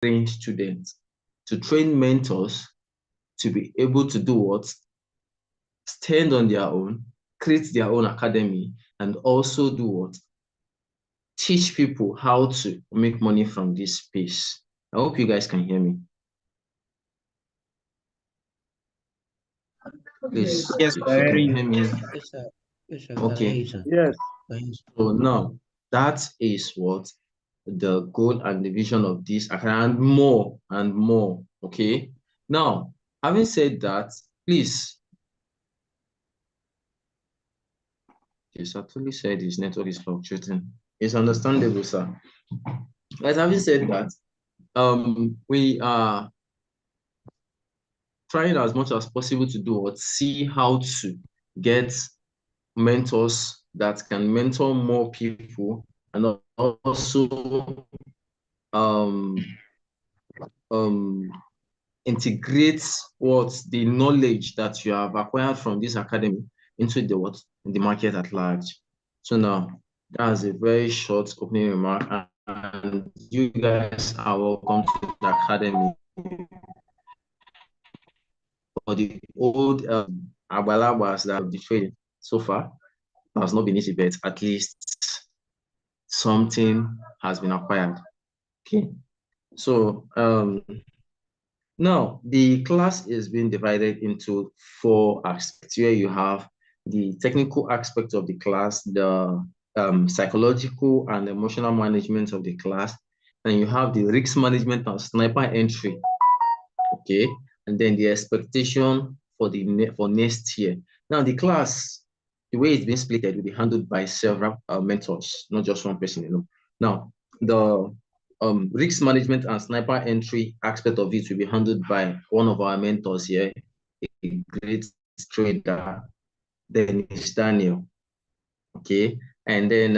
train students, to train mentors to be able to do what? Stand on their own, create their own academy, and also do what? Teach people how to make money from this space. I hope you guys can hear me. Please, Yes, if I you hear can you. hear me. Yes, sir. Yes, sir. I hear Okay. you, sir. Yes. I hear you, sir. So now that is what the goal and the vision of this and more and more. Okay. Now, having said that, please, yes, actually said his network is fluctuating. It's understandable, sir. As having said that, we are trying as much as possible to do what see how to get mentors that can mentor more people and also um um integrate what the knowledge that you have acquired from this academy into the what in the market at large. So now that's a very short opening remark, and you guys are welcome to the academy. For the old Abalabas that have the trading so far has not been easy, but at least something has been acquired. Okay, so now, the class is being divided into four aspects where you have the technical aspect of the class, the psychological and emotional management of the class, and you have the risk management and sniper entry, okay? And then the expectation for for next year. Now, the class, the way it's been split will be handled by several mentors, not just one person, you know. Now, the risk management and sniper entry aspect of it will be handled by one of our mentors here, a great trader, Dennis Daniel. Okay. And then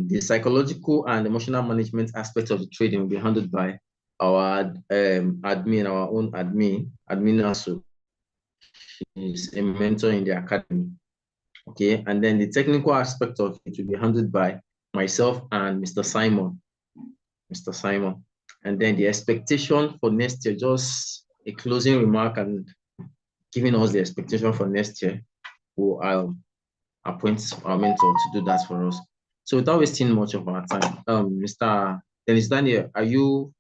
the psychological and emotional management aspect of the trading will be handled by our admin, our own admin also. She's a mentor in the academy. Okay. And then the technical aspect of it will be handled by myself and Mr. Simon. Mr. Simon. And then the expectation for next year, just a closing remark and giving us the expectation for next year, who I'll appoint our mentor to do that for us. So without wasting much of our time, Mr. Dennis Daniel, are you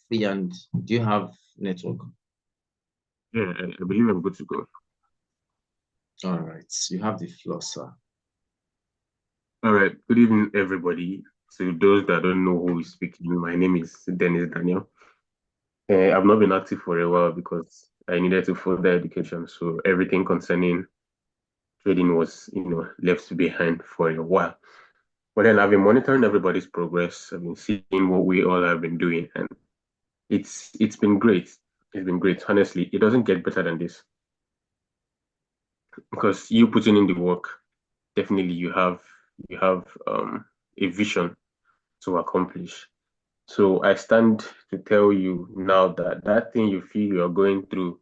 free and do you have network? Yeah, I believe I'm good to go. All right, you have the floor, sir. All right. Good evening, everybody. To those that don't know who is speaking, my name is Dennis Daniel. I've not been active for a while because I needed to further education. So everything concerning trading was, left behind for a while. But then I've been monitoring everybody's progress. I've been seeing what we all have been doing, and it's been great. It's been great. Honestly, it doesn't get better than this because you putting in the work, definitely you have a vision to accomplish. So I stand to tell you now that that thing you feel you're going through,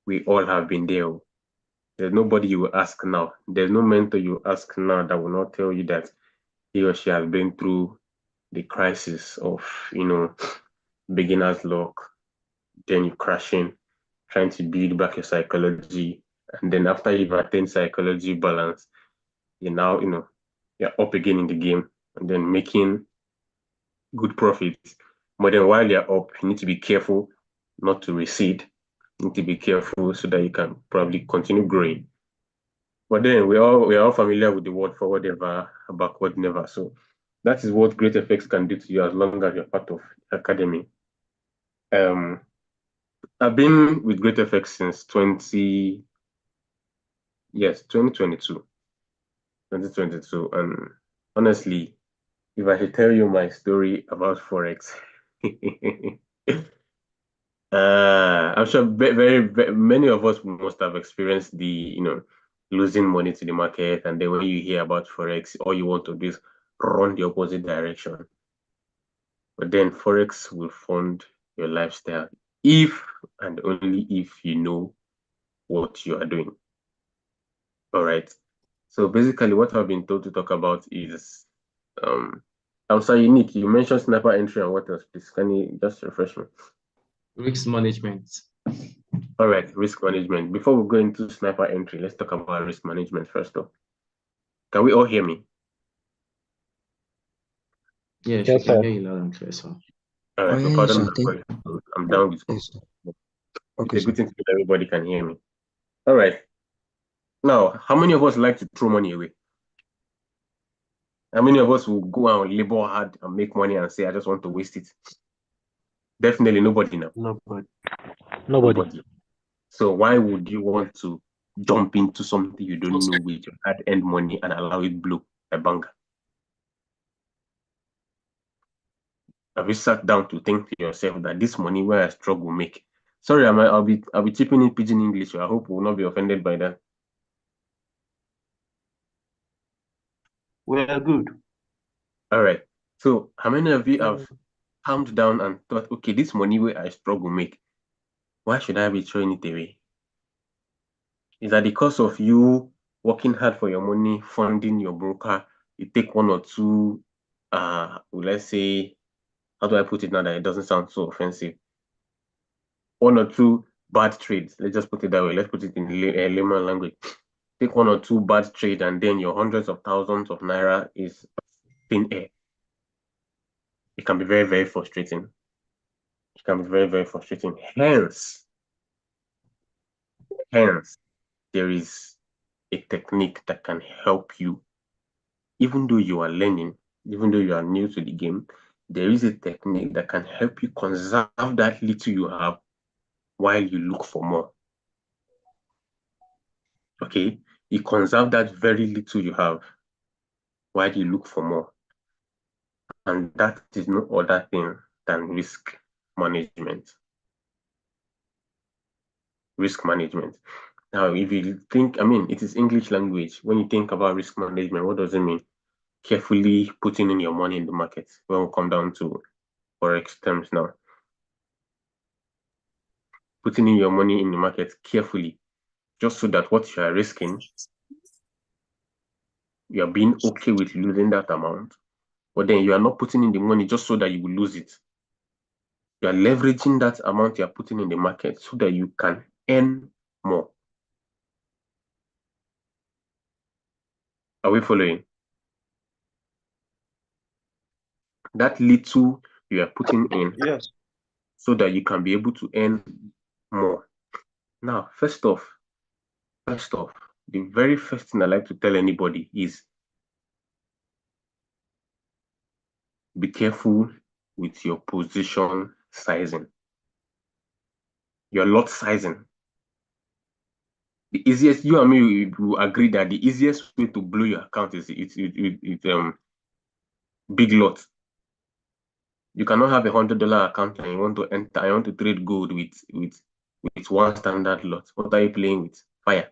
we all have been there. There's nobody you will ask now. There's no mentor you ask now that will not tell you that he or she has been through the crisis of, beginner's luck, then you crashing, trying to build back your psychology. And then after you've attained psychology balance, you now, you're up again in the game and then making good profits. But then while you're up, you need to be careful not to recede. You need to be careful so that you can probably continue growing. But then we're all familiar with the word forward ever, backward never. So that is what great effects can do to you as long as you're part of academy. Um, I've been with great effects since 2022, 2022, and honestly, if I should tell you my story about forex, I'm sure very many of us must have experienced the losing money to the market, and then when you hear about forex, all you want to do is run the opposite direction. But then forex will fund your lifestyle if and only if you know what you are doing. All right. So basically, what I've been told to talk about is um I'm sorry, Nick, you mentioned sniper entry and what else, please? Can you just refresh me? Risk management. All right, risk management. Before we go into sniper entry, let's talk about risk management first, though. Can we all hear me? Yes, you Yes, can sir. hear you loud and clear, sir. All Oh, right, no yeah, yes, problem. sir. I'm down with Yes, sir. it's Okay, a good sir. thing that everybody can hear me. All right. Now, how many of us like to throw money away? How many of us will go and labor hard and make money and say, I just want to waste it? Definitely nobody now. Nobody. Nobody. So why would you want to jump into something you don't know with your hard-earned money and allow it blow a banger? Have you sat down to think to yourself that this money where I struggle make? Sorry, I'll be chipping in pidgin English, so I hope you will not be offended by that. We are good. All right. So how many of you have calmed down and thought, okay, this money where I struggle make, why should I be throwing it away? Is that because of you working hard for your money, funding your broker, you take one or two, let's say, how do I put it now that it doesn't sound so offensive? One or two bad trades. Let's just put it that way. Let's put it in layman language. Take one or two bad trade, and then your hundreds of thousands of naira is thin air. It can be very, very frustrating. It can be very, very frustrating. Hence, there is a technique that can help you, even though you are learning, even though you are new to the game. There is a technique that can help you conserve that little you have while you look for more. Okay, you conserve that very little you have while you look for more. And that is no other thing than risk management. Risk management. Now, if you think, I mean, it is English language. When you think about risk management, what does it mean? Carefully putting in your money in the market. When we come down to Forex terms now, putting in your money in the market carefully, just so that what you are risking, you are being okay with losing that amount, but then you are not putting in the money just so that you will lose it. You are leveraging that amount you are putting in the market so that you can earn more. Are we following? That little you are putting in, Yes. so that you can be able to earn more. Now, first off, the very first thing I like to tell anybody is be careful with your position sizing, your lot sizing. The easiest, you and me will agree that the easiest way to blow your account is big lot. You cannot have $100 account and you want to enter, I want to trade gold with one standard lot. What are you playing with? Fire.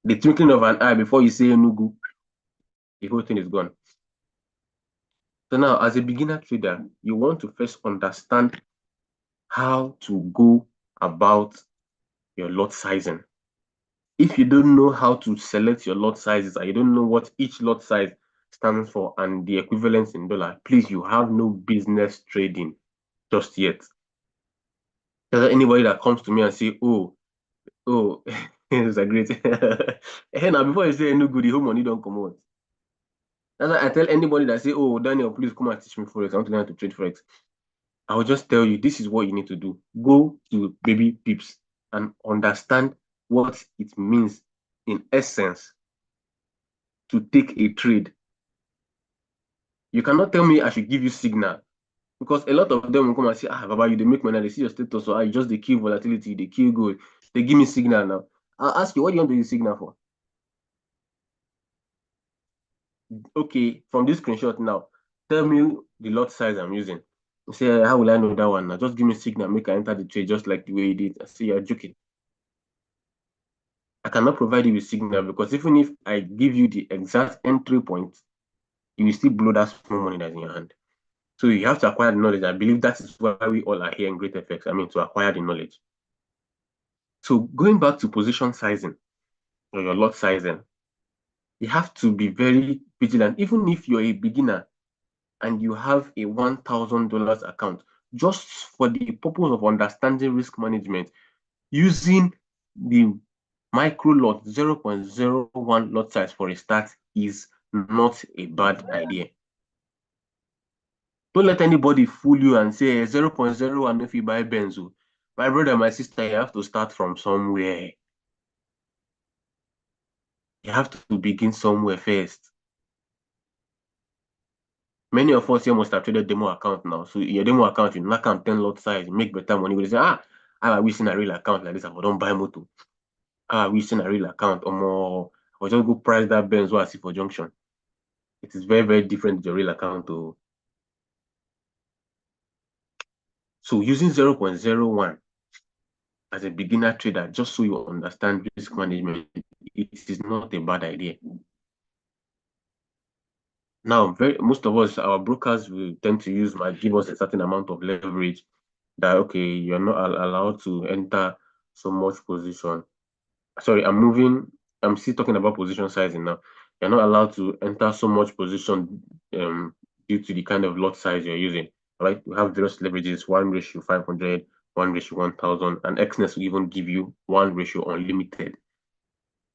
The twinkling of an eye before you say Enugu, the whole thing is gone. So now, as a beginner trader, you want to first understand how to go about your lot sizing. If you don't know how to select your lot sizes and you don't know what each lot size stands for and the equivalence in dollar, please, you have no business trading just yet. There's anybody that comes to me and say, oh, it's a great. Hey, now before you say no good, the whole money don't come out. That's why I tell anybody that say, oh, Daniel, please come and teach me Forex. I want to learn how to trade Forex. I will just tell you, this is what you need to do. Go to Baby Pips and understand what it means in essence to take a trade. You cannot tell me I should give you signal because a lot of them will come and say, Baba, you they make money, they see your status, so you just they kill volatility, they kill gold. They give me signal now. I'll ask you, what do you want to use signal for? Okay, from this screenshot now, tell me the lot size I'm using. You say, how will I know that one now? Just give me signal, make I enter the trade just like the way you did. I say, you're joking. I cannot provide you with signal because even if I give you the exact entry point, you will still blow that small money that's in your hand. So you have to acquire the knowledge. I believe that is why we all are here in Great FX. I mean, to acquire the knowledge. So going back to position sizing or your lot sizing, you have to be very vigilant. Even if you're a beginner, and you have a $1,000 account, just for the purpose of understanding risk management, using the micro lot 0.01 lot size for a start is not a bad idea. Don't let anybody fool you and say 0.01 if you buy benzo. My brother, my sister, you have to start from somewhere. You have to begin somewhere first. Many of us here must have traded demo account now. So your demo account, you knock on 10 lot size, you make better money. You say, how are we seeing a real account like this? I don't buy motor. How are we seeing a real account? Or more, or just go price that Benz what I see for junction. It is very, very different to your real account. So using 0.01 as a beginner trader, just so you understand risk management, it is not a bad idea. Now, most of us, our brokers will tend to give us a certain amount of leverage that, okay, you're not allowed to enter so much position. Sorry, I'm still talking about position sizing now. You're not allowed to enter so much position due to the kind of lot size you're using. Right? We have various leverages, 1:500, 1:1000, and Xness will even give you 1:unlimited.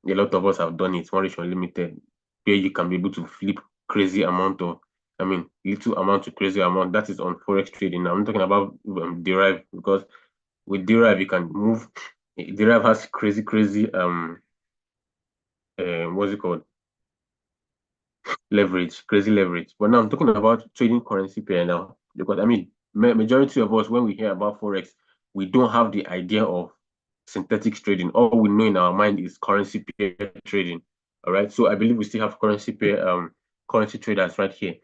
A lot of us have done it, 1:unlimited, where you can be able to flip crazy amount of, little amount to crazy amount. That is on Forex trading. Now, I'm talking about Derive, because with Derive, you can move. Derive has crazy, what's it called? Leverage, crazy leverage. But now I'm talking about trading currency pair now, because majority of us, when we hear about Forex, we don't have the idea of synthetic trading. All we know in our mind is currency pair trading. All right. So I believe we still have currency pair, currency traders right here.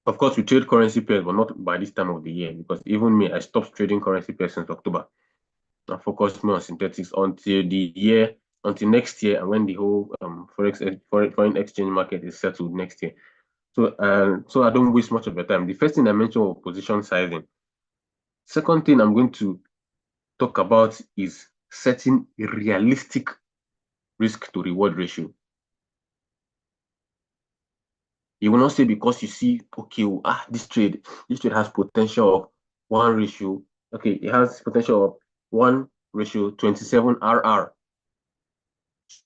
Of course, we trade currency pairs, but not by this time of the year, because even me, I stopped trading currency pairs since October. I focused more on synthetics until next year, and when the whole foreign exchange market is settled next year. So I don't waste much of your time. The first thing I mentioned was position sizing. Second thing I'm going to talk about is setting a realistic risk to reward ratio. You will not say because you see, okay, this trade has potential of 1:, okay, it has potential of 1:27 RR.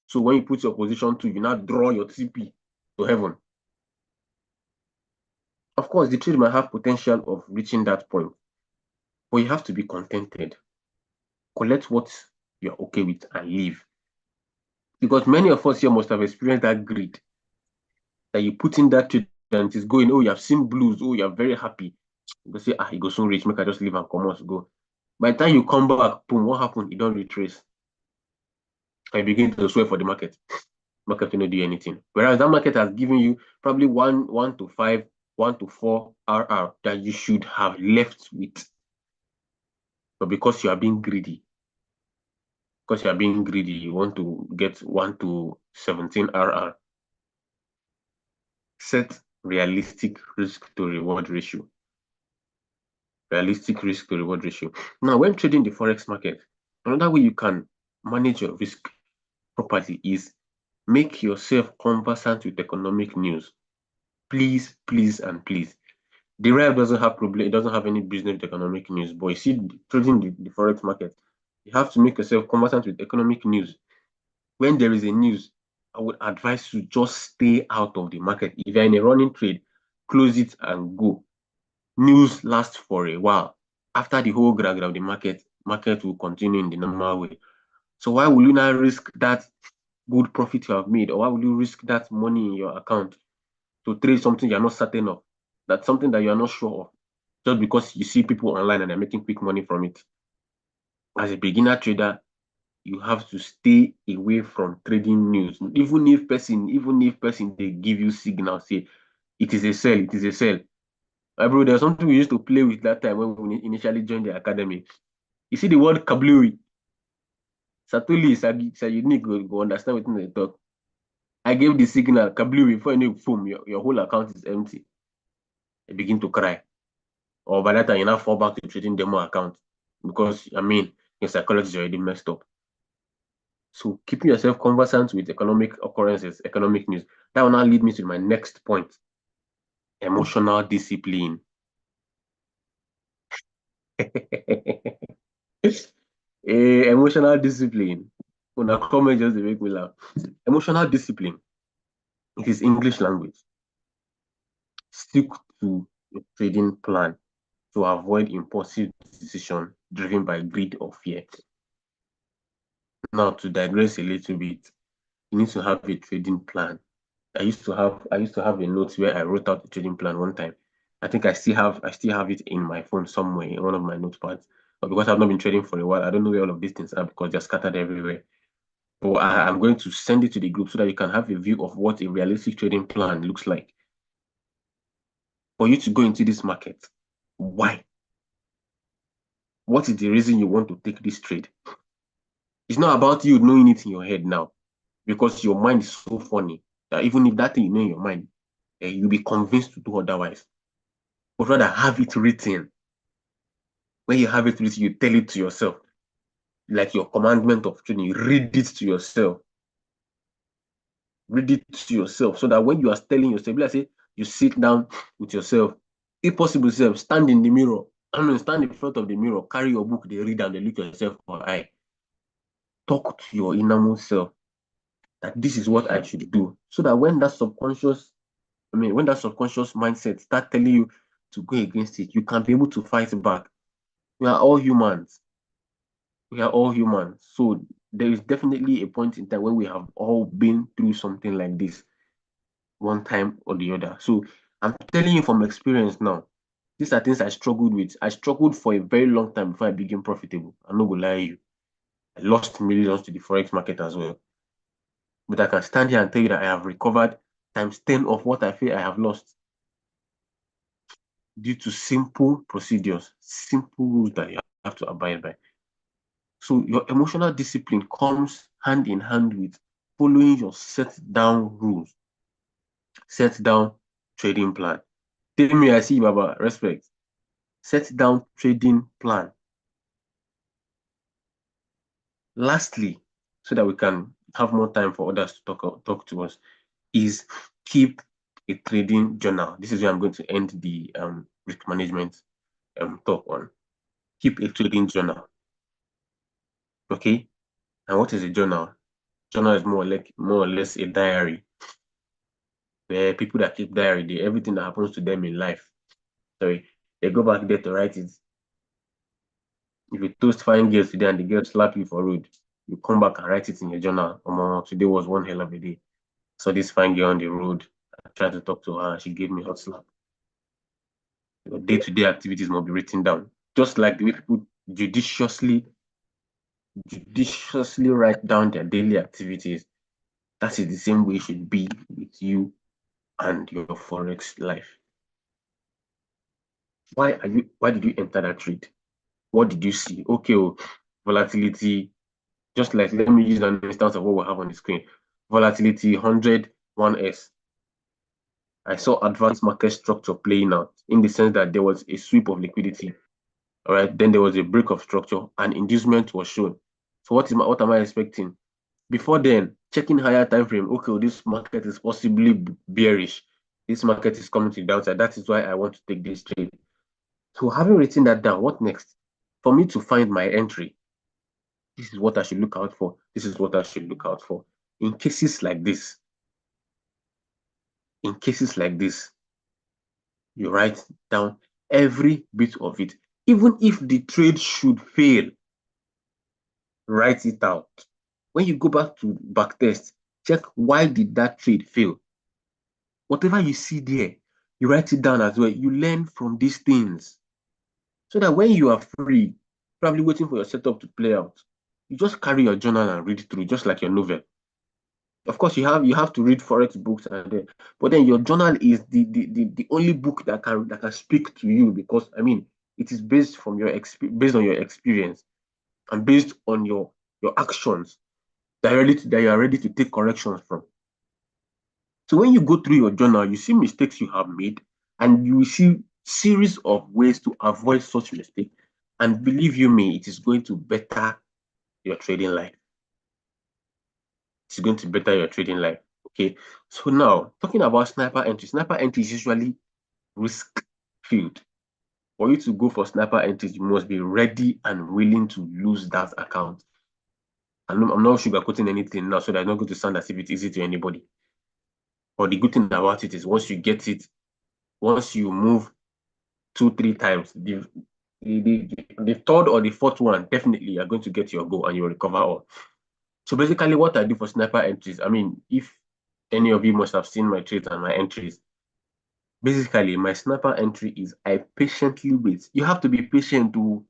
So when you put your position to, you now draw your TP to heaven. Of course, the trade might have potential of reaching that point, but you have to be contented. Collect what you're okay with and leave. Because many of us here must have experienced that greed, that you put in that trade and it is going, oh, you have seen blues, oh, you're very happy. You go say, you go soon reach, make I just leave and come out, go. By the time you come back, boom, what happened? You don't retrace. I begin to swear for the market. Market will not do anything. Whereas that market has given you probably 1 to 5, 1 to 4 RR that you should have left with. But because you are being greedy, you want to get 1 to 17 RR. Set realistic risk to reward ratio. Realistic risk to reward ratio. Now, when trading the Forex market, another way you can manage your risk properly is make yourself conversant with economic news. Please, please, and please. The Derive doesn't have problem. It doesn't have any business with economic news. But you see, trading the Forex market, you have to make yourself conversant with economic news. When there is a news, I would advise you just stay out of the market. If you're in a running trade, close it and go. News lasts for a while. After the whole gragra of the market will continue in the normal way. So why will you not risk that good profit you have made, or why will you risk that money in your account to trade something you're not certain of? That's something that you're not sure of, just because you see people online and they're making quick money from it. As a beginner trader, you have to stay away from trading news. Even if person they give you signal, say it is a sell, it is a sell. Bro, there's something we used to play with that time when we initially joined the academy. You see the word kablooey. Satuli Sayunik go understand what they talk. I gave the signal kablooey before you boom, your whole account is empty. You begin to cry. Or by that time, you now fall back to trading demo account because your psychology is already messed up. So keeping yourself conversant with economic occurrences, economic news, that will now lead me to my next point. Emotional discipline. Emotional discipline. When I comment just to make me laugh. Emotional discipline. It is English language. Stick to a trading plan to avoid impulsive decision driven by greed or fear. Now, to digress a little bit, you need to have a trading plan. I used to have a note where I wrote out the trading plan one time. I think I still have it in my phone somewhere in one of my notepads. But because I've not been trading for a while, I don't know where all of these things are because they're scattered everywhere. But I'm going to send it to the group so that you can have a view of what a realistic trading plan looks like for you to go into this market. Why? What is the reason you want to take this trade? It's not about you knowing it in your head now because your mind is so funny that even if that thing you know in your mind, you'll be convinced to do otherwise. But rather have it written. When you have it written, you tell it to yourself. Like your commandment of trading, you read it to yourself. Read it to yourself so that when you are telling yourself, let's say you sit down with yourself, if possible, self, stand in the mirror. I mean, stand in front of the mirror, carry your book, they read and they look yourself for eye. Talk to your innermost self that this is what I should do. So that when that subconscious mindset start telling you to go against it, you can be able to fight back. We are all humans. We are all humans. So there is definitely a point in time when we have all been through something like this one time or the other. So I'm telling you from experience now, these are things I struggled with. I struggled for a very long time before I became profitable. I'm not gonna lie to you. I lost millions to the forex market as well. But I can stand here and tell you that I have recovered times 10 of what I feel I have lost due to simple procedures, simple rules that you have to abide by. So your emotional discipline comes hand in hand with following your set down rules, set down trading plan. Tell me, I see you, Baba. Respect. Set down trading plan. Lastly, so that we can have more time for others to talk to us, is keep a trading journal. This is where I'm going to end the risk management talk on. Keep a trading journal. Okay. And what is a journal? Journal is more or less a diary where people that keep diary, everything that happens to them in life, sorry, they go back there to write it. If you toast fine girls today and the girl slap you for road, you come back and write it in your journal. Today was one hell of a day. Saw this fine girl on the road. I tried to talk to her and she gave me a hot slap. Your day-to-day activities must be written down. Just like the way people judiciously write down their daily activities. That is the same way it should be with you and your forex life. Why did you enter that trade? What did you see? Okay, volatility, just like let me use an instance of what we have on the screen. Volatility 100, 1S. I saw advanced market structure playing out in the sense that there was a sweep of liquidity. All right, then there was a break of structure and inducement was shown. So what am I expecting? Before then, checking higher time frame, okay, this market is possibly bearish. This market is coming to the downside. That is why I want to take this trade. So having written that down, what next? For me to find my entry, this is what I should look out for. This is what I should look out for. In cases like this, in cases like this, you write down every bit of it. Even if the trade should fail, write it out. When you go back to backtest, check why did that trade fail. Whatever you see there, you write it down as well. You learn from these things. So that when you are free, probably waiting for your setup to play out, you just carry your journal and read through, just like your novel. Of course, you have to read forex books but then your journal is the only book that can speak to you because I mean it is based based on your experience and based on your actions that you are ready to take corrections from. So when you go through your journal, you see mistakes you have made, and you see series of ways to avoid such mistake. And believe you me, it is going to better your trading life. It's going to better your trading life. Okay. So now talking about sniper entry. Sniper entry is usually risk field. For you to go for sniper entries, you must be ready and willing to lose that account. I'm not sugarcoating anything now, so that's not going to sound as if it's easy to anybody. But the good thing about it is once you get it, once you move 2-3 times, the third or the fourth one, definitely you're going to get your goal and you'll recover all. So basically what I do for sniper entries, I mean, if any of you must have seen my trades and my entries, basically my sniper entry is I patiently wait. You have to be patient to,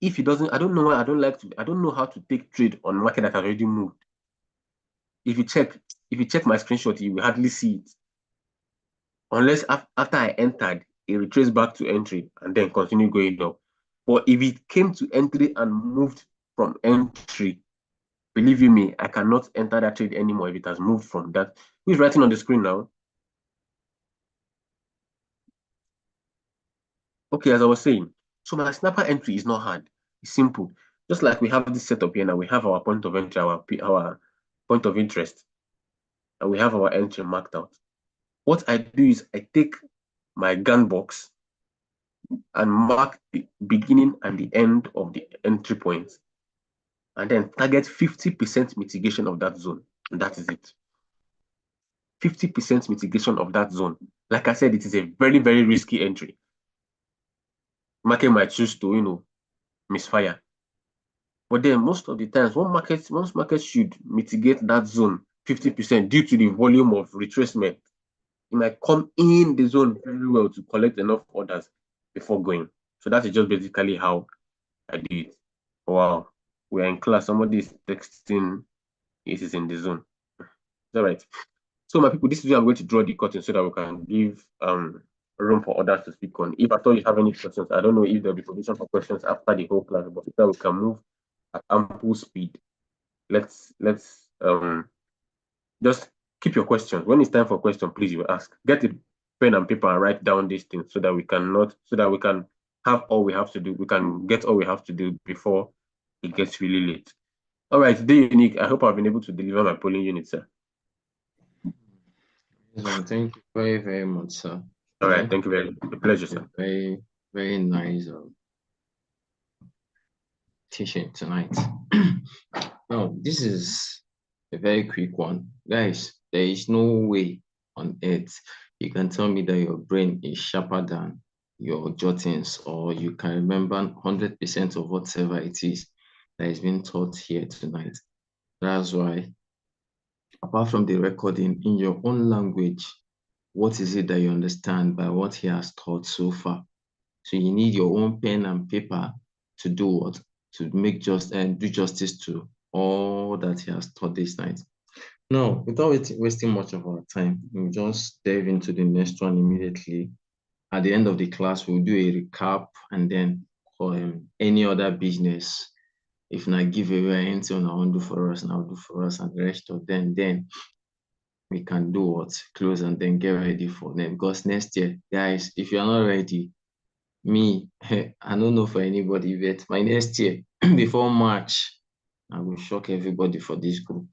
if it doesn't, I don't know why I don't know how to take trade on market that has already moved. If you check my screenshot, you will hardly see it. Unless after I entered, it retraced back to entry and then continue going up. But if it came to entry and moved from entry, believe you me, I cannot enter that trade anymore if it has moved from that. Who's writing on the screen now? Okay, as I was saying, so my snapper entry is not hard. It's simple. Just like we have this setup here now, we have our point of entry, our point of interest, and we have our entry marked out. What I do is I take my gun box and mark the beginning and the end of the entry points, and then target 50% mitigation of that zone. And that is it. 50% mitigation of that zone. Like I said, it is a very, very risky entry. Market might choose to, misfire. But then most of the times, most markets should mitigate that zone 50% due to the volume of retracement. It might come in the zone very well to collect enough orders before going. So that is just basically how I do it. Wow, we're in class. Somebody is texting. It is in the zone. Is that right? So my people, this is where I'm going to draw the curtain so that we can give room for others to speak on. If at all you have any questions, I don't know if there'll be permission for questions after the whole class, but so we can move at ample speed. Let's just keep your questions. When it's time for question, please you ask. Get a pen and paper and write down these things so that we can have all we have to do. We can get all we have to do before it gets really late. All right, today unique. I hope I've been able to deliver my polling unit, sir. Thank you very, very much, sir. All right, thank you very much. A pleasure, sir. Very, very nice teaching tonight. Now, this is a very quick one. Guys, there is no way on earth you can tell me that your brain is sharper than your jottings, or you can remember 100% of whatever it is that is being taught here tonight. That's why, apart from the recording in your own language, what is it that you understand by what he has taught so far? So you need your own pen and paper to do what? To make do justice to all that he has taught this night. Now, without wasting much of our time, we'll just dive into the next one immediately. At the end of the class, we'll do a recap, and then any other business, if not give away anything I want to do for us, and I'll do for us, and the rest of them, then we can do what? Close and then get ready for them. Because next year, guys, if you're not ready, me, I don't know for anybody, but my next year, before March, I will shock everybody for this group.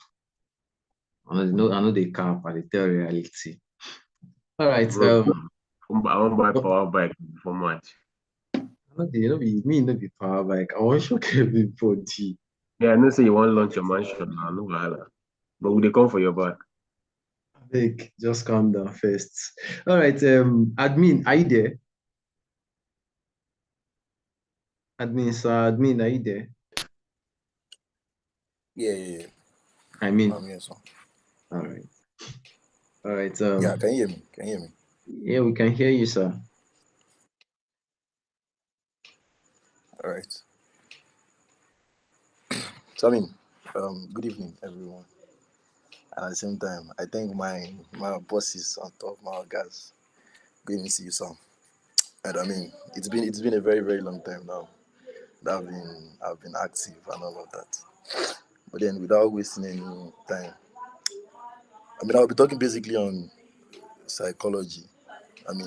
I know they can't, but they tell reality. All right. Bro, I won't buy power bike for March. No be power bike. I want shock everybody. Yeah, I know say you want to launch your mansion now, no wahala. But will they come for your back? Big, just calm down first. All right, admin, are you there? Admin, sir, admin, are you there? Yeah. I mean, I'm here, sir. all right. All right. Yeah, can you hear me? Can you hear me? Yeah, we can hear you, sir. All right. So good evening, everyone. And at the same time, I think my boss is on top of my guys. Good evening to you, sir. And it's been a very, very long time now that I've been active and all of that. But then without wasting any time, I'll be talking basically on psychology.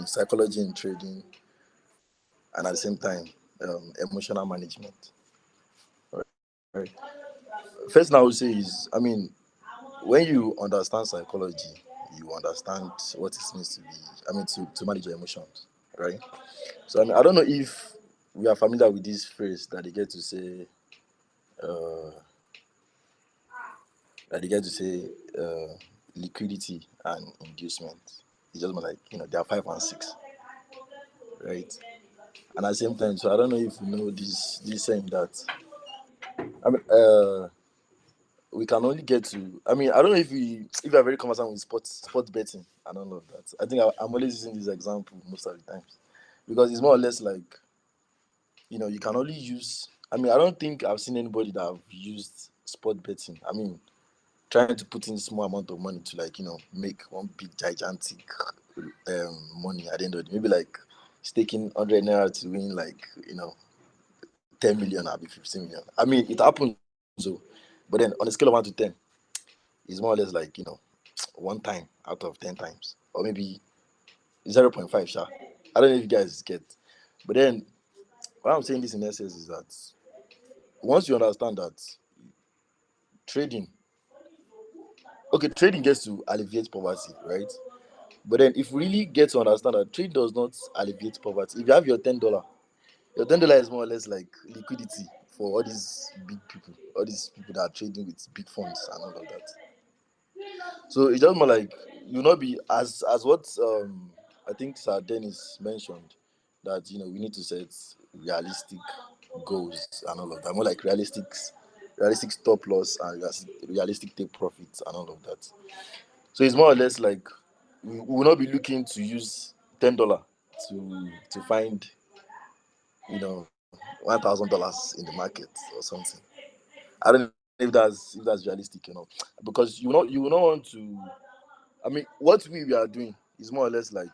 Psychology in trading, and at the same time, emotional management. Right. First, thing I would say is, when you understand psychology, you understand what it means to be, to manage your emotions, right? So I don't know if we are familiar with this phrase that they get to say, uh, uh, liquidity and inducement. It's just more like, they are 5 and 6, right? And at the same time, so I don't know if you know this saying that, I mean, we can only get to. I don't know if you are very conversant with sports betting and all of that. I think I'm always using this example most of the times because it's more or less like, you can only use. I don't think I've seen anybody that have used sport betting. Trying to put in small amount of money to, like, make one big gigantic money at the end of the day. Maybe like staking 100 naira to win, like, 10 million or 15 million. It happens. So, but then on a scale of 1 to 10, it's more or less like, one time out of 10 times, or maybe 0.5. Sure. I don't know if you guys get. But then, why I'm saying this in essence is that once you understand that trading, okay, trading gets to alleviate poverty, right? But then, if we really get to understand that trade does not alleviate poverty, if you have your $10 is more or less like liquidity for all these people that are trading with big funds and all of that. So it's just more like you not be as what I think Sir Dennis mentioned, that we need to set realistic goals and all of that. More like realistic stop loss and realistic take profits and all of that. So it's more or less like we will not be looking to use $10 to find, $1,000 in the market or something. I don't know if that's realistic, because you will not want to. What we are doing is more or less like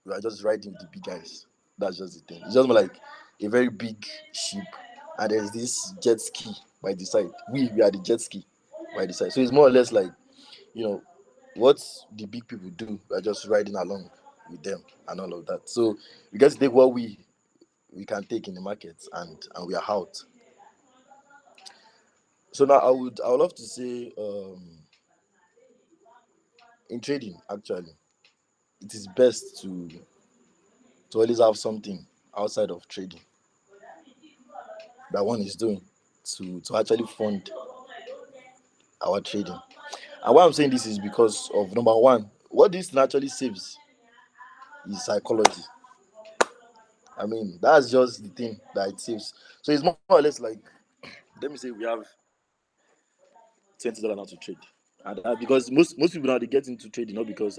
we are just riding with the big guys. That's just the thing. It's just more like a very big ship, and there's this jet ski by the side. We are the jet ski by the side. So it's more or less like, you know what the big people do. We are just riding along with them and all of that. So we get to take what we can take in the market, and we are out. So now I would love to say, in trading, actually it is best to always have something outside of trading that one is doing to actually fund our trading. And why I'm saying this is because of number one, what this naturally saves is psychology. That's just the thing that it saves. So it's more or less like, let me say we have $20 now to trade. And because most people now they get into trading not because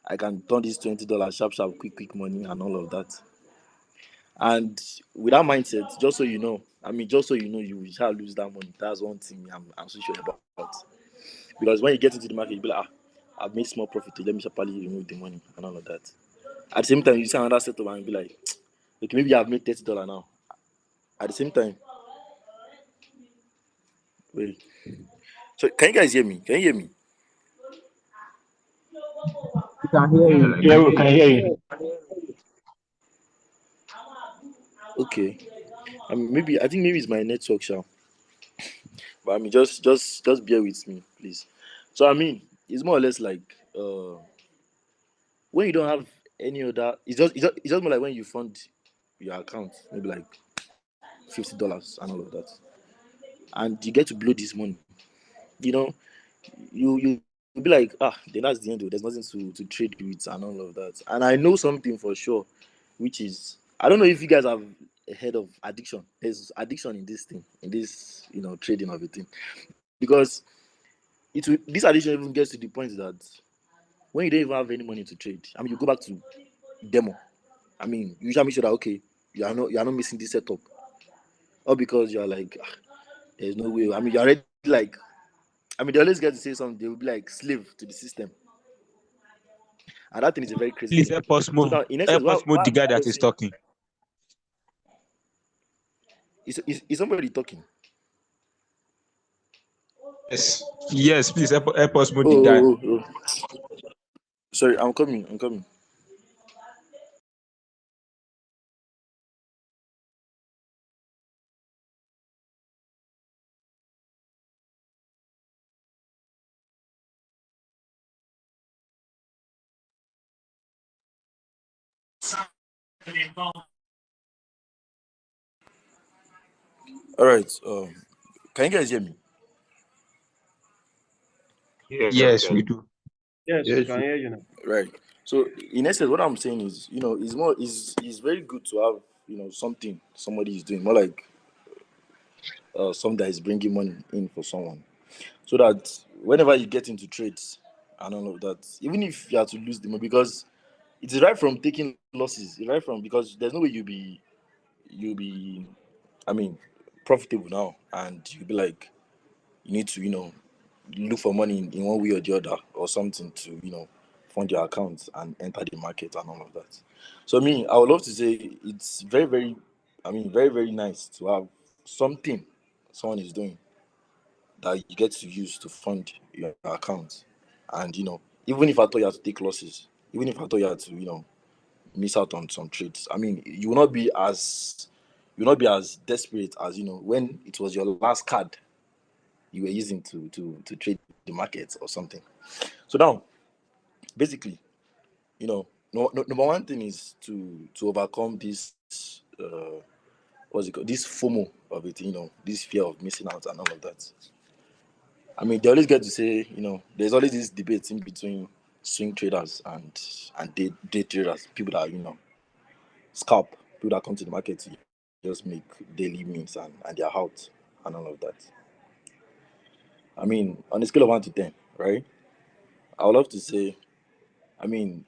I can turn this $20 sharp sharp quick money and all of that. And with that mindset, just so you know, you will shall lose that money. That's one thing I'm so sure about. Because when you get into the market, you'll be like, I've made small profit. Let me sharply remove the money and all of that. At the same time, you see another setup and be like, okay, maybe I've made $30 now. At the same time, wait. So can you guys hear me? Can you hear me? You can hear Yeah, you. I Yeah, can we hear can you. hear you. Okay. I think maybe it's my network, shall. But just bear with me, please. So it's more or less like, when you don't have any other, it's just more like when you fund your account, maybe like $50 and all of that, and you get to blow this money. You know, you be like, then that's the end of it. There's nothing to trade with and all of that. And I know something for sure, which is, I don't know if you guys have heard of addiction. There's addiction in this thing, in this trading of a thing, because this addiction even gets to the point that when you don't even have any money to trade, you go back to demo. You usually make sure that, okay, you are not missing this setup, or because you are like, there's no way. You're already like, they always get to say something. They will be like slave to the system, and that thing is a very crazy Please thing. help us So move. now, in essence, Help us move the guy what I'm that is saying talking. is somebody talking. Yes. Yes, please help us move the guy. Oh. Sorry, I'm coming. I'm coming. All right. Can you guys hear me? Yes, we Yes, we can. do. Yes, we Yes, can hear you now. Right. So in essence, what I'm saying is, it's more is very good to have, something somebody is doing, more like something that is bringing money in for someone, so that whenever you get into trades and all of that, even if you have to lose the money, because it is right from taking losses, it's right from, because there's no way you'll be, I mean, profitable now, and you'll be like, you need to, look for money in one way or the other, or something to, fund your account and enter the market and all of that. So me, I would love to say it's very, very, very, very nice to have something someone is doing that you get to use to fund your account. And even if I thought you had to take losses, even if I thought you had to, miss out on some trades, you will not be as desperate as, when it was your last card you were using to trade the market or something. So now, basically, no, number one thing is to overcome this what's it called, this FOMO of it, this fear of missing out and all of that. They always get to say, there's always this debate in between swing traders and day traders, people that scalp, people that come to the market to just make daily means and they're out and all of that. On a scale of 1 to 10, right? I would love to say, I mean,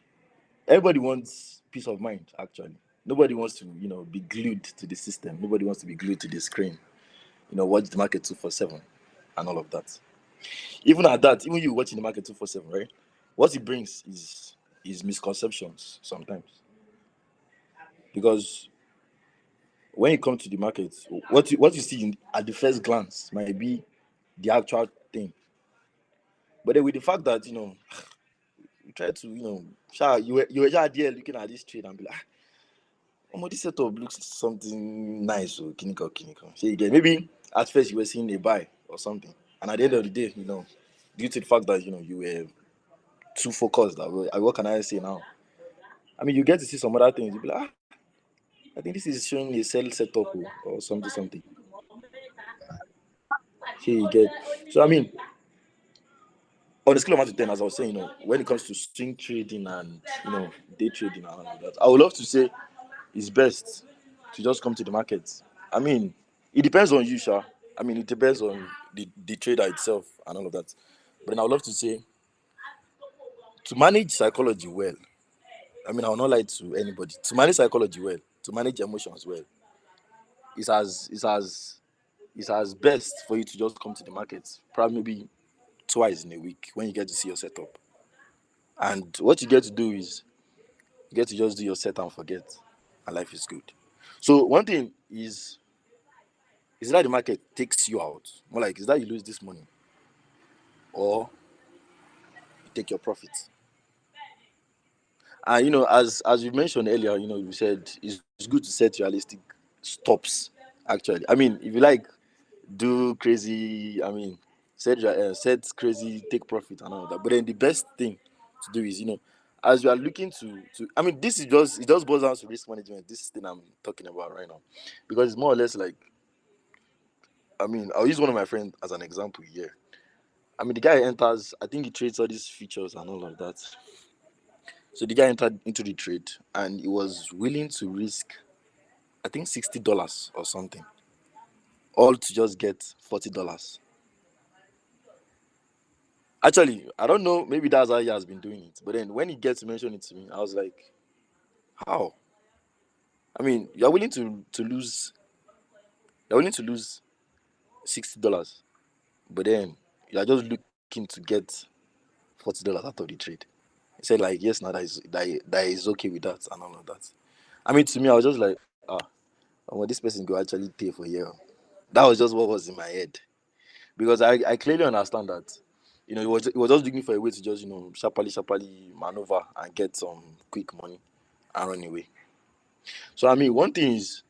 everybody wants peace of mind. Actually, nobody wants to be glued to the system. Nobody wants to be glued to the screen. Watch the market 247 and all of that. Even at that, even you watching the market 247, right? What it brings is misconceptions sometimes, because when you come to the market, what you see at the first glance might be the actual thing. But then with the fact that you try to you were just there looking at this trade and be like, this setup looks something nice. So kiniko. So you get, maybe at first you were seeing a buy or something, and at the end of the day, due to the fact that you were too focused, that what can I say now? You get to see some other things. You be like, I think this is showing a sell setup, or something. Here you get. So on a scale of 1 to 10, as I was saying, when it comes to swing trading and day trading and all of that, I would love to say it's best to just come to the market. It depends on you, Sha. It depends on the trader itself and all of that. But then I would love to say, to manage psychology well. I will not lie to anybody. To manage psychology well, to manage emotions well, it's as best for you to just come to the market, probably maybe twice in a week when you get to see your setup. And what you get to do is you get to just do your set and forget, and life is good. So one thing is that the market takes you out. More like, is that you lose this money, or you take your profits. And as we mentioned earlier, we said it's good to set realistic stops. Actually, if you like, do crazy. Set crazy, take profit and all that. But then the best thing to do is, as you are looking to. This is just, it just boils down to risk management. This thing I'm talking about right now, because it's more or less like, I'll use one of my friends as an example here. The guy enters. I think he trades all these features and all of that. So the guy entered into the trade and he was willing to risk, I think, $60 or something, all to just get $40. Actually, I don't know. Maybe that's how he has been doing it. But then when he gets to mention it to me, I was like, "How? You're willing to lose. You're willing to lose $60, but then you're just looking to get $40 out of the trade." He said, like, yes, now that is okay with that and all of that. To me, I was just like, this person go actually pay for here. That was just what was in my head, because I clearly understand that it was just looking for a way to just sharply maneuver and get some quick money and run away. So one thing is,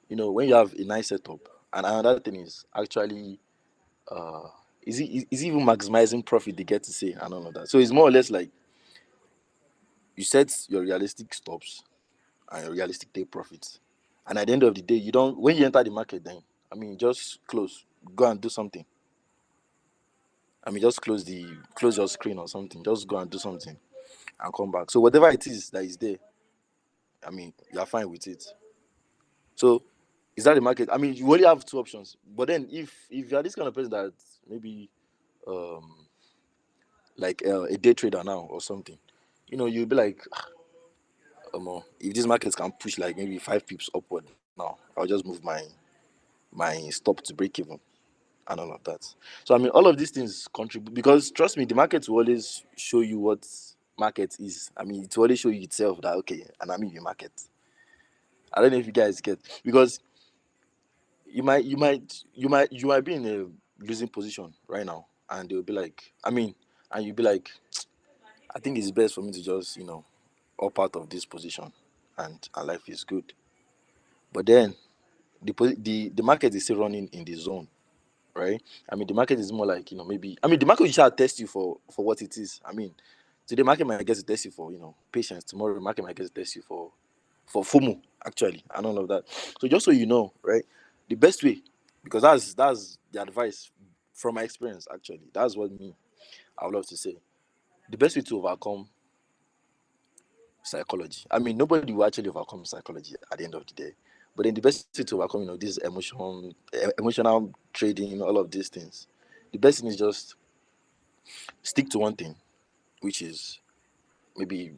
when you have a nice setup, and another thing is actually, uh is even maximizing profit they get to say and all of that. So it's more or less like, you set your realistic stops, and realistic take profits. And at the end of the day, you don't, when you enter the market, then just close, go and do something. Just close your screen or something. Just go and do something and come back. So whatever it is that is there, you're fine with it. So is that the market? You only have two options. But then if you are this kind of person that maybe like a day trader now or something, you'll be like, if this market can push like maybe 5 pips upward now, I'll just move my stop to break even and all of that. So all of these things contribute, because trust me, the market will always show you what market is. It will always show you itself that okay, and the market. I don't know if you guys get, because you might be in a losing position right now, and they'll be like, and you'll be like, I think it's best for me to just up out of this position, and life is good. But then the market is still running in the zone, right? The market is more like maybe the market will shall test you for what it is. Today market might get to test you for patience. Tomorrow the market might get to test you for FOMO actually, and all of that. So just so you know, right? The best way, because that's the advice from my experience actually. That's what I would love to say. The best way to overcome psychology. Nobody will actually overcome psychology at the end of the day. But then the best way to overcome, this emotional trading, all of these things. The best thing is just stick to one thing, which is maybe,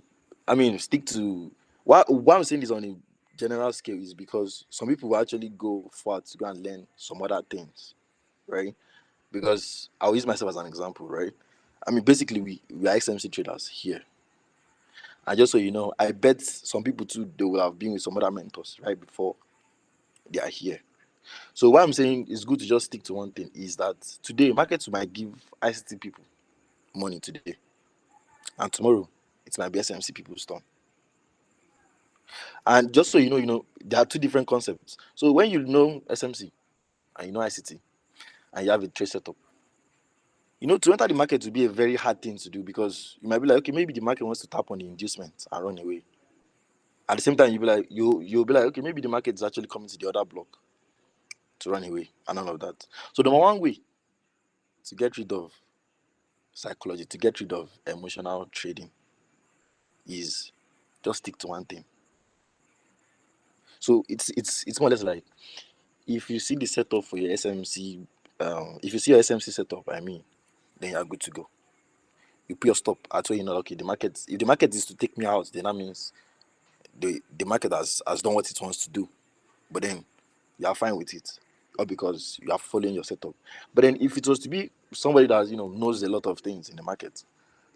stick to why I'm saying this on a general scale is because some people will actually go far to go and learn some other things, right? Because I'll use myself as an example, right? Basically we are XMC traders here. And just so you know, I bet some people too, they will have been with some other mentors right before they are here. So what I'm saying is good to just stick to one thing is that today markets might give ICT people money today, and tomorrow it might be SMC people's turn. And just so you know, there are two different concepts. So when you know SMC and you know ICT and you have a trade setup, to enter the market will be a very hard thing to do, because you might be like, okay, maybe the market wants to tap on the inducement and run away. At the same time, you'll be like, okay, maybe the market is actually coming to the other block to run away and all of that. So the one way to get rid of psychology, to get rid of emotional trading, is just stick to one thing. So it's more or less like, if you see the setup for your SMC, if you see your SMC setup, then you're good to go. You put your stop at where okay, the market, if the market is to take me out, then that means the market has done what it wants to do. But then you are fine with it, or because you are following your setup. But then if it was to be somebody that knows a lot of things in the market,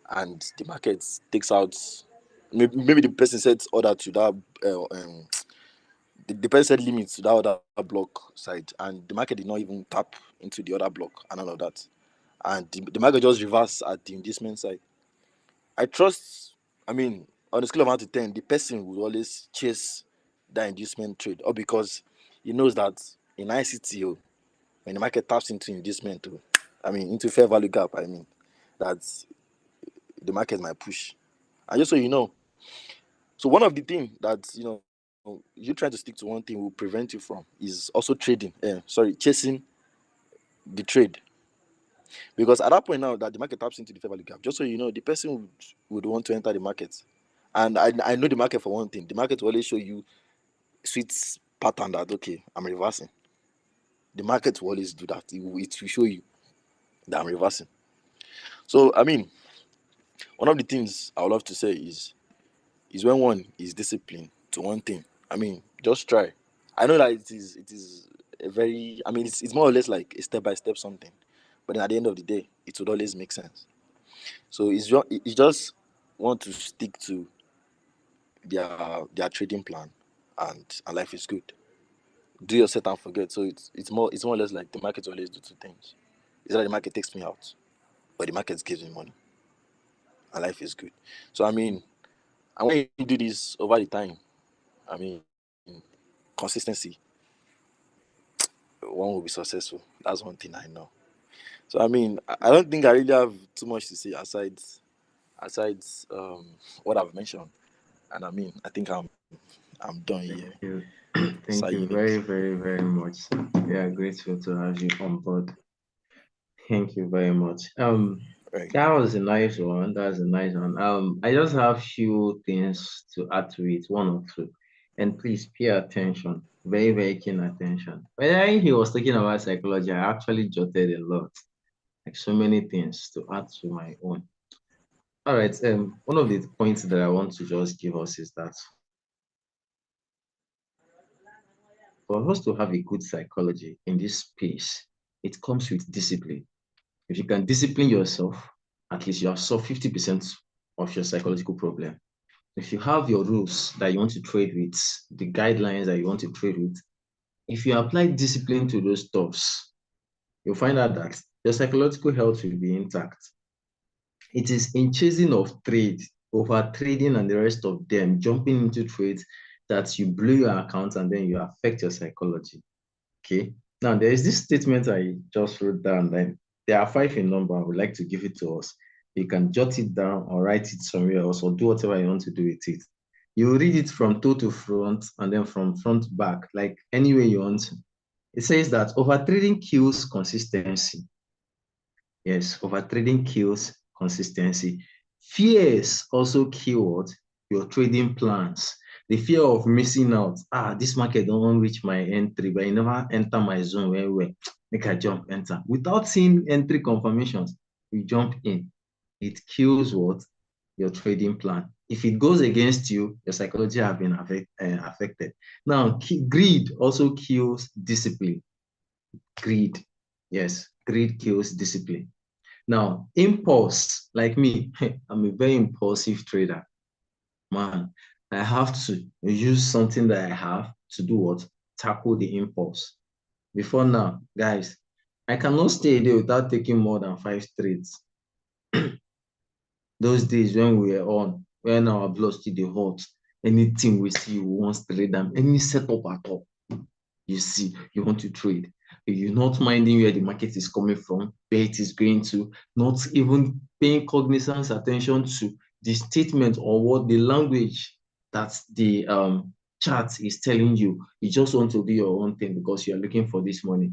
and the market takes out, maybe the person sets order to that the person set limits to that other block side, and the market did not even tap into the other block and all of that, and the market just reverse at the inducement side. I trust, on a scale of 1 to 10, the person will always chase that inducement trade, or because he knows that in ICT, when the market taps into inducement, into fair value gap, that the market might push. And just so you know, so one of the things that you trying to stick to one thing will prevent you from is also trading. Chasing the trade, because at that point now that the market taps into the fair value gap, just so you know, the person would want to enter the market. And I know the market for one thing. The market will always show you sweet pattern that okay, I'm reversing. The market will always do that. It will show you that I'm reversing. So one of the things I would love to say is when one is disciplined to one thing, just try. I know that it is a very, it's more or less like a step by step something, but then at the end of the day, it would always make sense. So it's just want to stick to their trading plan, and life is good. Do your set and forget. So it's more or less like the market always do two things. It's like the market takes me out, but the market gives me money, and life is good. So and when you do this over the time, I mean consistency, one will be successful. That's one thing I know. So I don't think I really have too much to say aside what I've mentioned, and I think I'm I'm done Thank here. you. Sir Thank you very, Unique. very, very much. We are grateful to have you on board. Thank you very much. Right. That was a nice one. That's a nice one. I just have few things to add to it, one or two. And please pay attention, very, very keen attention. When he was talking about psychology, I actually jotted a lot, like so many things to add to my own. All right. One of the points that I want to just give us is that for us to have a good psychology in this space, it comes with discipline. If you can discipline yourself, at least you have solved 50% of your psychological problem. If you have your rules that you want to trade with, the guidelines that you want to trade with, if you apply discipline to those stuffs, you'll find out that your psychological health will be intact. It is in chasing of trade, over trading and the rest of them, jumping into trades that you blow your account and then you affect your psychology. Okay. Now there is this statement I just wrote down. Then there are five in number. I would like to give it to us. You can jot it down or write it somewhere else or do whatever you want to do with it. You read it from toe to front and then from front to back, like any way you want to. It says that overtrading kills consistency. Yes, overtrading kills consistency. Fears also kill what? Your trading plans. The fear of missing out. This market don't reach my entry, but you never enter my zone very well. Make I jump, enter. Without seeing entry confirmations, you jump in. It kills what? Your trading plan. If it goes against you, your psychology have been affected. Now, greed also kills discipline. Greed. Yes, greed kills discipline. Now, impulse, like me, I'm a very impulsive trader. Man, I have to use something that I have to do what? Tackle the impulse. Before now, guys, I cannot stay a day without taking more than 5 trades. Those days when we were on, when our blood still dey hot, anything we see, we want to trade them, any setup at all. You see, you want to trade. You're not minding where the market is coming from, where it is going to, not even paying cognizance attention to the statement or what the language that the chart is telling you. You just want to do your own thing because you're looking for this money.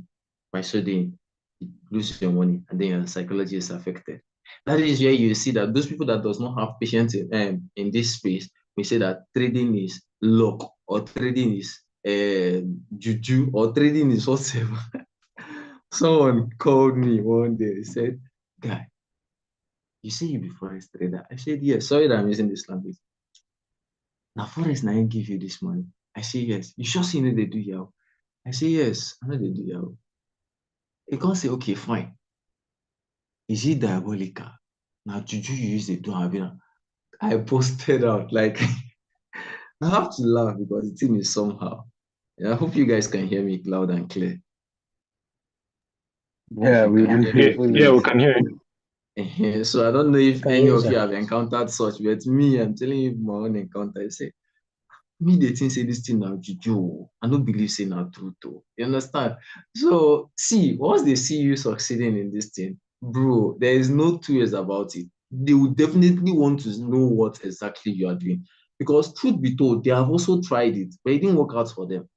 By so doing, you lose your money and then your psychology is affected. That is where you see that those people that does not have patience in this space, we say that trading is luck or trading is juju or trading is whatever. Someone called me one day. He said, "Guy, you say you be forex trader." I said, "Yes." Sorry that I'm using this language. Now forex now give you this money. I say, "Yes." You sure see you know they do yaw? I say, "Yes, I know they do yaw." He can't say, "Okay, fine. Is it diabolical?" Now juju you use the do have. I posted out like I have to laugh because the thing is somehow. I hope you guys can hear me loud and clear. If Yeah, you we can can hear hear, me, fully. yeah, we please. can hear you. So I don't know if Can any you, of you sir? have encountered such, but me, I'm telling you my own encounter. I say, me, they think say this thing now juju. I don't believe say now true too. You understand? So see, once they see you succeeding in this thing, bro, there is no two ways about it. They will definitely want to know what exactly you are doing. Because truth be told, they have also tried it, but it didn't work out for them.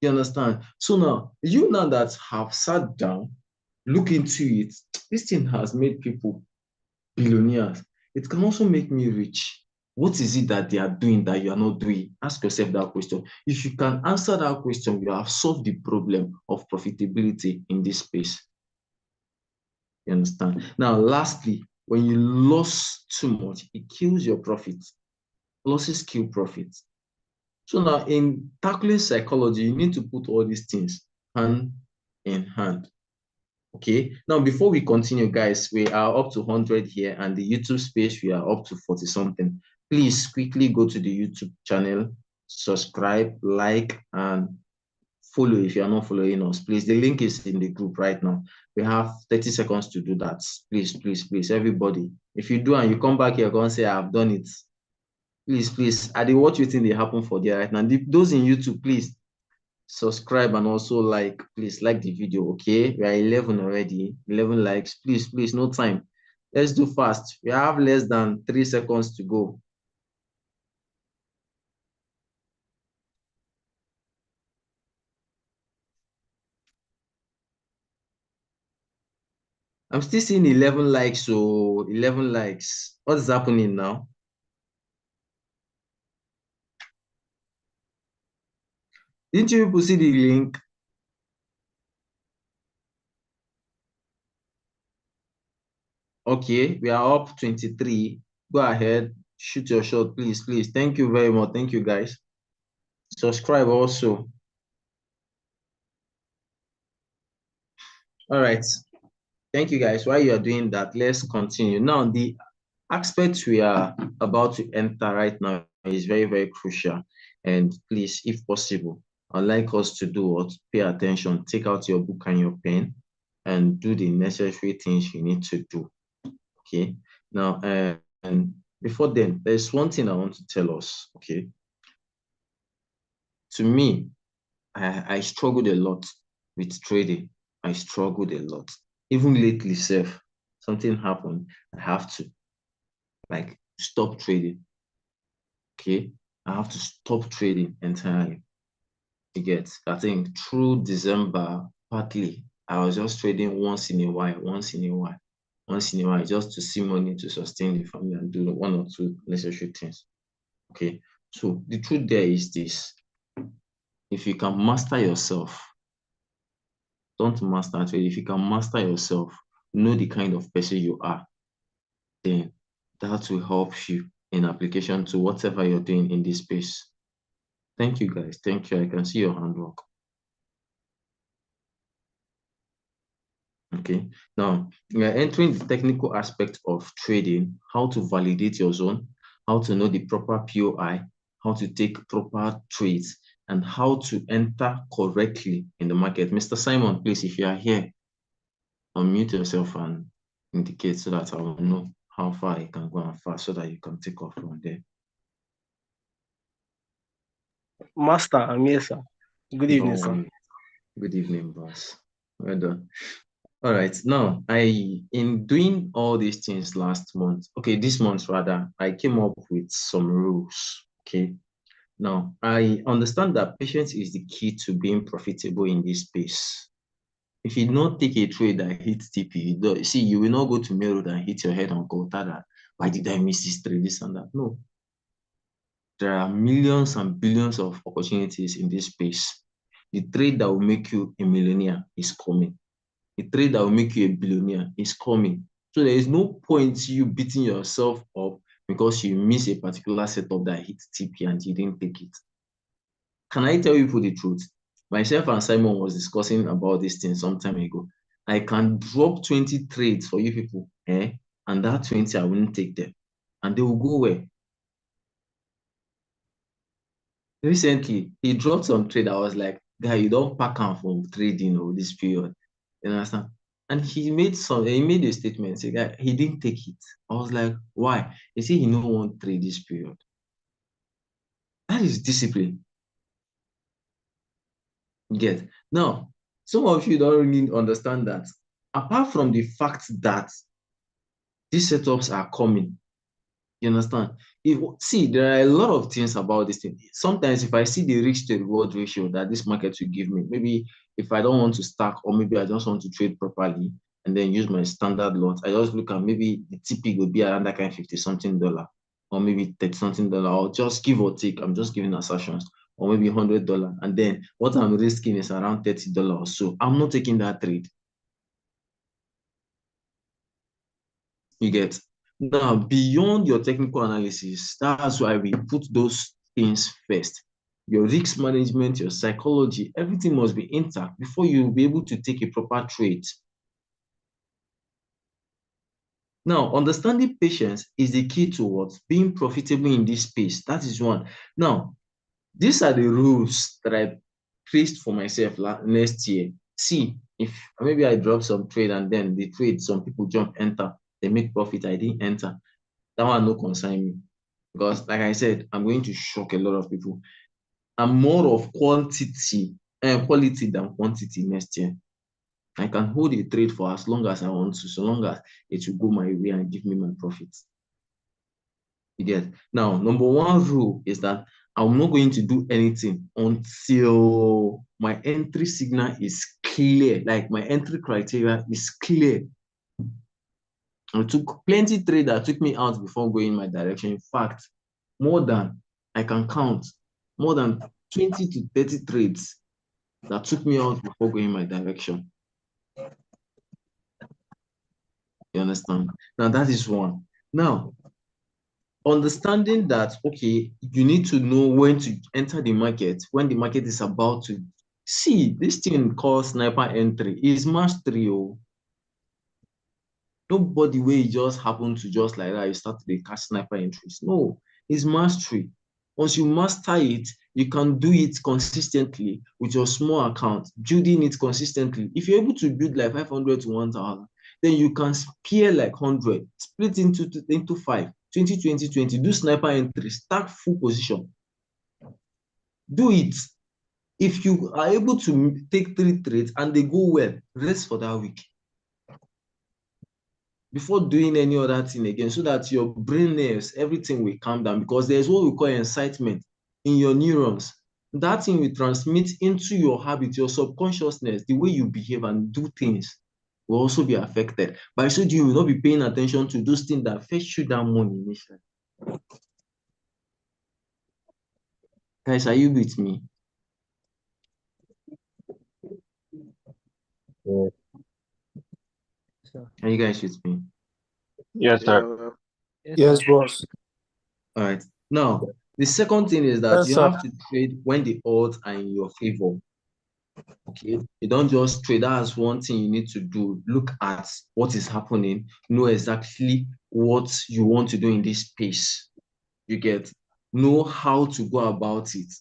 You understand? So now, you now that have sat down, look into it, this thing has made people billionaires. It can also make me rich. What is it that they are doing that you are not doing? Ask yourself that question. If you can answer that question, you have solved the problem of profitability in this space. You understand? Now, lastly, when you lose too much, it kills your profit. Losses kill profit. So now in tackling psychology, you need to put all these things hand in hand. Okay. Now, before we continue, guys, we are up to 100 here, and the YouTube space, we are up to 40 something. Please quickly go to the YouTube channel, subscribe, like, and follow if you are not following us. Please, the link is in the group right now. We have 30 seconds to do that. Please, please, please, everybody. If you do and you come back here, go and say, I've done it. Please, please, I did what you think they happen for there right now. Those in YouTube, please subscribe and also like, please like the video. Okay, we are 11 already, 11 likes. Please, please, no time. Let's do fast. We have less than 3 seconds to go. I'm still seeing 11 likes, so 11 likes. What's happening now? Didn't you people see the link? Okay, we are up 23. Go ahead, shoot your shot, please, please. Thank you very much. Thank you, guys. Subscribe also. All right. Thank you, guys. While you are doing that, let's continue. Now, the aspect we are about to enter right now is very, very crucial. And please, if possible, I'd like us to do what? Pay attention, take out your book and your pen, and do the necessary things you need to do. Okay. Now, and before then, there's one thing I want to tell us. Okay. To me, I struggled a lot with trading. I struggled a lot. Even lately, self, something happened. I have to like stop trading. Okay. I have to stop trading entirely. You get, I think through December, partly, I was just trading once in a while, once in a while, once in a while, just to see money to sustain the family and do one or two necessary things. Okay. So the truth there is this: if you can master yourself, don't master trade. If you can master yourself, know the kind of person you are, then that will help you in application to whatever you're doing in this space. Thank you, guys. Thank you. I can see your handwork. Okay. Now, we are entering the technical aspect of trading, how to validate your zone, how to know the proper POI, how to take proper trades, and how to enter correctly in the market. Mr. Simon, please, if you are here, unmute yourself and indicate so that I will know how far I can go and fast so that you can take off from there. Master, I'm here, sir. Good evening, sir. Good evening, boss. Well done. All right. Now, in doing all these things last month, okay, this month rather, I came up with some rules. Okay. Now, I understand that patience is the key to being profitable in this space. If you don't take a trade that hits TP, see, you will not go to main road and hit your head on quota that why did I miss this trade, this and that. No. There are millions and billions of opportunities in this space. The trade that will make you a millionaire is coming. The trade that will make you a billionaire is coming. So there is no point you beating yourself up because you miss a particular setup that hits TP and you didn't take it. Can I tell you for the truth? Myself and Simon was discussing about this thing some time ago. I can drop 20 trades for you people, and that 20, I wouldn't take them. And they will go where? Recently, he dropped some trade. I was like, guy, you don't pack him from trading over this period. You understand? And he made a statement, say, guy, he didn't take it. I was like, why? He said he no want trade this period. That is discipline. Get now, some of you don't really understand that. Apart from the fact that these setups are coming, you understand? See, there are a lot of things about this thing. Sometimes if I see the risk to reward ratio that this market will give me, maybe if I don't want to stack or maybe I just want to trade properly and then use my standard lot, I just look at maybe the TP will be around that kind of 50 something dollar or maybe 30 something dollar or just give or take. I'm just giving assertions or maybe $100. And then what I'm risking is around $30 or so. I'm not taking that trade. You get now beyond your technical analysis. That's why we put those things first. Your risk management, your psychology, everything must be intact before you'll be able to take a proper trade. Now, understanding patience is the key to what? Being profitable in this space. That is one. Now, these are the rules that I placed for myself next year. See, if maybe I drop some trade and then the trade, some people jump, enter, they make profit, I didn't enter. That one no concern me. Because like I said, I'm going to shock a lot of people. I'm more of quality than quantity next year. I can hold a trade for as long as I want to, so long as it will go my way and give me my profits. You get now, number one rule is that I'm not going to do anything until my entry signal is clear, like my entry criteria is clear. I took plenty trade that took me out before going my direction. In fact, more than I can count, more than 20 to 30 trades that took me out before going my direction. You understand? Now that is one. Now, understanding that, okay, you need to know when to enter the market, when the market is about to see this thing called sniper entry is mastery. Oh. Nobody will just happen to just like that, you start to catch sniper entries. No, it's mastery. Once you master it, you can do it consistently with your small account, building it consistently. If you're able to build like 500 to 1,000, then you can spear like 100, split into 5, 20, 20, 20, do sniper entry, start full position. Do it. If you are able to take 3 trades and they go well, rest for that week before doing any other thing again, so that your brain nerves, everything will calm down, because there's what we call incitement in your neurons. That thing will transmit into your habit, your subconsciousness, the way you behave and do things will also be affected. By so you will not be paying attention to those things that fetch you that money initially. Guys, are you with me? Yeah. Are you guys with me? Yes, sir. Yes, boss. All right. Now, the second thing is that Yes, you sir. have to trade when the odds are in your favor. Okay, you don't just trade. That's one thing you need to do. Look at what is happening, know exactly what you want to do in this space. You get, know how to go about it.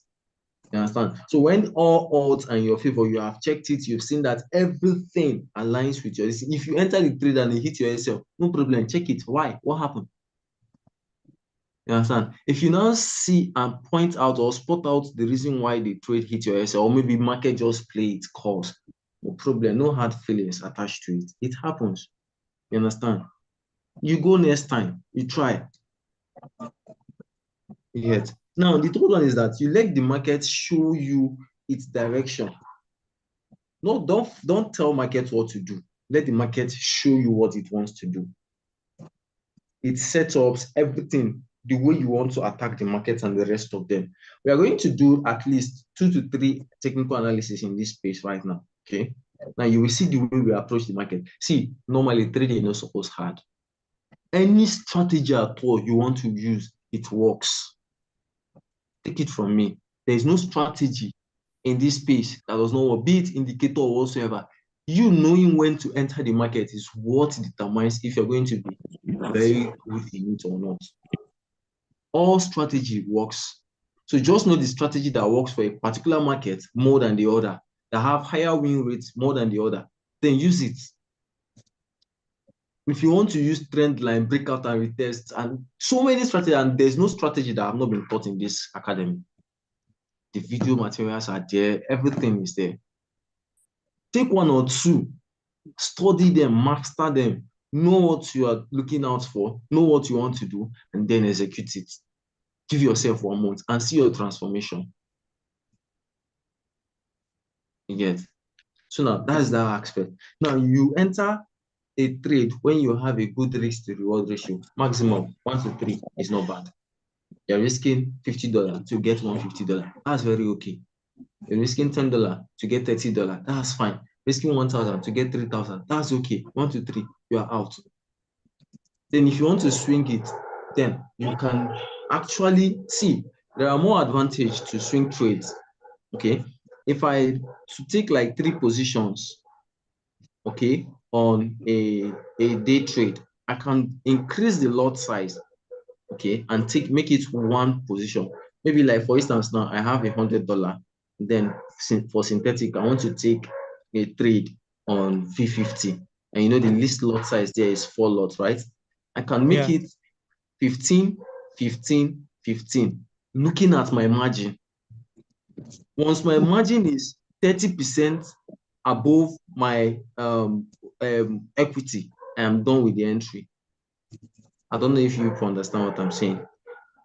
You understand? So when all odds are in your favor, you have checked it, you've seen that everything aligns with your. If you enter the trade and you hit yourself, no problem, check it. Why? What happened? You understand? If you now see and point out or spot out the reason why the trade hit your SL, or maybe market just play its course, no problem, no hard feelings attached to it. It happens. You understand? You go next time, you try. Yet. Now, the third one is that you let the market show you its direction. No, don't tell market what to do. Let the market show you what it wants to do. Its setups, everything, the way you want to attack the market and the rest of them. We are going to do at least 2 to 3 technical analysis in this space right now. Okay. Now you will see the way we approach the market. See, normally trading is not supposed hard. Any strategy at all you want to use, it works. Take it from me. There is no strategy in this space that does not work, be it indicator or whatsoever. You knowing when to enter the market is what determines if you're going to be very good in it or not. All strategy works. So just know the strategy that works for a particular market more than the other, that have higher win rates more than the other, then use it. If you want to use trend line, breakout and retest, and so many strategies, and there's no strategy that have not been taught in this academy. The video materials are there, everything is there. Take 1 or 2, study them, master them, know what you are looking out for, know what you want to do, and then execute it. Give yourself 1 month and see your transformation. You get? So now that's that aspect. Now you enter a trade when you have a good risk to reward ratio. Maximum 1 to 3 is not bad. You're risking $50 to get $150. That's very okay. You're risking $10 to get $30. That's fine. Risking 1,000 to get 3,000. That's okay. 1 to 3, you are out. Then if you want to swing it, then you can actually see there are more advantages to swing trades. Okay. If I to take like 3 positions, okay, on a day trade, I can increase the lot size, okay, and make it 1 position. Maybe like for instance, now I have $100. Then for synthetic, I want to take a trade on V50, and you know the least lot size there is 4 lots, right? I can make it 15, 15, 15, looking at my margin. Once my margin is 30% above my equity, I am done with the entry. I don't know if you understand what I'm saying.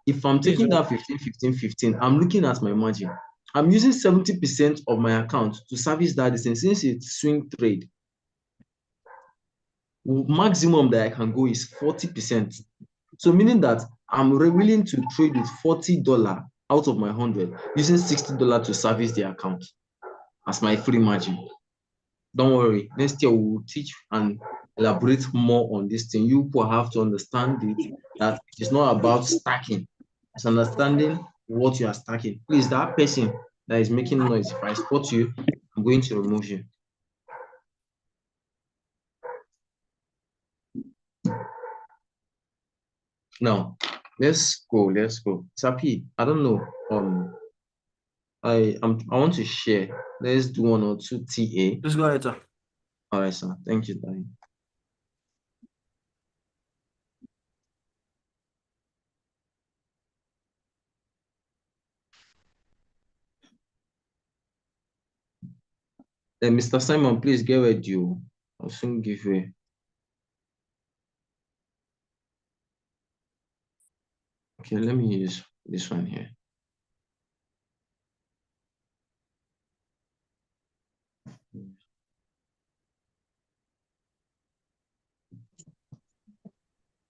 If I'm taking that 15, 15, 15, I'm looking at my margin. I'm using 70% of my account to service that distance since it's swing trade. maximum that I can go is 40%. So meaning that I'm willing to trade with $40 out of my 100, using $60 to service the account as my free margin. Don't worry, next year we will teach and elaborate more on this thing. You will have to understand it, that it's not about stacking. It's understanding what you are stacking. Please, that person that is making noise, if I spot you, I'm going to remove you. Now, let's go. Sapi, I don't know. I want to share. Let's do 1 or 2 TA. Let's go ahead, sir. All right, sir. Thank you, Daddy. Mr. Simon, please get ready. I'll soon give you. Okay, let me use this one here.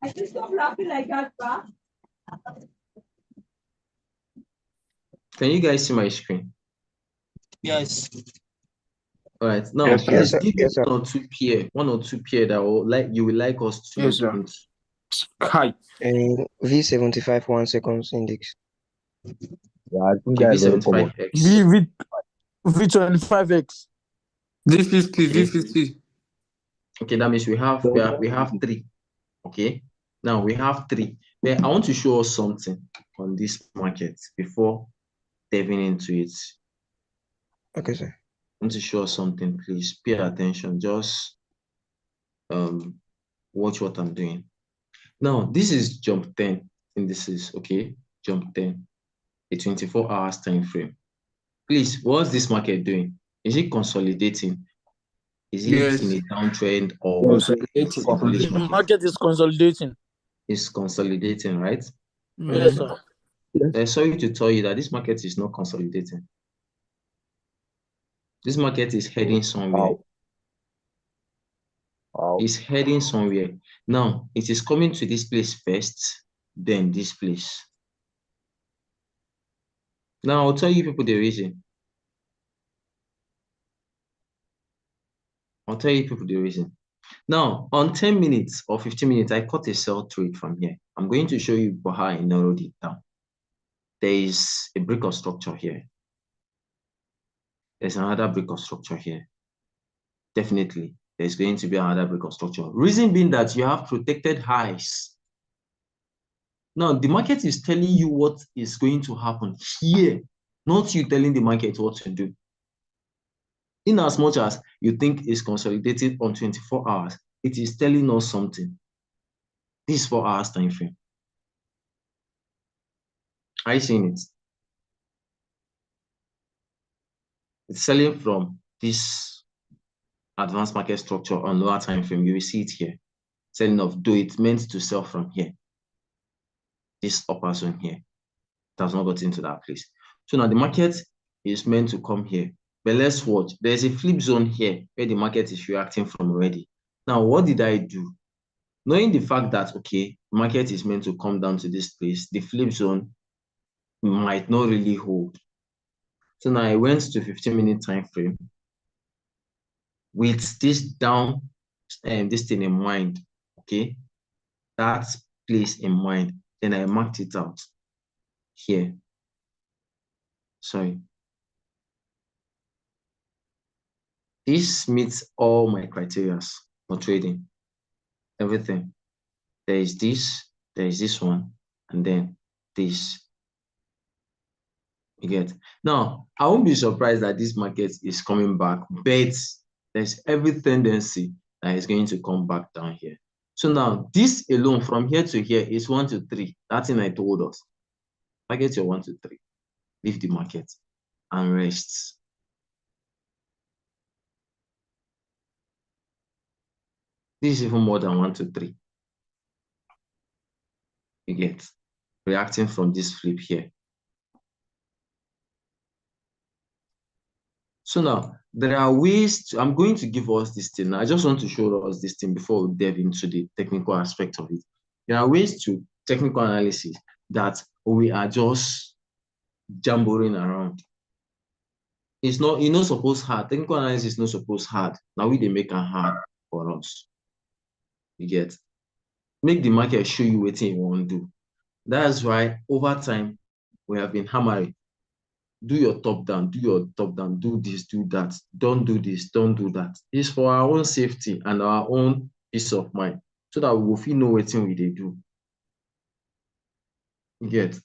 I just stop laughing like that, bro. Can you guys see my screen? Yes. All right. Now, Yes, sir. please give me Yes, sir. 1 or 2 pair that you will like us to Yes, look sir. into. Hi. V75 1 seconds index. Yeah, I think Okay, that is very common. V75X. V25X. V50. Okay, that means we have 3. Okay. Now we have 3. Then I want to show us something on this market before diving into it. Okay, sir. I want to show us something. Please pay attention. Just watch what I'm doing. Now, this is jump 10 indices. Okay, jump 10, a 24 hours time frame. Please, what's this market doing? Is it consolidating? Is it in a downtrend, or it's a bullish The market? market is consolidating. It's consolidating, right? Yes, sir. Sorry to tell you that this market is not consolidating. This market is heading somewhere. It's heading somewhere. Now, it is coming to this place first, then this place. Now, I'll tell you people the reason. Now, on 10 minutes or 15 minutes, I caught a sell trade from here. I'm going to show you how I narrowed it down. There is a break of structure here. There's another break of structure here. Definitely, there's going to be another break of structure. Reason being that you have protected highs. Now, the market is telling you what is going to happen here, not you telling the market what to do. In as much as you think it's consolidated on 24 hours, it is telling us something. This 4 hours time frame. Are you seeing it? It's selling from this advanced market structure on lower time frame. You will see it here. Selling off, though it's meant to sell from here. This upper zone here. It has not got into that place. So now the market is meant to come here. But let's watch. There's a flip zone here where the market is reacting from already. Now, what did I do? Knowing the fact that, okay, the market is meant to come down to this place, the flip zone might not really hold. So now I went to 15-minute time frame with this down and this thing in mind, okay? That place in mind. Then I marked it out here. Sorry. This meets all my criteria for trading. Everything. There is this one, and then this. You get. Now, I won't be surprised that this market is coming back, but there's every tendency that it's going to come back down here. So now, this alone from here to here is 1 to 3. That thing I told us. Target your 1 to 3. Leave the market and rest. This is even more than 1 to 3. You get. Reacting from this flip here. So now there are ways to, I'm going to give us this thing. I just want to show us this thing before we delve into the technical aspect of it. There are ways to technical analysis that we are just jamboring around. It's not supposed hard. Technical analysis is not supposed hard. Now we they make it hard for us. You get, make the market show you what you want to do. That's why over time we have been hammering. Do your top down, do this, do that. Don't do this, don't do that. It's for our own safety and our own peace of mind, so that we will feel know what we they do. You get.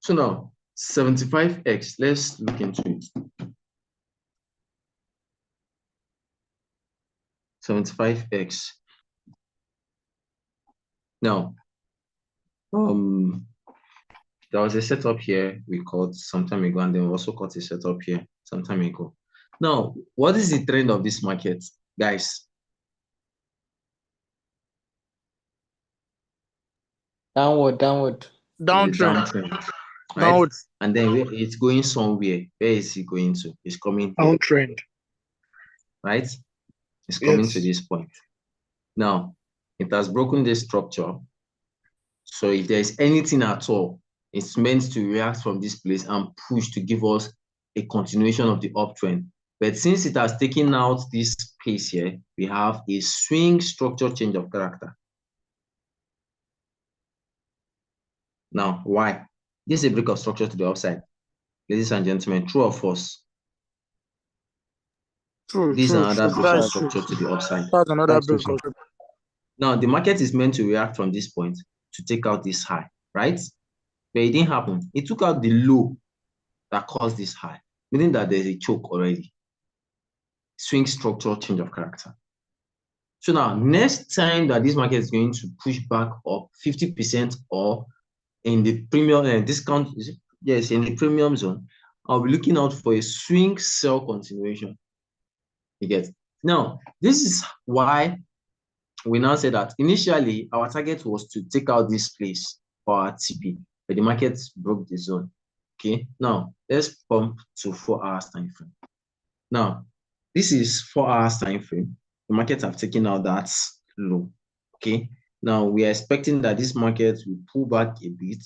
So now 75x, let's look into it. 75x. Now, there was a setup here we caught some time ago, and then we also caught a setup here some time ago. Now, what is the trend of this market, guys? Downward. Downtrend. Right? Downward. And then it's going somewhere. Where is it going to? It's coming here, Downtrend. right? It's coming Yes. to this point. Now, it has broken this structure. So if there's anything at all, it's meant to react from this place and push to give us a continuation of the uptrend. But since it has taken out this pace here, we have a swing structure change of character. Now, why? This is a break of structure to the upside. Ladies and gentlemen, true or false? True. This is another break of That's true. structure to the upside. That's another That's break. true. Now, the market is meant to react from this point to take out this high, right? But it didn't happen. It took out the low that caused this high, meaning that there's a choke already. Swing structure change of character. So now, next time that this market is going to push back up 50% or in the premium discount, yes, in the premium zone, I'll be looking out for a swing sell continuation. You get. Now, this is why we now say that initially our target was to take out this place for our TP, but the market broke the zone. Okay, now let's pump to 4 hours time frame. Now, this is 4 hours time frame. The market have taken out that low. Okay, now we are expecting that this market will pull back a bit.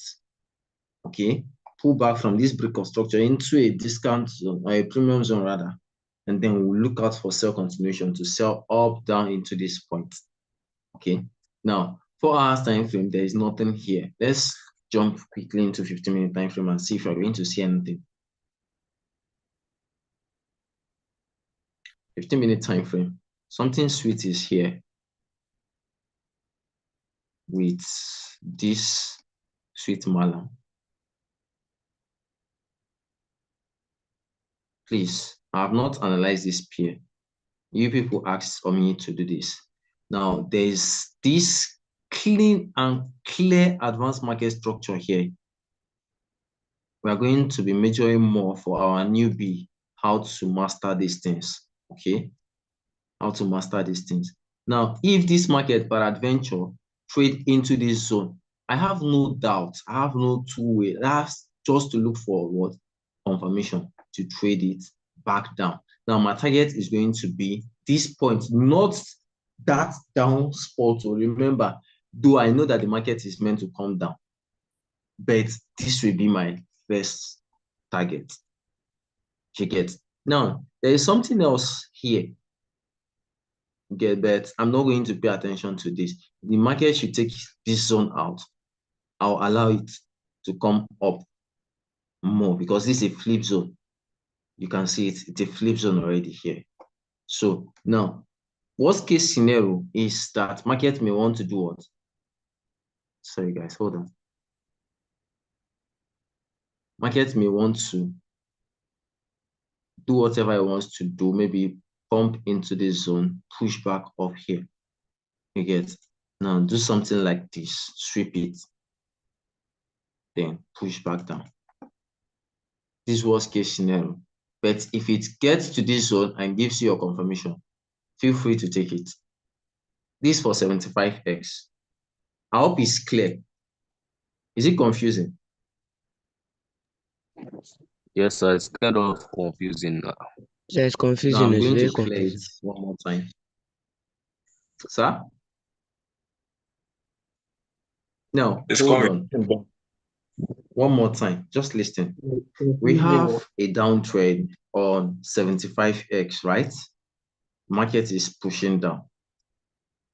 Okay, pull back from this break of structure into a discount zone or a premium zone rather, and then we'll look out for sell continuation to sell up down into this point. Okay, now 4 hours time frame, there is nothing here. Let's jump quickly into 15-minute time frame and see if we're going to see anything. 15-minute time frame, something sweet is here with this sweet malam. Please, I have not analyzed this pair. You people asked for me to do this. Now, there's this clean and clear advanced market structure here. We are going to be measuring more for our newbie how to master these things. Okay, how to master these things. Now, if this market peradventure trade into this zone, I have no doubt, I have no two-way. That's just to look for what? Confirmation to trade it back down. Now, my target is going to be this point, not that down spot. So remember, though I know that the market is meant to come down, but this will be my first target. You get. Now, there is something else here. Get, but I'm not going to pay attention to this. The market should take this zone out. I'll allow it to come up more because this is a flip zone. You can see it's a flip zone already here. So now, worst case scenario is that market may want to do what? Sorry guys, hold on. Market may want to do whatever it wants to do, maybe pump into this zone, push back up here. You get. Now do something like this, sweep it, then push back down. This worst case scenario. But if it gets to this zone and gives you a confirmation, feel free to take it. This for 75x. I hope it's clear. Is it confusing? Yes, sir. It's kind of confusing now. Yeah, it's Now confusing. I'm It's going to very clear it confusing. one more time. Sir? Now, It's hold on. confusing. One more time. Just listen. We have a downtrend on 75x, right? Market is pushing down.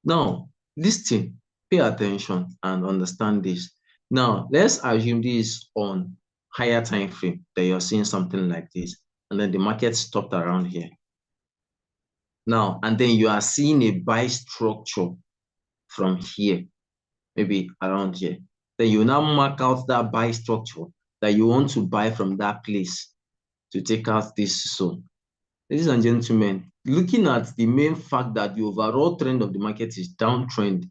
Now, listen, pay attention and understand this. Now, let's assume this on higher time frame that you're seeing something like this, and then the market stopped around here. Now, and then you are seeing a buy structure from here, maybe around here. Then you now mark out that buy structure that you want to buy from that place to take out this zone. Ladies and gentlemen, looking at the main fact that the overall trend of the market is downtrend,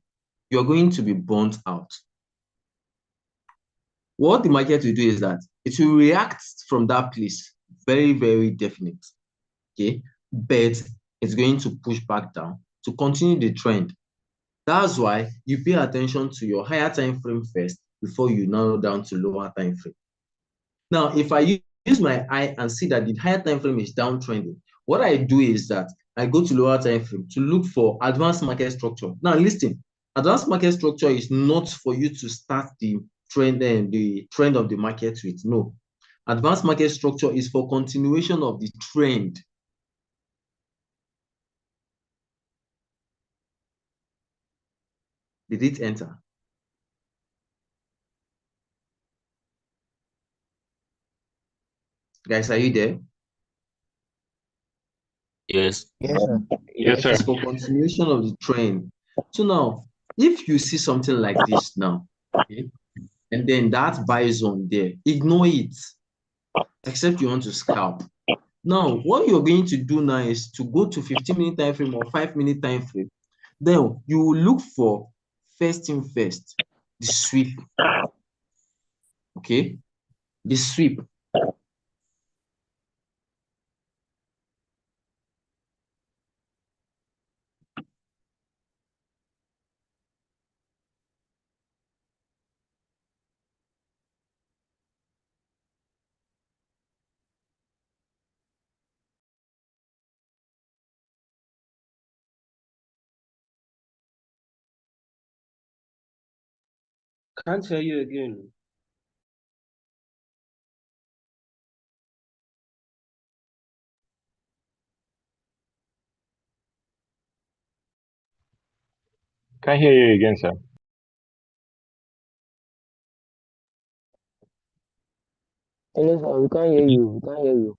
you're going to be burnt out. What the market will do is that it will react from that place, very, very definite, okay? But it's going to push back down to continue the trend. That's why you pay attention to your higher time frame first before you narrow down to lower time frame. Now, if I use my eye and see that the higher time frame is downtrending, what I do is that I go to lower time frame to look for advanced market structure. Now, listen, advanced market structure is not for you to start the trend and the trend of the market with. No, advanced market structure is for continuation of the trend. Did it enter? Guys, are you there? Yes. Yes, sir. Yes, sir. It's for continuation of the trend. So now, if you see something like this now, okay, and then that buy zone there, ignore it, except you want to scalp. Now, what you're going to do now is to go to 15-minute time frame or 5-minute time frame. Then you will look for first thing first, the sweep. Okay, the sweep. Can't hear you again. Can't hear you again, sir. Hello, sir. We can't hear you. We can't hear you.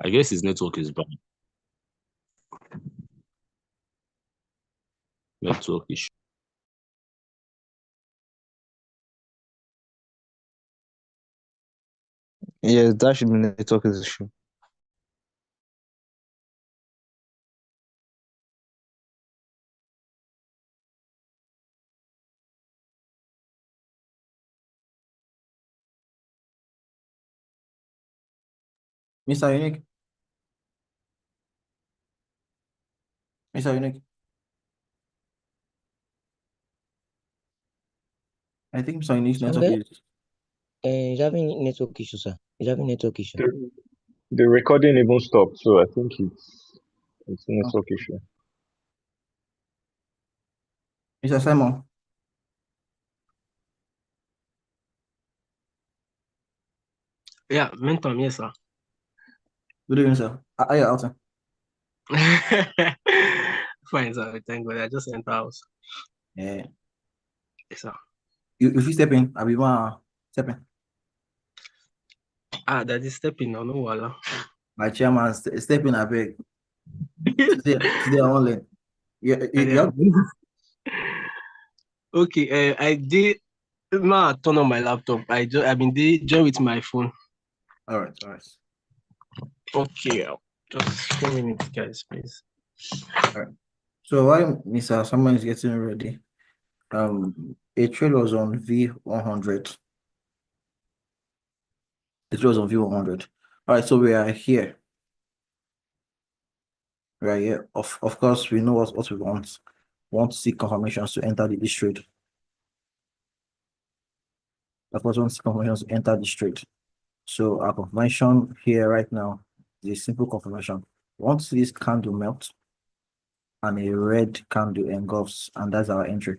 I guess his network is bad. Network issue. Yes, that should be network issue. Mr. Unique. Mr. Unique. I think Mr. Unique's I'm network there. is. He's having network issue, sir. He's having network issue. The recording even stopped, so I think it's a network issue. Mr. Simon. Yeah, mentor, yes, sir. Good evening, sir. Are you out, sir? Fine, sir. Thank God. I just entered house. Yeah. Yes, sir. If you step in, I'll be one step in. That is stepping now, no wala. My chairman step in, I beg. Today only. Yeah. Okay, I did now turn on my laptop. I've been join with my phone. All right. Okay, just 4 minutes, guys, please. All right. So while Mr. Someone is getting ready, a trade was on V100. It was on V100. All right, so we are here. Right here. Of course, we know what we want. We want to see confirmations to enter this trade. Of course, we want to see confirmations to enter this trade. So our confirmation here right now is a simple confirmation. Once this candle melts and a red candle engulfs, and that's our entry.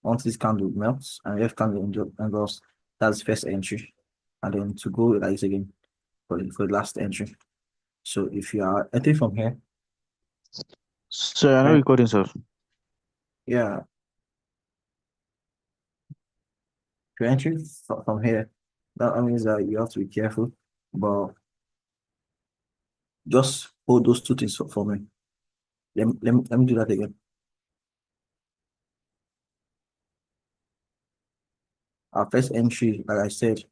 Once this candle melts and red candle engulfs, that's first entry. And then to go like this again for the last entry. So if you are entering from here, Sir, I'm not right? recording, sir. Yeah, if you're entering from here, that means that you have to be careful, but just hold those two things for me. Let me do that again. Our first entry, like I said,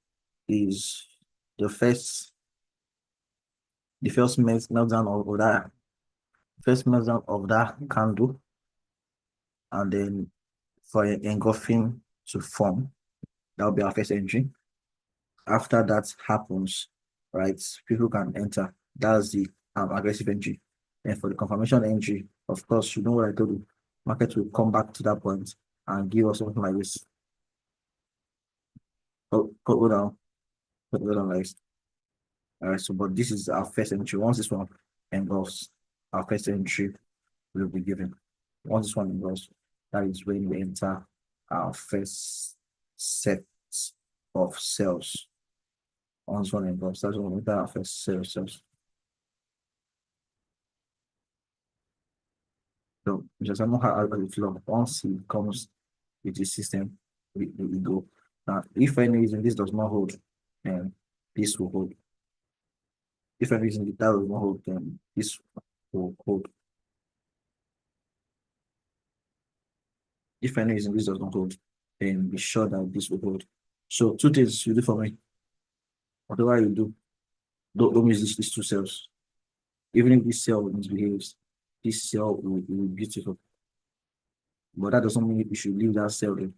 is the first meltdown of that candle, and then for engulfing to form, that'll be our first entry. After that happens, right, people can enter. That's the aggressive entry. And for the confirmation entry, of course, you know what I told you. Market will come back to that point and give us something like this. Hold on, guys. All right, so but this is our first entry. Once this one engulfs, our first entry will be given. Once this one engulfs, that is when we enter our first set of cells. Once one engulfs, that's when we enter our first set of cells. So just know how the flow. Once it comes with the system, we go. Now, if for any reason this does not hold, then this will hold. If for any reason that does not hold, then this will hold. If for any reason this does not hold, then be sure that this will hold. So two things you do for me. Whatever you do, don't miss these two cells. Even if this cell misbehaves, this cell will be beautiful. But that doesn't mean you should leave that cell there.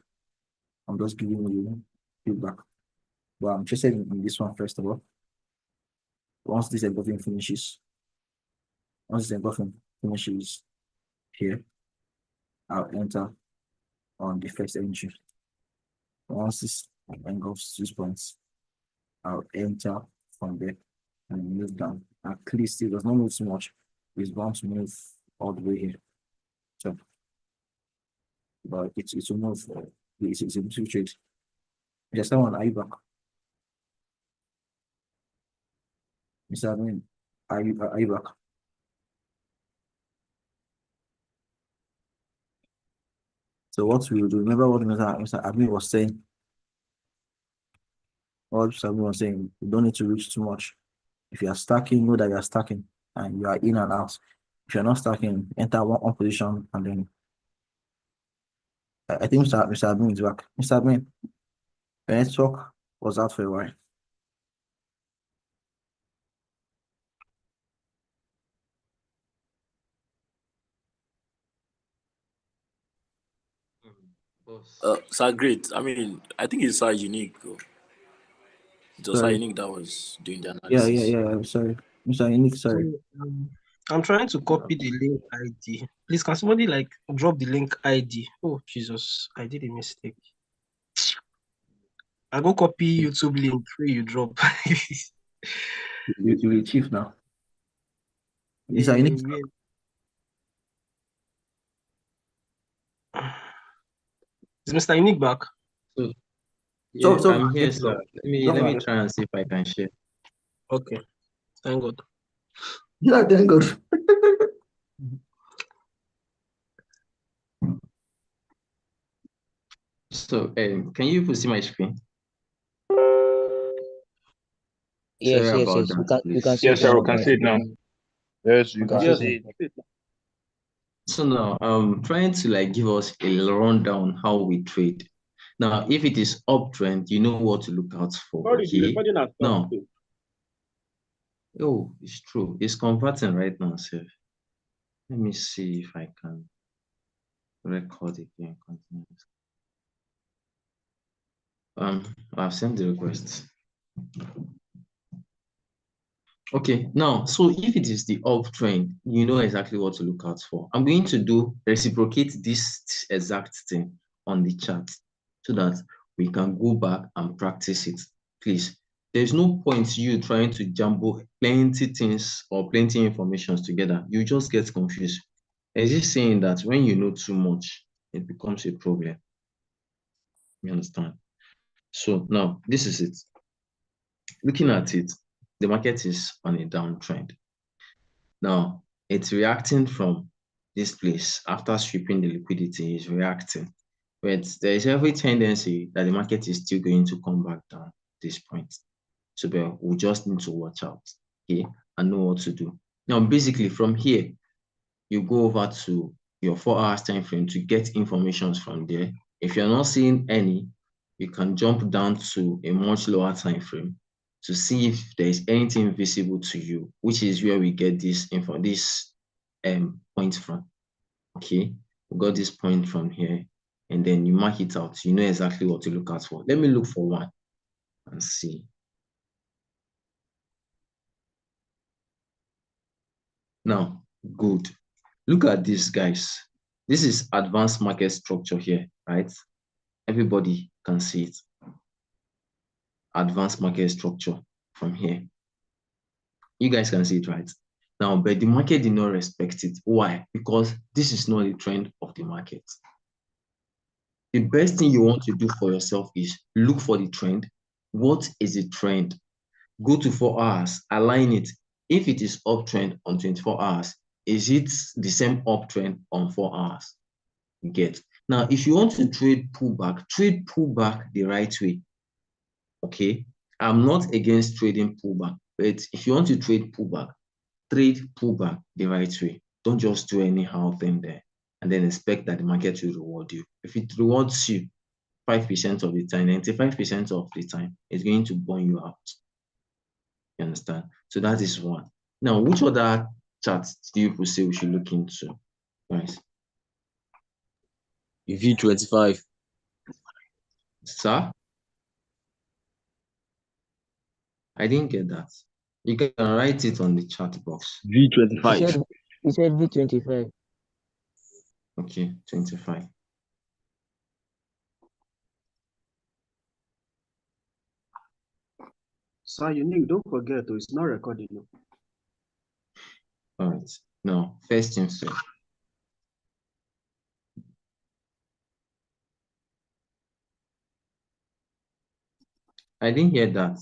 I'm just giving you feedback. But I'm interested in this one first of all. Once this engulfing finishes, here, I'll enter on the first entry. Once this engulfs 2 points, I'll enter from there and move down. At least it does not move too much. It's bound to move all the way here. So, but it's a move. It's a two trade. Just someone, are you back? Mr. Admin, are you back? So what we will do, remember what Mr. Admin was saying? What Mr. Admin was saying, you don't need to reach too much. If you are stacking, know that you are stacking and you are in and out. If you're not stacking, enter one position and then I think Mr. Admin is back. Mr. Admin, the network was out for a while. Boss. Sir, great. I mean, I think it's unique. It was Sorry. unique that was doing the Yeah. analysis. I'm sorry. Mr. Unique, sorry. I'm trying to copy the link ID. Please, can somebody like drop the link ID? Oh, Jesus, I did a mistake. I go copy YouTube link where you drop. You chief now. Mr. Unique. Is Mr. Unique back? So, yeah, So I'm here, sir. Let me try and see if I can share. Okay, thank God. Yeah, thank God. So, can you people see my screen? Yes, Sorry yes, about yes. that, You can please. see Yes, it sir, now. we can see it now. Yes, you You can can see see it. it. So now I'm trying to like give us a rundown how we trade. Now, if it is uptrend, you know what to look out for. Sorry, the Okay. recording has Now, stopped. oh, it's true. It's converting right now, sir. Let me see if I can record again. Continuous. I've sent the request. Okay, now, so if it is the uptrend, you know exactly what to look out for. I'm going to reciprocate this exact thing on the chart so that we can go back and practice it. Please, there's no point you trying to jumble plenty things or plenty informations together. You just get confused. Is this saying that when you know too much, it becomes a problem? You understand? So now this is it. Looking at it, the market is on a downtrend. Now it's reacting from this place after sweeping the liquidity, is reacting. But there is every tendency that the market is still going to come back down at this point. So we just need to watch out, okay, and know what to do. Now, basically from here, you go over to your 4 hours time frame to get information from there. If you're not seeing any, you can jump down to a much lower time frame to see if there is anything visible to you, which is where we get this info, this point from. Okay, we got this point from here, and then you mark it out. You know exactly what to look out for. Let me look for one and see. Now, good. Look at this, guys. This is advanced market structure here, right? Everybody can see it. Advanced market structure from here. You guys can see it, right? Now, but the market did not respect it. Why? Because this is not the trend of the market. The best thing you want to do for yourself is look for the trend. What is the trend? Go to 4 hours, align it. If it is uptrend on 24 hours, is it the same uptrend on 4 hours? You get. Now, if you want to trade pullback the right way. Okay, I'm not against trading pullback, but if you want to trade pullback the right way. Don't just do anyhow thing there and then expect that the market will reward you. If it rewards you 5% of the time, 95% of the time, it's going to burn you out. You understand? So that is one. Now, which other charts do you say we should look into, guys? V25. Sir? I didn't get that. You can write it on the chat box. V25. He said V25. Okay, 25. Sir, Unique, don't forget, it's not recording. No. All right. Now, first things first. I didn't hear that.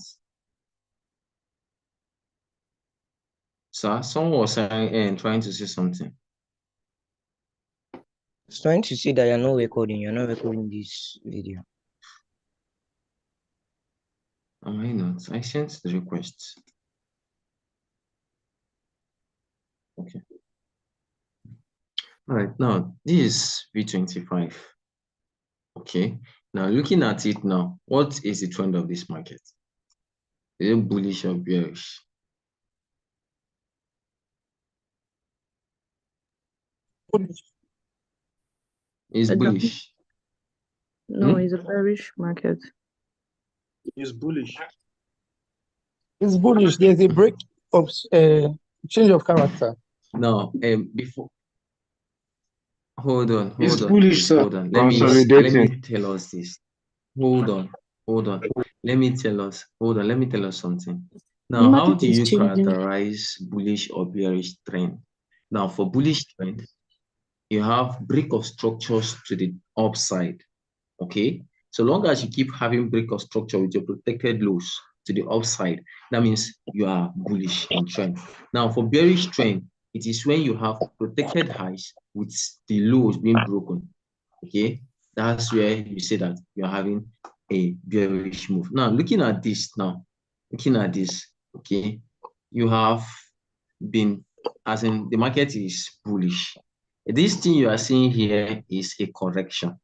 Sir, someone was saying and trying to say something. It's trying to say that you're not recording this video. Am I not? I sent the request. Okay. All right. Now, this is V25. Okay. Now, looking at it now, what is the trend of this market? Is it bullish or bearish? It's bullish. No, it's a bearish market. It's bullish. It's bullish. There's a break of change of character. Now, before hold on, It's please, sir. hold on. Let me tell us this. Hold on. Let me tell us something. Now, how do you characterize bullish or bearish trend? Now, for bullish trend, you have break of structures to the upside. Okay, so long as you keep having break of structure with your protected lows to the upside, that means you are bullish in trend. Now, for bearish trend, it is when you have protected highs with the lows being broken. Okay, that's where you say that you're having a bearish move. Now, looking at this, okay, you have been, as in the market is bullish. This thing you are seeing here is a correction.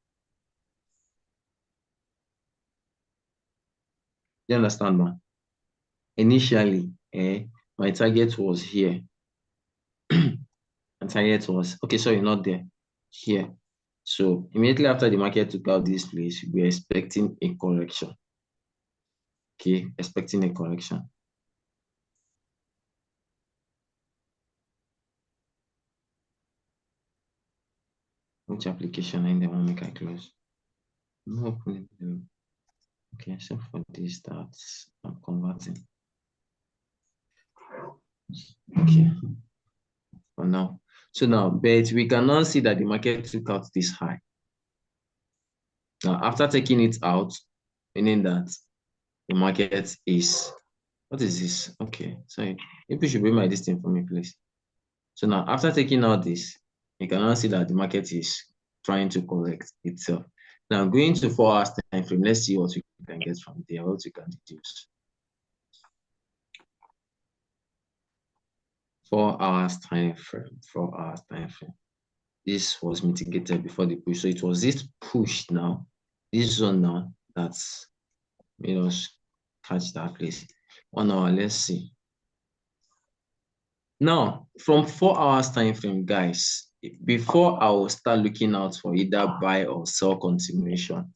You understand, man? Initially, my target was here. My target was, okay, sorry, not there, here. So immediately after the market took out this place, we're expecting a correction. Okay, expecting a correction. Which application in the one make I close? No opening. Okay, except for this that I'm converting. Okay, for now. So now, but we can now see that the market took out this high. Now, after taking it out, meaning that the market is, what is this? Okay, sorry. Maybe you should bring my this thing for me, please. So now, after taking out this, you can now see that the market is trying to correct itself. Now, going to 4 hours time frame, let's see what we can get from there, what we can deduce. 4 hours time frame, 4 hours time frame. This was mitigated before the push. So it was this push now, this zone now, that's made us catch that place. 1 hour, let's see. Now, from 4 hours time frame, guys, before I will start looking out for either buy or sell continuation,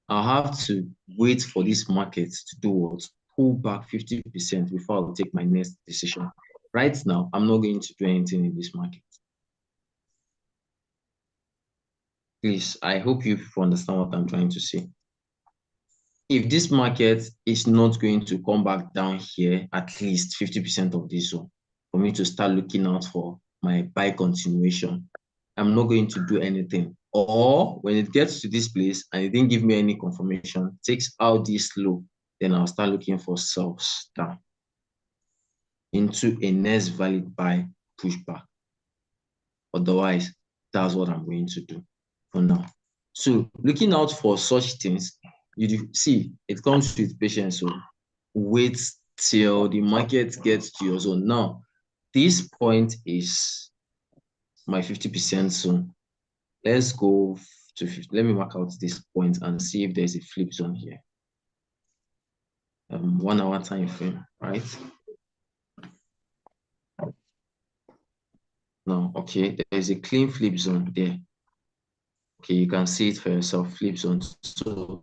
I'll have to wait for this market to do what? Pull back 50% before I'll take my next decision. Right now, I'm not going to do anything in this market. Please, I hope you understand what I'm trying to say. If this market is not going to come back down here, at least 50% of this zone, for me to start looking out for my buy continuation, I'm not going to do anything. Or when it gets to this place and it didn't give me any confirmation, takes out this low, then I'll start looking for sells down into a next valid buy pushback. Otherwise, that's what I'm going to do for now. So looking out for such things, you see, it comes with patience. So wait till the market gets to your zone. Now, this point is my 50% zone. Let's go to 50. Let me mark out this point and see if there's a flip zone here. 1 hour time frame, right? No, okay, there's a clean flip zone there. Okay, you can see it for yourself, flip zone. So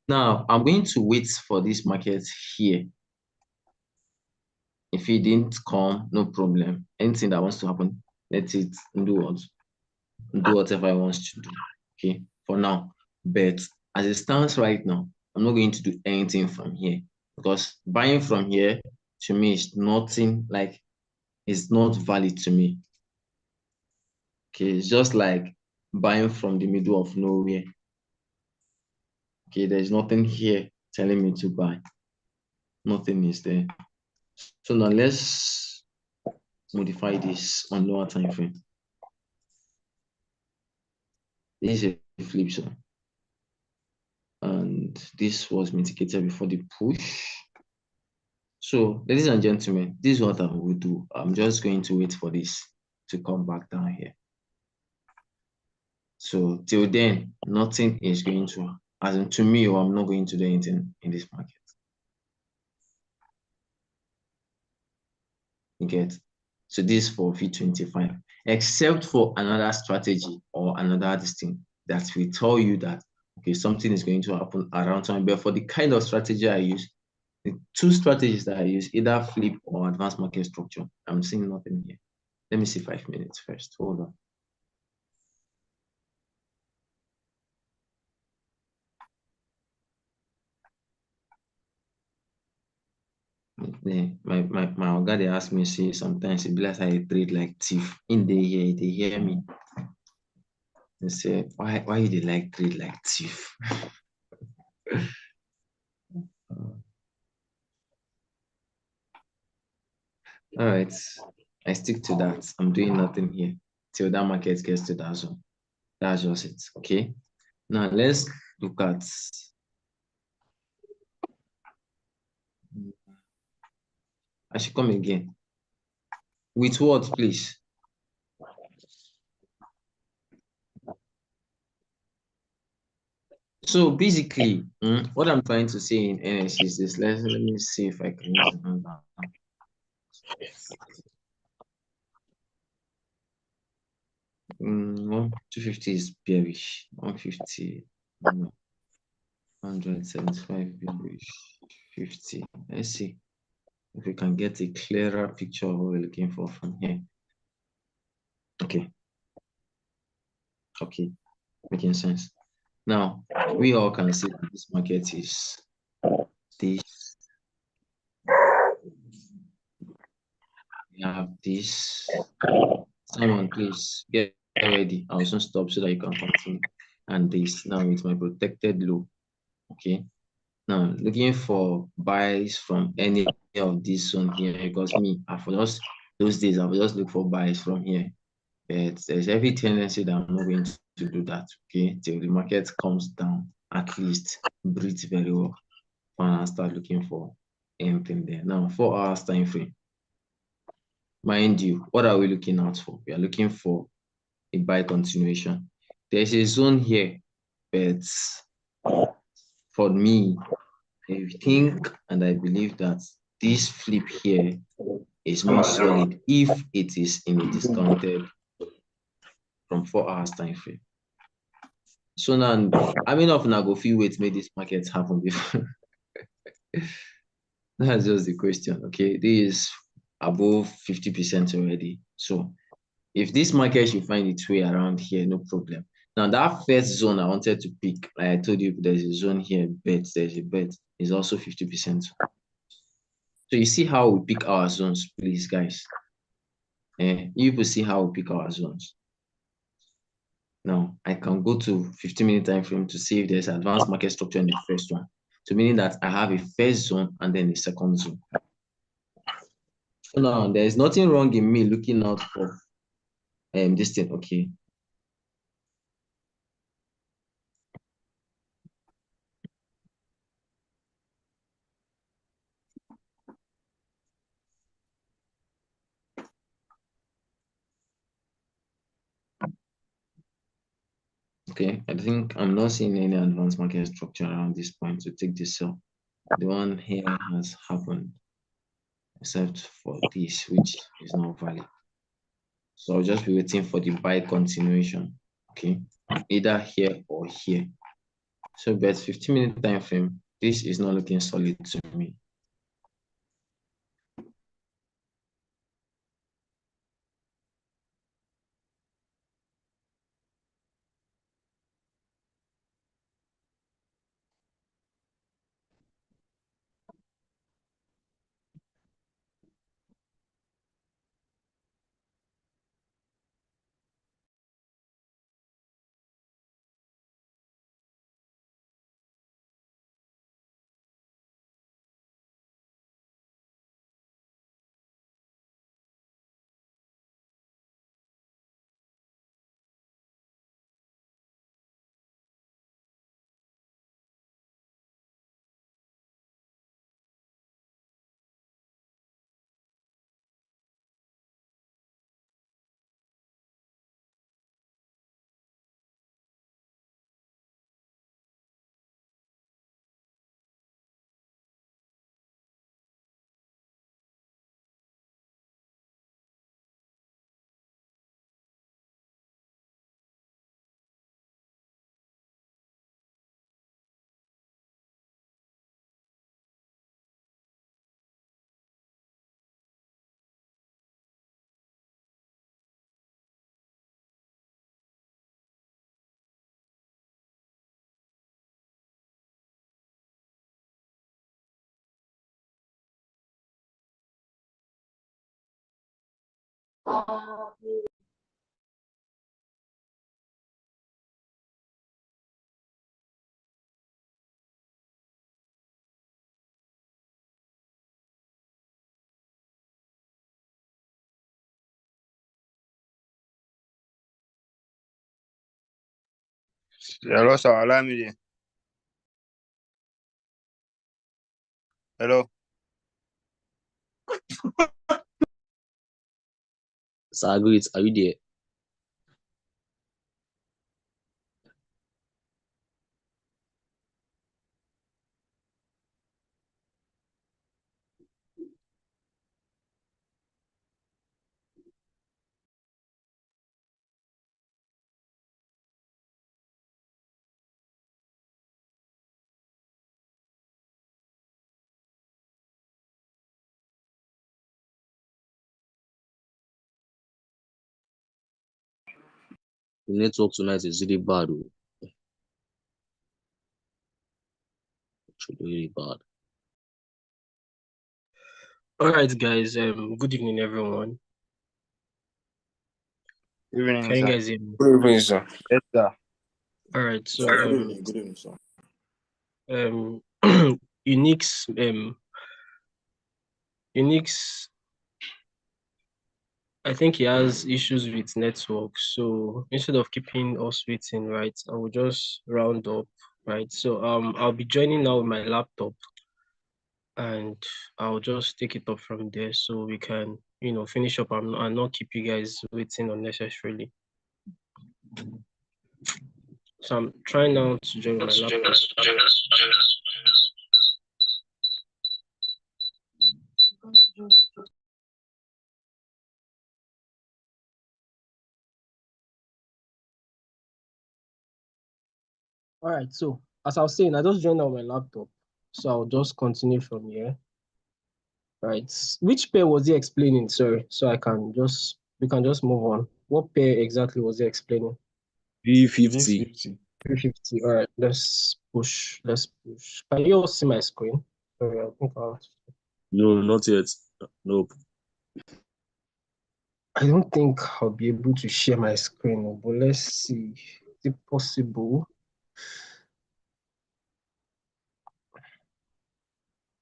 now I'm going to wait for this market here. If it didn't come, no problem. Anything that wants to happen, let it do whatever it wants to do. Okay, for now. But as it stands right now, I'm not going to do anything from here because buying from here to me is nothing, like it's not valid to me. Okay, it's just like buying from the middle of nowhere. Okay, there's nothing here telling me to buy. Nothing is there. So now let's modify this on lower time frame. This is a flip zone. And this was mitigated before the push. So, ladies and gentlemen, this is what I will do. I'm just going to wait for this to come back down here. So, till then, nothing is going to, as in to me, or I'm not going to do anything in this market. You get? So, this for V25, except for another strategy or another thing that will tell you that, okay, something is going to happen around time. But for the kind of strategy I use, the two strategies that I use, either flip or advanced market structure, I'm seeing nothing here. Let me see 5 minutes first. Hold on. My oga they ask me, see, sometimes it be like I trade like thief. In the year, they hear me. They say, why you dey like trade like thief? All right, I stick to that. I'm doing nothing here till that market gets to that zone. That's just it. Okay. Now let's look at. I should come again. With what, please? So basically, what I'm trying to say in NS is this. Let me see if I can use a number. 250 is bearish. 150, 175 bearish. 50. Let's see if we can get a clearer picture of what we're looking for from here. Okay. Okay, making sense. Now, we all can see that this market is this. We have this. Simon, please get ready. I'll soon stop so that you can continue. And this now with my protected low. Okay. Now looking for buys from any of this zone here because me, for those days, I will just look for buys from here. But there's every tendency that I'm not going to do that. Okay, till the market comes down, at least breathe very well and start looking for anything there. Now, 4 hours time frame. Mind you, what are we looking out for? We are looking for a buy continuation. There's a zone here, but for me, I think and I believe that this flip here is more solid if it is in a discounted from 4 hours time frame. So now, I mean, of now go feel wait make this market happen before. That's just the question. Okay, this is above 50% already. So if this market should find its way around here, no problem. Now that first zone I wanted to pick, like I told you, there's a zone here, bet, there's a bet, is also 50%. So you see how we pick our zones, please, guys. You will see how we pick our zones. Now I can go to 15-minute time frame to see if there's advanced market structure in the first one. So meaning that I have a first zone and then a second zone. So now there's nothing wrong in me looking out for this thing, okay. Okay, I think I'm not seeing any advanced market structure around this point to take this sell. The one here has happened, except for this, which is not valid. So I'll just be waiting for the buy continuation, okay, either here or here. So, but 15-minute time frame, this is not looking solid to me. Hello, sir. Allow me there. Hello. Sir, great. Are you there? The network tonight is really bad. It's really bad. All right, guys. Good evening, everyone. Good evening, Can you sir. guys hear me? Good evening, sir. Yes, sir. All right. So Good evening, sir. Unique's Unique's I think he has issues with network. So instead of keeping us waiting, right, I will just round up, right? So I'll be joining now with my laptop, and I'll just take it up from there so we can, finish up and not keep you guys waiting unnecessarily. So I'm trying now to join my laptop. All right, so as I was saying, I just joined on my laptop. So I'll just continue from here. All right. Which pair was he explaining? Sorry, so we can just move on. What pair exactly was he explaining? V50. 350. All right, let's push. Let's push. Can you all see my screen? Sorry, I think No, not yet. Nope. I don't think I'll be able to share my screen, but let's see. Is it possible?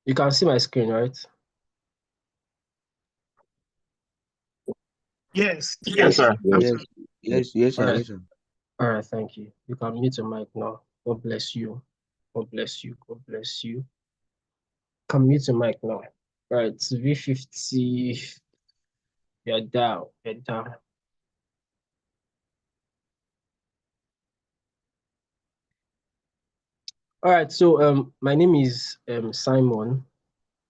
You can see my screen, right? Yes. Yes, sir. Yes, yes, All sir. right. Yes, sir. All right, thank you. You can mute your mic now. God bless you. God bless you. God bless you. Can mute your mic now. All right, V50. You're down. You're down. All right, so my name is Simon.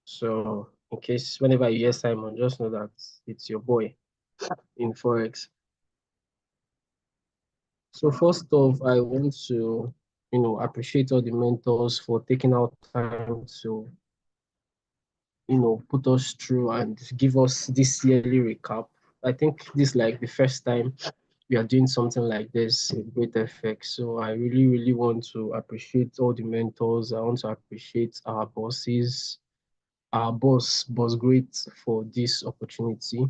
So in case whenever you hear Simon, just know that it's your boy in Forex. So first off, I want to, appreciate all the mentors for taking out time to, put us through and give us this yearly recap. I think this is like the first time we are doing something like this in Great Effect. So I really, really want to appreciate all the mentors. I want to appreciate our bosses, our boss Great, for this opportunity.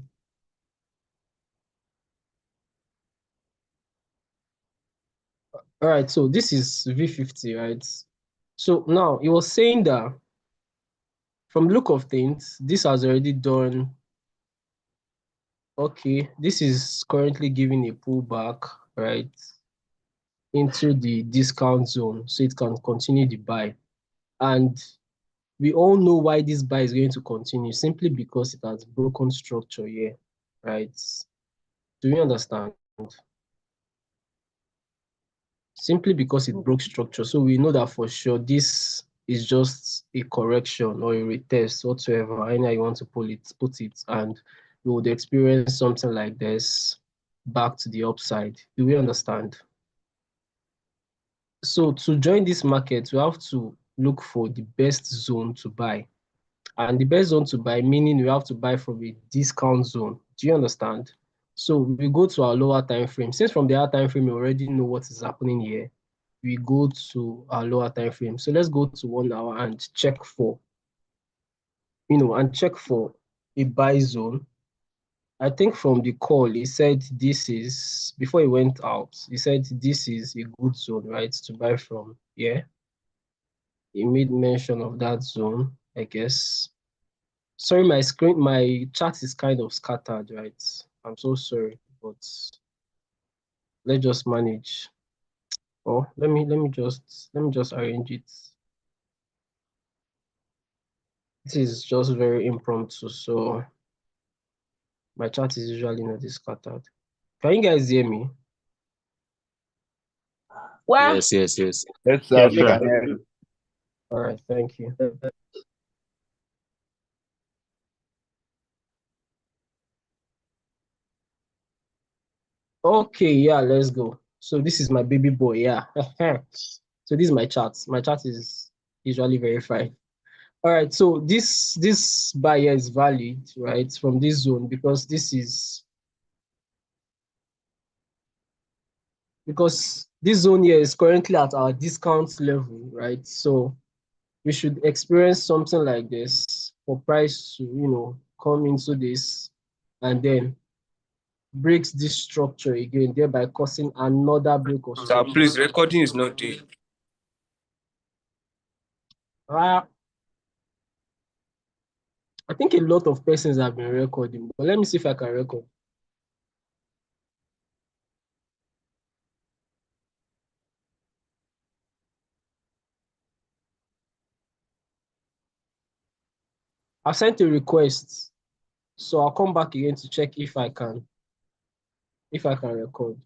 All right, so this is V50, right? So now it was saying that from look of things, this has already done. Okay, this is currently giving a pullback, right, into the discount zone, so it can continue the buy. And we all know why this buy is going to continue, simply because it has broken structure here, right? Do you understand? Simply because it broke structure. So we know that for sure this is just a correction or a retest whatsoever, any how you want to put it, and we would experience something like this back to the upside. Do we understand? So to join this market, we have to look for the best zone to buy. And the best zone to buy, meaning we have to buy from a discount zone. Do you understand? So we go to our lower time frame. Since from the higher time frame, we already know what is happening here, we go to our lower time frame. So let's go to 1 hour and check for, a buy zone. I think from the call, he said this is, before he went out, he said this is a good zone, right, to buy from. Yeah, he made mention of that zone, I guess. Sorry, my chat is kind of scattered, right? I'm so sorry, but let's just manage. Or let me just arrange it. This is just very impromptu, so my chat is usually not this scattered. Can you guys hear me? Well, Yes, yes, yes. Yes, sir. Yes, We sir. can hear you. All right, thank you. Okay, yeah, let's go. So this is my baby boy, yeah. So this is my chart. My chart is usually verified. All right, so this buyer is valid, right, from this zone, because this zone here is currently at our discount level, right? So we should experience something like this for price to, come into this and then breaks this structure again, thereby causing another break of Sir, structure. please, recording is not there. I think a lot of persons have been recording, but let me see if I can record. I sent a request, so I'll come back again to check if I can record.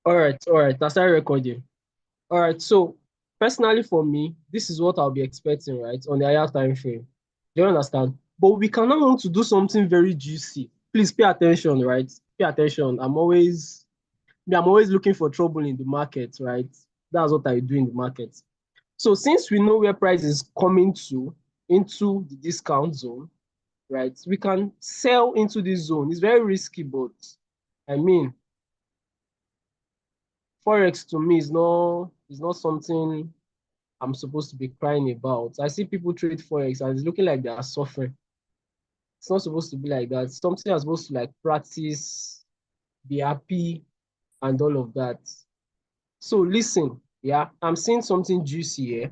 All right, I started recording. All right, so personally for me, this is what I'll be expecting, right, on the higher time frame. Do you understand? But we can now want to do something very juicy. Please pay attention, right? Pay attention. I'm always looking for trouble in the market, right? That's what I do in the market. So since we know where price is coming to into the discount zone, right? We can sell into this zone. It's very risky, but I mean, Forex to me is not something I'm supposed to be crying about. I see people trade Forex and it's looking like they are suffering. It's not supposed to be like that. Something I'm supposed to like practice, be happy, and all of that. So listen, yeah, I'm seeing something juicy here.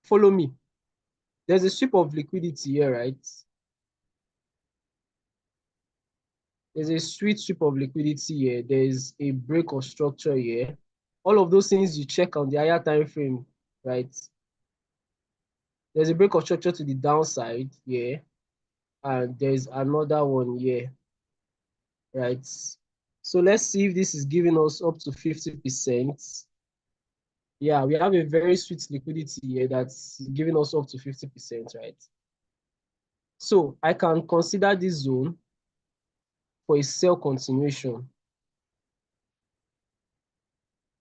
Follow me. There's a sweep of liquidity here, right? There's a sweet sweep of liquidity here. There's a break of structure here. All of those things you check on the higher time frame, right? There's a break of structure to the downside here, and there's another one here, right? So let's see if this is giving us up to 50%. Yeah, we have a very sweet liquidity here that's giving us up to 50%, right? So I can consider this zone for a sell continuation.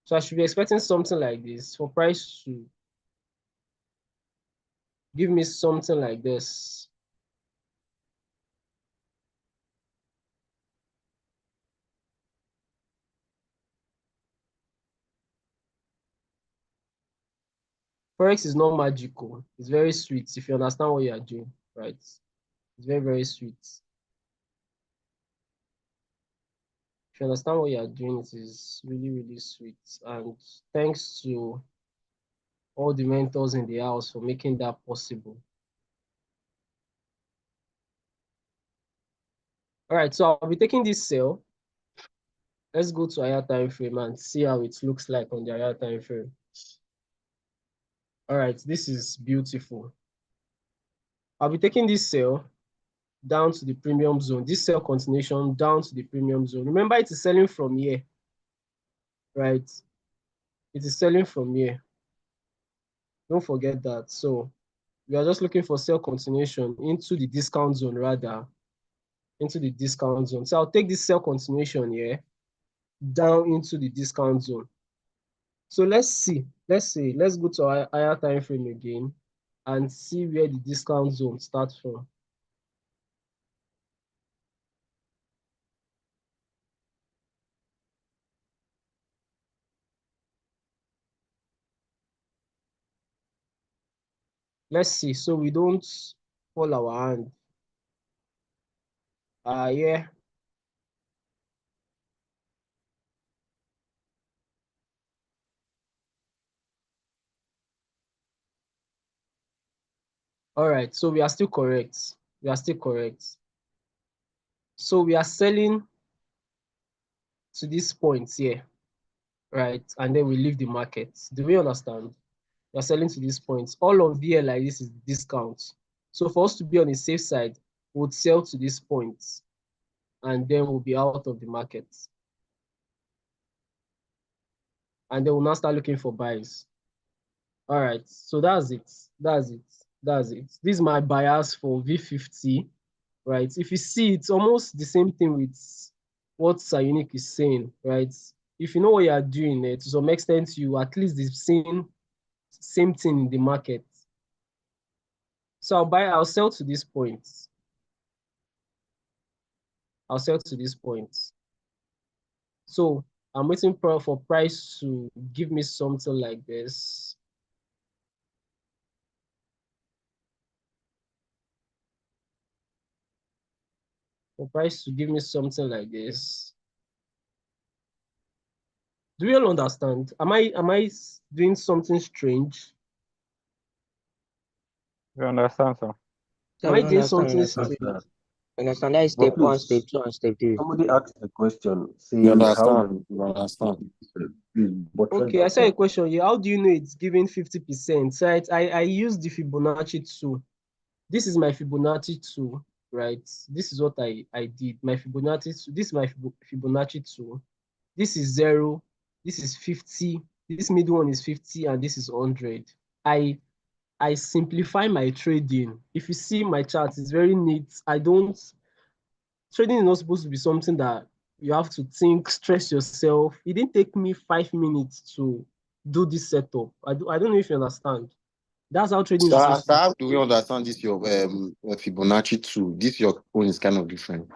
So I should be expecting something like this for price to give me something like this. Forex is not magical. It's very sweet if you understand what you are doing, right? It's very, very sweet. If you understand what you are doing, it is really, really sweet. And thanks to all the mentors in the house for making that possible. All right, so I'll be taking this sale. Let's go to higher time frame and see how it looks like on the higher time frame. All right, this is beautiful. I'll be taking this sale down to the premium zone, this sell continuation down to the premium zone. Remember, it is selling from here, right? It is selling from here. Don't forget that. So we are just looking for sell continuation into the discount zone, rather, into the discount zone. So I'll take this sell continuation here down into the discount zone. So let's go to our higher time frame again and see where the discount zone starts from. Let's see, so we don't fall our hand. Yeah. All right, so we are still correct. We are still correct. So we are selling to this point here, right? And then we leave the market. Do we understand? We are selling to this point. All of here like this is discount. So for us to be on the safe side, we'll sell to this point and then we'll be out of the market. And then we'll now start looking for buys. All right, so that's it. This is my bias for V50, right? If you see, it's almost the same thing with what Sir Unique is saying, right? If you know what you are doing, to some extent, you at least the same thing in the market. So I'll sell to this point. I'll sell to this point. So I'm waiting for price to give me something like this. For price to give me something like this. Do you all understand? Am I doing something strange? You understand, sir? Am So I we doing understand, something understand. strange? Understand that is But step one, please, step 2, and step 3. somebody asked a question. Say You how understand? You understand? please buttress Okay, I that saw a point. question here. How do you know it's giving 50%? So I used the Fibonacci tool. This is my Fibonacci tool, right? This is what I did. My Fibonacci tool. This is my Fibonacci tool. This is 0. This is 50. This middle one is 50, and this is 100. I simplify my trading. If you see my chart, it's very neat. Trading is not supposed to be something that you have to think, stress yourself. It didn't take me 5 minutes to do this setup. I don't know if you understand. That's how trading is So supposed to be. how do we understand this your Fibonacci tool? This your own is kind of different.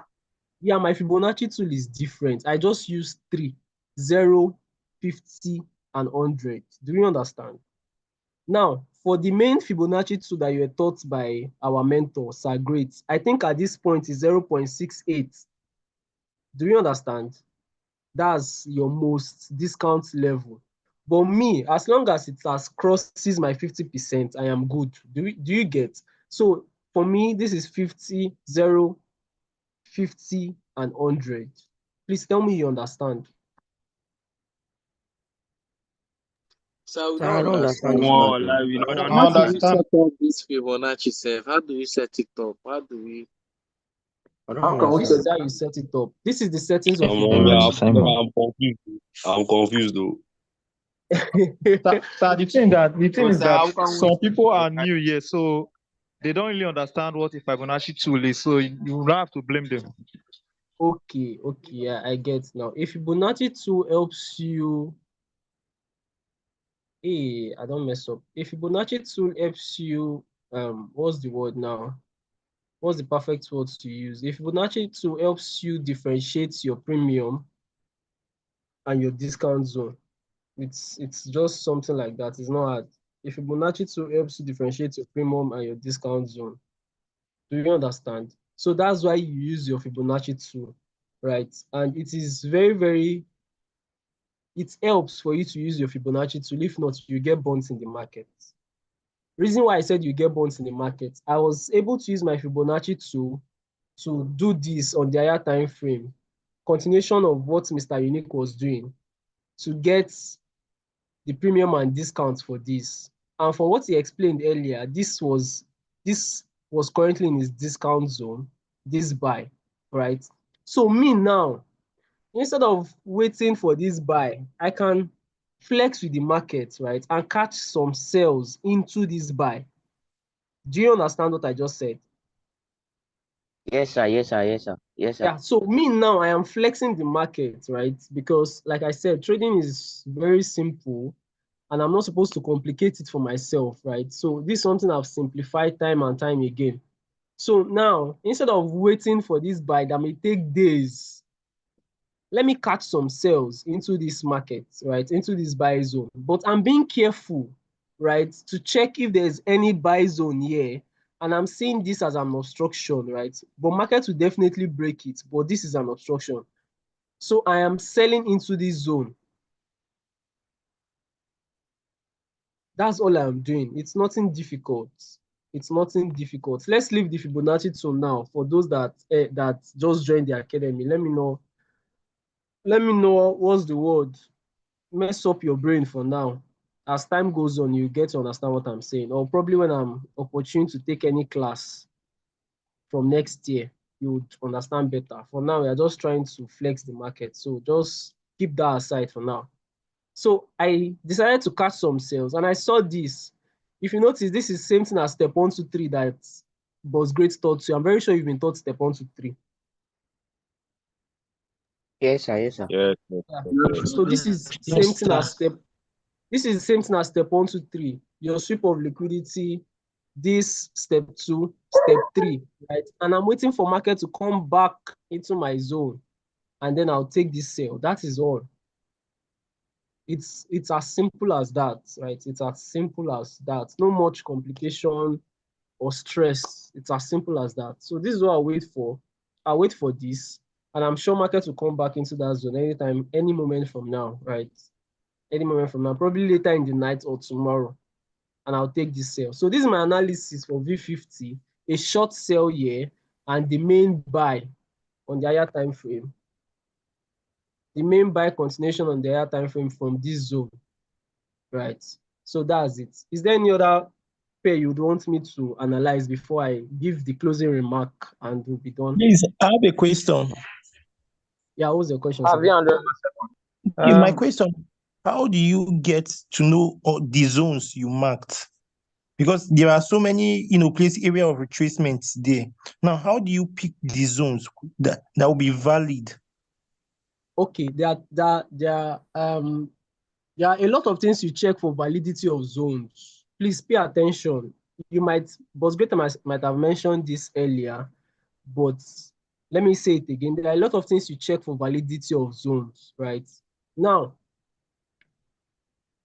Yeah, my Fibonacci tool is different. I just use 3, 0, 50, and 100. Do you understand? Now, for the main Fibonacci tool that you were taught by our mentor, Sir Great, I think at this point is 0.68. Do you understand? That's your most discount level. But me, as long as it has crosses my 50%, I am good. Do you get? So for me, this is 50, 0, 50, and 100. Please tell me you understand. So I don't understand this More part. like we don't I How do understand. we understand. set up this Fibonacci self? How do we set it up? How do we? I don't How can we This set understand. is how you set it up. This is the settings of Yeah, Fibonacci. same here. I'm confused. I'm confused though. Sir, the thing So, is sir, that how can we some set people are Fibonacci? new here, so they don't really understand what a Fibonacci tool is. So you don't have to blame them. Okay, yeah, I get now. If Fibonacci tool helps you, hey, I don't mess up. If Fibonacci tool helps you, what's the word now? What's the perfect word to use? If Fibonacci tool helps you differentiate your premium and your discount zone, it's just something like that. It's not hard. If Fibonacci tool helps you differentiate your premium and your discount zone, do you understand? So that's why you use your Fibonacci tool, right? And it is very, it helps for you to use your Fibonacci tool. If not, you get burnt in the market. Reason why I said you get burnt in the market, I was able to use my Fibonacci tool to do this on the higher time frame, continuation of what Mr. Unique was doing, to get the premium and discount for this. And for what he explained earlier, this was currently in his discount zone, this buy, right? So me now, instead of waiting for this buy, I can flex with the market, right? And catch some sales into this buy. Do you understand what I just said? Yes, sir. Yes, sir. Yes, sir. Yes, sir. Yeah, so me now, I am flexing the market, right? Because like I said, trading is very simple and I'm not supposed to complicate it for myself, right? So this is something I've simplified time and time again. So now, instead of waiting for this buy that may take days, let me catch some sales into this market, right? Into this buy zone. But I'm being careful, right? To check if there's any buy zone here. And I'm seeing this as an obstruction, right? But market will definitely break it. But this is an obstruction. So I am selling into this zone. That's all I'm doing. It's nothing difficult. It's nothing difficult. Let's leave the Fibonacci tool now for those that that just joined the academy. Let me know. Let me know what's the word. Mess up your brain for now. As time goes on, you get to understand what I'm saying. Or probably when I'm opportune to take any class from next year, you would understand better. For now, we are just trying to flex the market. So just keep that aside for now. So I decided to catch some sales and I saw this. If you notice, this is same thing as step 1 to 3 that was great taught you. I'm very sure you've been taught step 1 to 3. Yes, sir. Yes, sir. Yes, Yeah. yes. So this is same Yes, thing sir. as step 1 to 3. Your sweep of liquidity, this step 2, step 3, right? And I'm waiting for market to come back into my zone and then I'll take this sale. That is all. It's as simple as that, right? It's as simple as that. No much complication or stress. It's as simple as that. So this is what I wait for. I wait for this, and I'm sure market will come back into that zone anytime, any moment from now, right? Any moment from now, probably later in the night or tomorrow, and I'll take this sell. So this is my analysis for V50, a short sell here, and the main buy on the higher time frame. The main buy continuation on the higher time frame from this zone, right? So that's it. Is there any other pair you'd want me to analyze before I give the closing remark and we'll be done? Please, I have a question. Yeah, what was your question, Have sir? you 100 Okay, my question, how do you get to know the zones you marked? Because there are so many, place area of retracements there. Now, how do you pick the zones that will be valid? Okay, there are a lot of things you check for validity of zones. Please pay attention. You might, Boss Greater might have mentioned this earlier, but let me say it again. There are a lot of things you check for validity of zones, right? Now,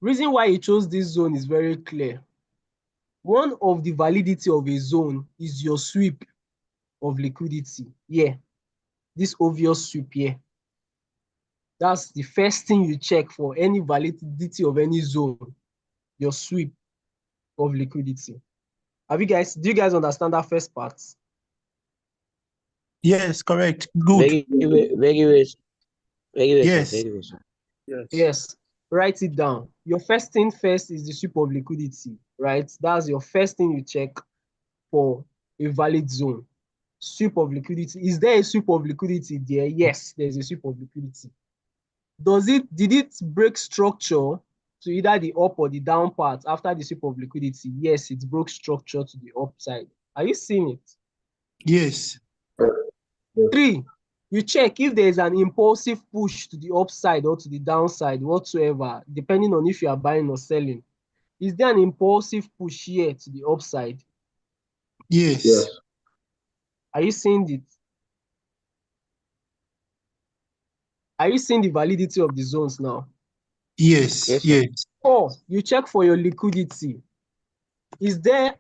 reason why he chose this zone is very clear. One of the validity of a zone is your sweep of liquidity. Yeah, this obvious sweep here. That's the first thing you check for any validity of any zone, your sweep of liquidity. Do you guys understand that first part? Yes, correct. Good. Very well, very well. Very well, sir. Yes. Very well, sir. Yes. Write it down. Your first thing first is the sweep of liquidity, right? That's your first thing you check for a valid zone. Sweep of liquidity. Is there a sweep of liquidity there? Yes, there's a sweep of liquidity. Did it break structure to either the up or the down part after the sweep of liquidity? Yes, it broke structure to the upside. Are you seeing it? Yes. 3, you check if there is an impulsive push to the upside or to the downside whatsoever, depending on if you are buying or selling. Is there an impulsive push here to the upside? Yes. Are you seeing it? Are you seeing the validity of the zones now? Yes. Yes, sir. Yes. 4, you check for your liquidity.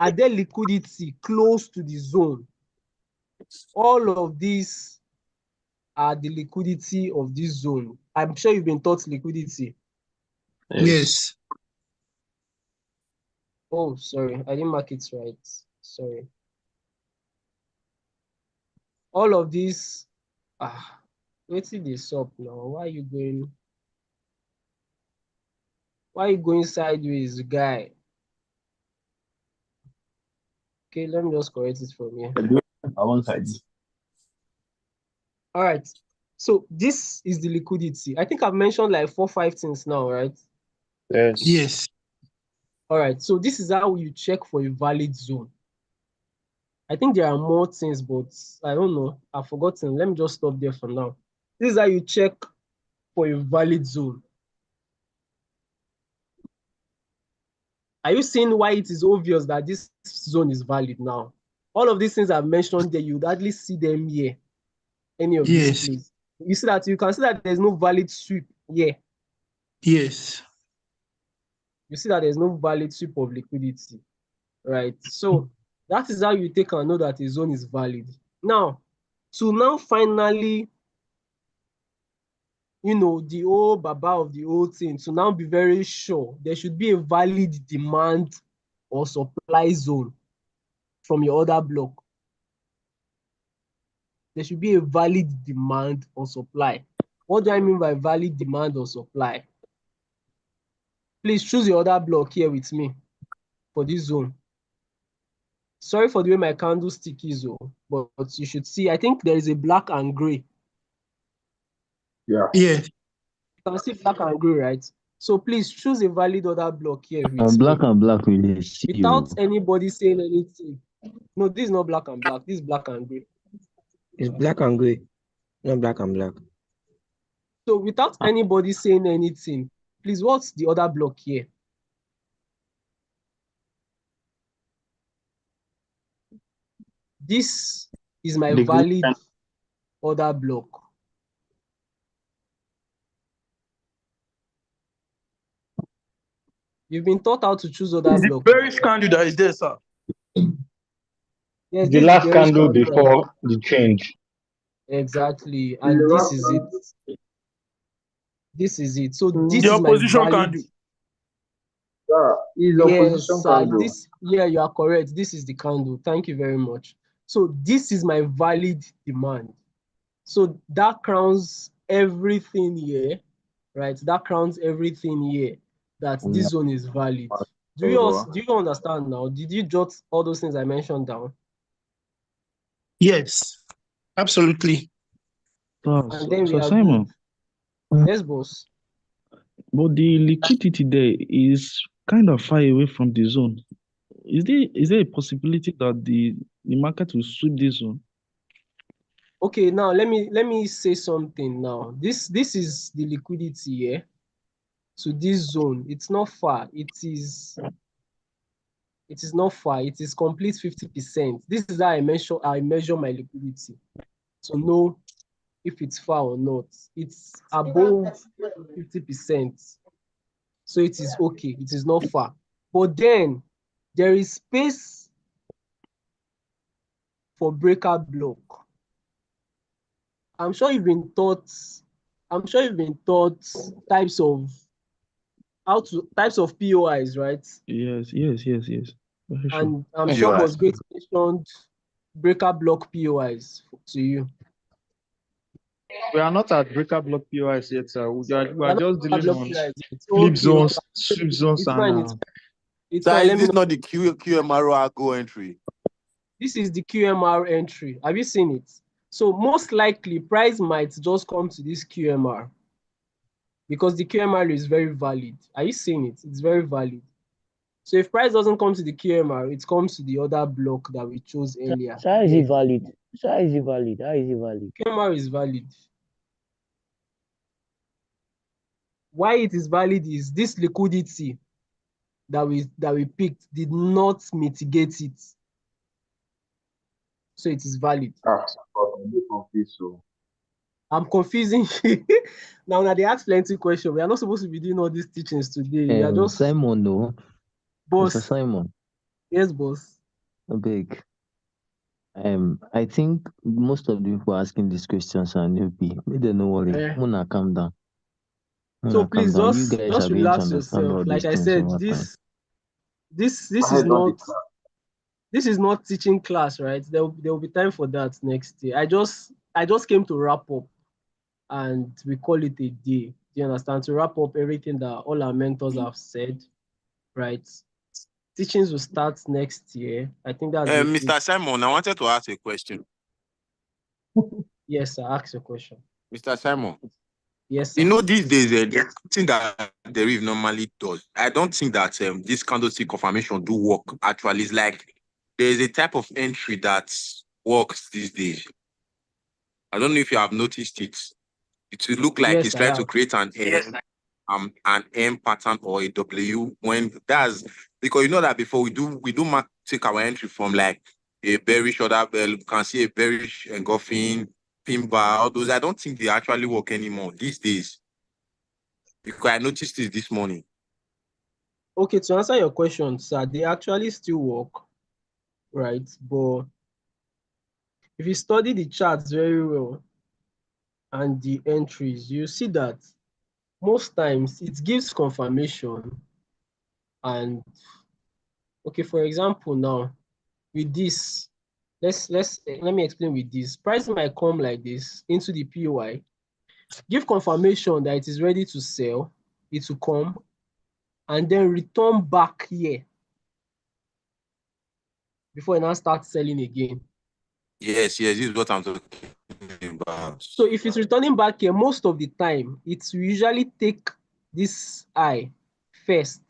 Are there liquidity close to the zone? All of these are the liquidity of this zone. I'm sure you've been taught liquidity. Yes. Oh, sorry, I didn't mark it right. Sorry. All of these, what's this up now? Why are you going sideways, guy? Okay, let me just correct it from here. I want side. All right. So this is the liquidity. I think I've mentioned like 4-5 things now, right? Yes. Yes. All right. So this is how you check for a valid zone. I think there are more things, but I don't know. I've forgotten. Let me just stop there for now. This is how you check for a valid zone. Are you seeing why it is obvious that this zone is valid now? All of these things I've mentioned there, you'd hardly see them here, any of these Yes. plays. You can see that there's no valid sweep here. Yes. You see that there's no valid sweep of liquidity, right? So that is how you take and know that a zone is valid. Now, to now finally, the whole baba of the whole thing, to now be very sure, there should be a valid demand or supply zone from your order block. There should be a valid demand or supply. What do I mean by valid demand or supply? Please choose your order block here with me for this zone. Sorry for the way my candlestick is, but you should see, I think there is a black and gray. Yeah. Yes. You can see black and gray, right? So please choose a valid order block here with Black me and black will see without you. anybody saying anything. No, this is not black and black. This is black and gray. It's black and gray, not black and black. So without anybody saying anything, please, what's the other block here? This is my The green valid order block. You've been taught how to choose other It's the blocks. bearish candle that is there, sir. Yes, The this is last bearish candle candle. before the change. Exactly, and this is it. This is it. So this The is my opposition valid. candle. Yeah, it's Yes, opposition sir. candle. This, yeah, you are correct. This is the candle. Thank you very much. So this is my valid demand. So that crowns everything here, right? That crowns everything here that this zone is valid. Do you understand now? Did you jot all those things I mentioned down? Yes, absolutely. And then we are Simon, good. Yes, boss. but the liquidity there is kind of far away from the zone. Is there a possibility that the market will sweep this zone? Okay, now let me say something now. This is the liquidity here to this zone. It's not far. It is not far. It is complete 50%. This is how I measure my liquidity to know if it's far or not. It's above 50%. So it is okay. It is not far. But then there is space for breakout block. I'm sure you've been taught types of POIs, right? Yes. Very sure. And I'm sure Boss Great mentioned breaker block POIs to you. We are not at breaker block POIs yet, sir. We are just dealing on Flip zones, sweep zones, it's and fine. It's Sir, fine. is Let me this know. not the QMRO go entry? This is the QMR entry. Have you seen it? So most likely price might just come to this QMR because the QMR is very valid. Are you seeing it? It's very valid. So if price doesn't come to the QMR, it comes to the other block that we chose earlier. So how is it valid? How is it valid? QMR is valid. Why it is valid is this liquidity that we picked did not mitigate it. So it is valid. I'm confusing you. Now they ask plenty questions. We are not supposed to be doing all these teachings today. We are just Simon, no. boss. Mr. Simon. Yes, boss. Big. I think most of the people asking these questions are newbie. Maybe don't worry. Muna, calm down. So please You guys just are going to relax understand yourself. all Like these I things said, over time. this is not teaching class, right? There will be time for that next year. I just came to wrap up, and we call it a day. Do you understand? To wrap up everything that all our mentors have said, right? Teachings will start next year. I think that's Mr. Simon, I wanted to ask a question. Yes, sir. Ask your question. Mr. Simon. Yes, sir. You know, these days, there's something that the Reef normally does. I don't think that this candlestick confirmation do work actually. It's like there's a type of entry that works these days. I don't know if you have noticed it. It will look like it's trying to create an M pattern or a W when that's because you know that before we do take our entry from like a bearish order bell, you can see a bearish engulfing pin bar, all those. I don't think they actually work anymore these days. Because I noticed it this morning. Okay, to answer your question, sir, they actually still work, right? But if you study the charts very well and the entries, you see that most times it gives confirmation. And okay, for example, now with this, let me explain with this. Price might come like this into the POI, give confirmation that it is ready to sell, it will come, and then return back here before it now starts selling again. Yes, this is what I'm talking about. So if it's returning back here, most of the time, it will usually take this high first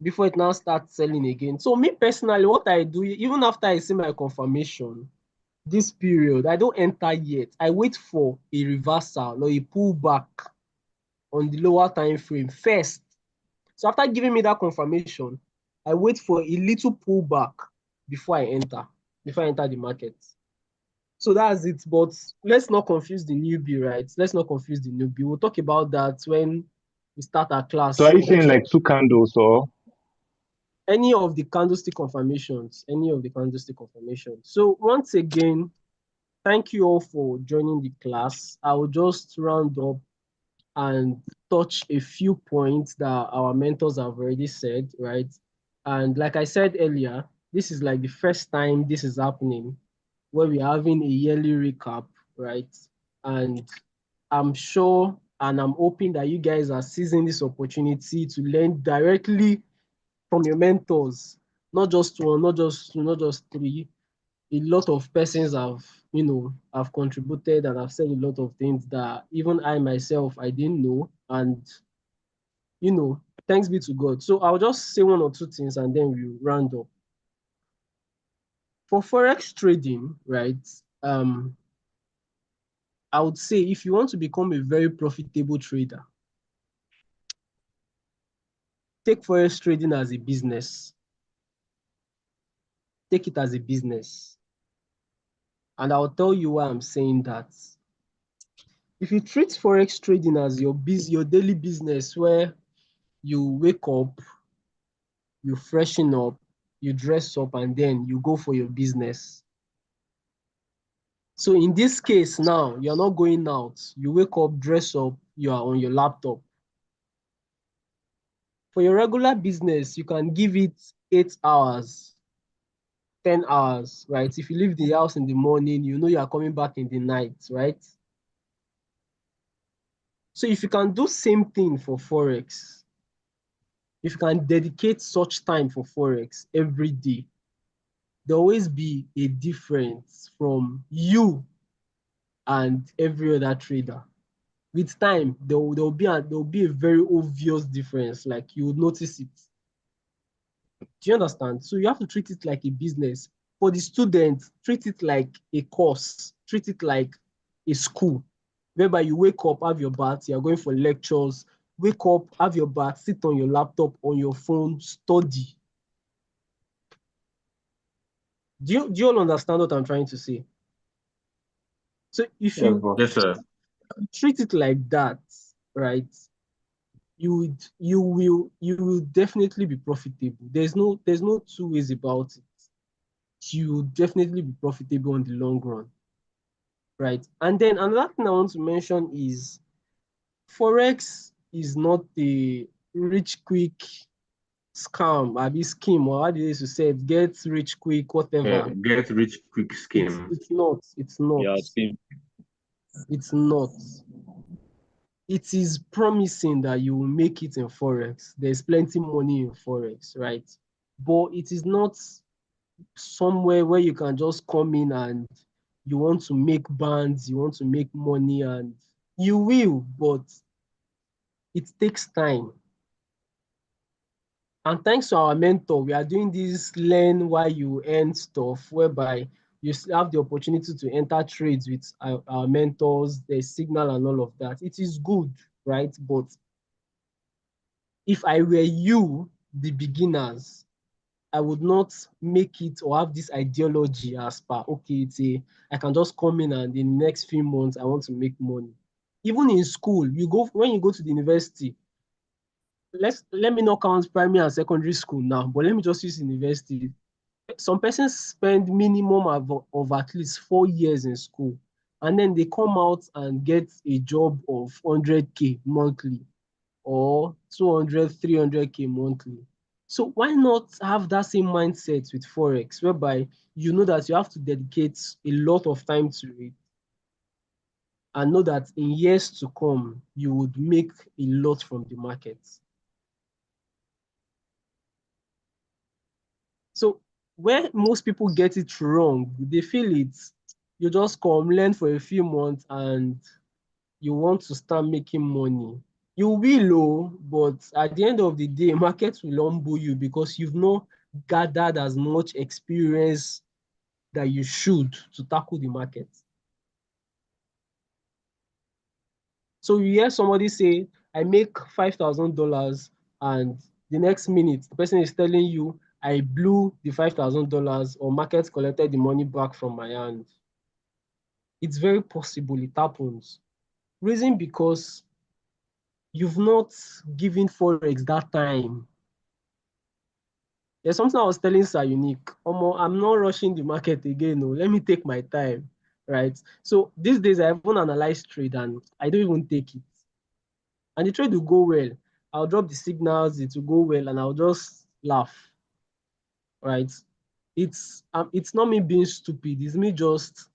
before it now starts selling again. So me personally, what I do, even after I see my confirmation, this period, I don't enter yet. I wait for a reversal or a pullback on the lower time frame first. So after giving me that confirmation, I wait for a little pullback before I enter the market. So that's it. But let's not confuse the newbie, right? Let's not confuse the newbie. We'll talk about that when we start our class. So are you saying like 2 candles or? Any of the candlestick confirmations, So once again, thank you all for joining the class. I will just round up and touch a few points that our mentors have already said, right? And like I said earlier, this is like the first time this is happening, where we're having a yearly recap, right? And I'm sure and I'm hoping that you guys are seizing this opportunity to learn directly from your mentors, not just one, not just two, not just three. A lot of persons have contributed and have said a lot of things that even I myself I didn't know. And thanks be to God. So I'll just say one or two things and then we'll round up. For forex trading, right? I would say if you want to become a very profitable trader, take forex trading as a business. Take it as a business. And I'll tell you why I'm saying that. If you treat forex trading as your daily business, where you wake up, you freshen up, you dress up, and then you go for your business. So in this case now, you're not going out. You wake up, dress up, you are on your laptop. For your regular business, you can give it 8 hours, 10 hours, right? If you leave the house in the morning, you know you are coming back in the night, right? So if you can do same thing for Forex, if you can dedicate such time for Forex every day, there'll always be a difference from you and every other trader. With time, there'll be a very obvious difference, like you would notice it. Do you understand? So you have to treat it like a business. For the students, treat it like a course, treat it like a school, whereby you wake up, have your bath, you're going for lectures, wake up, have your bath, sit on your laptop, on your phone, study. Do you all understand what I'm trying to say? So if you Yes, sir. treat it like that, right, you will definitely be profitable. There's no two ways about it. You will definitely be profitable on the long run, right? And then another thing I want to mention is Forex is not a rich quick scam, abi scheme, or how do you say it? Get rich quick, whatever. Get rich quick scheme. It's not. Yeah, scheme. It's not. It is promising that you will make it in Forex. There's plenty money in Forex, right? But it is not somewhere where you can just come in and you want to make bands, you want to make money, and you will, but it takes time. And thanks to our mentor, we are doing this learn while you earn stuff, whereby you have the opportunity to enter trades with our mentors, the signal and all of that. It is good, right? But if I were you, the beginners, I would not make it or have this ideology as per, okay, I can just come in and in the next few months, I want to make money. Even in school, when you go to the university, let me not count primary and secondary school now, but let me just use university. Some persons spend minimum of at least 4 years in school, and then they come out and get a job of 100K monthly or 200, 300K monthly. So why not have that same mindset with Forex, whereby you know that you have to dedicate a lot of time to it and know that in years to come, you would make a lot from the market. So where most people get it wrong, they feel you just come, learn for a few months, and you want to start making money. You will, but at the end of the day, markets will humble you because you've not gathered as much experience that you should to tackle the market. So you hear somebody say, I make $5,000, and the next minute, the person is telling you, I blew the $5,000 or market collected the money back from my hand. It's very possible it happens. Reason because you've not given Forex that time. There's something I was telling Sir Unique. I'm not rushing the market again. No, let me take my time, right? So these days I haven't analyzed trade and I don't even take it. And the trade will go well. I'll drop the signals, it will go well, and I'll just laugh, right? It's not me being stupid. It's me just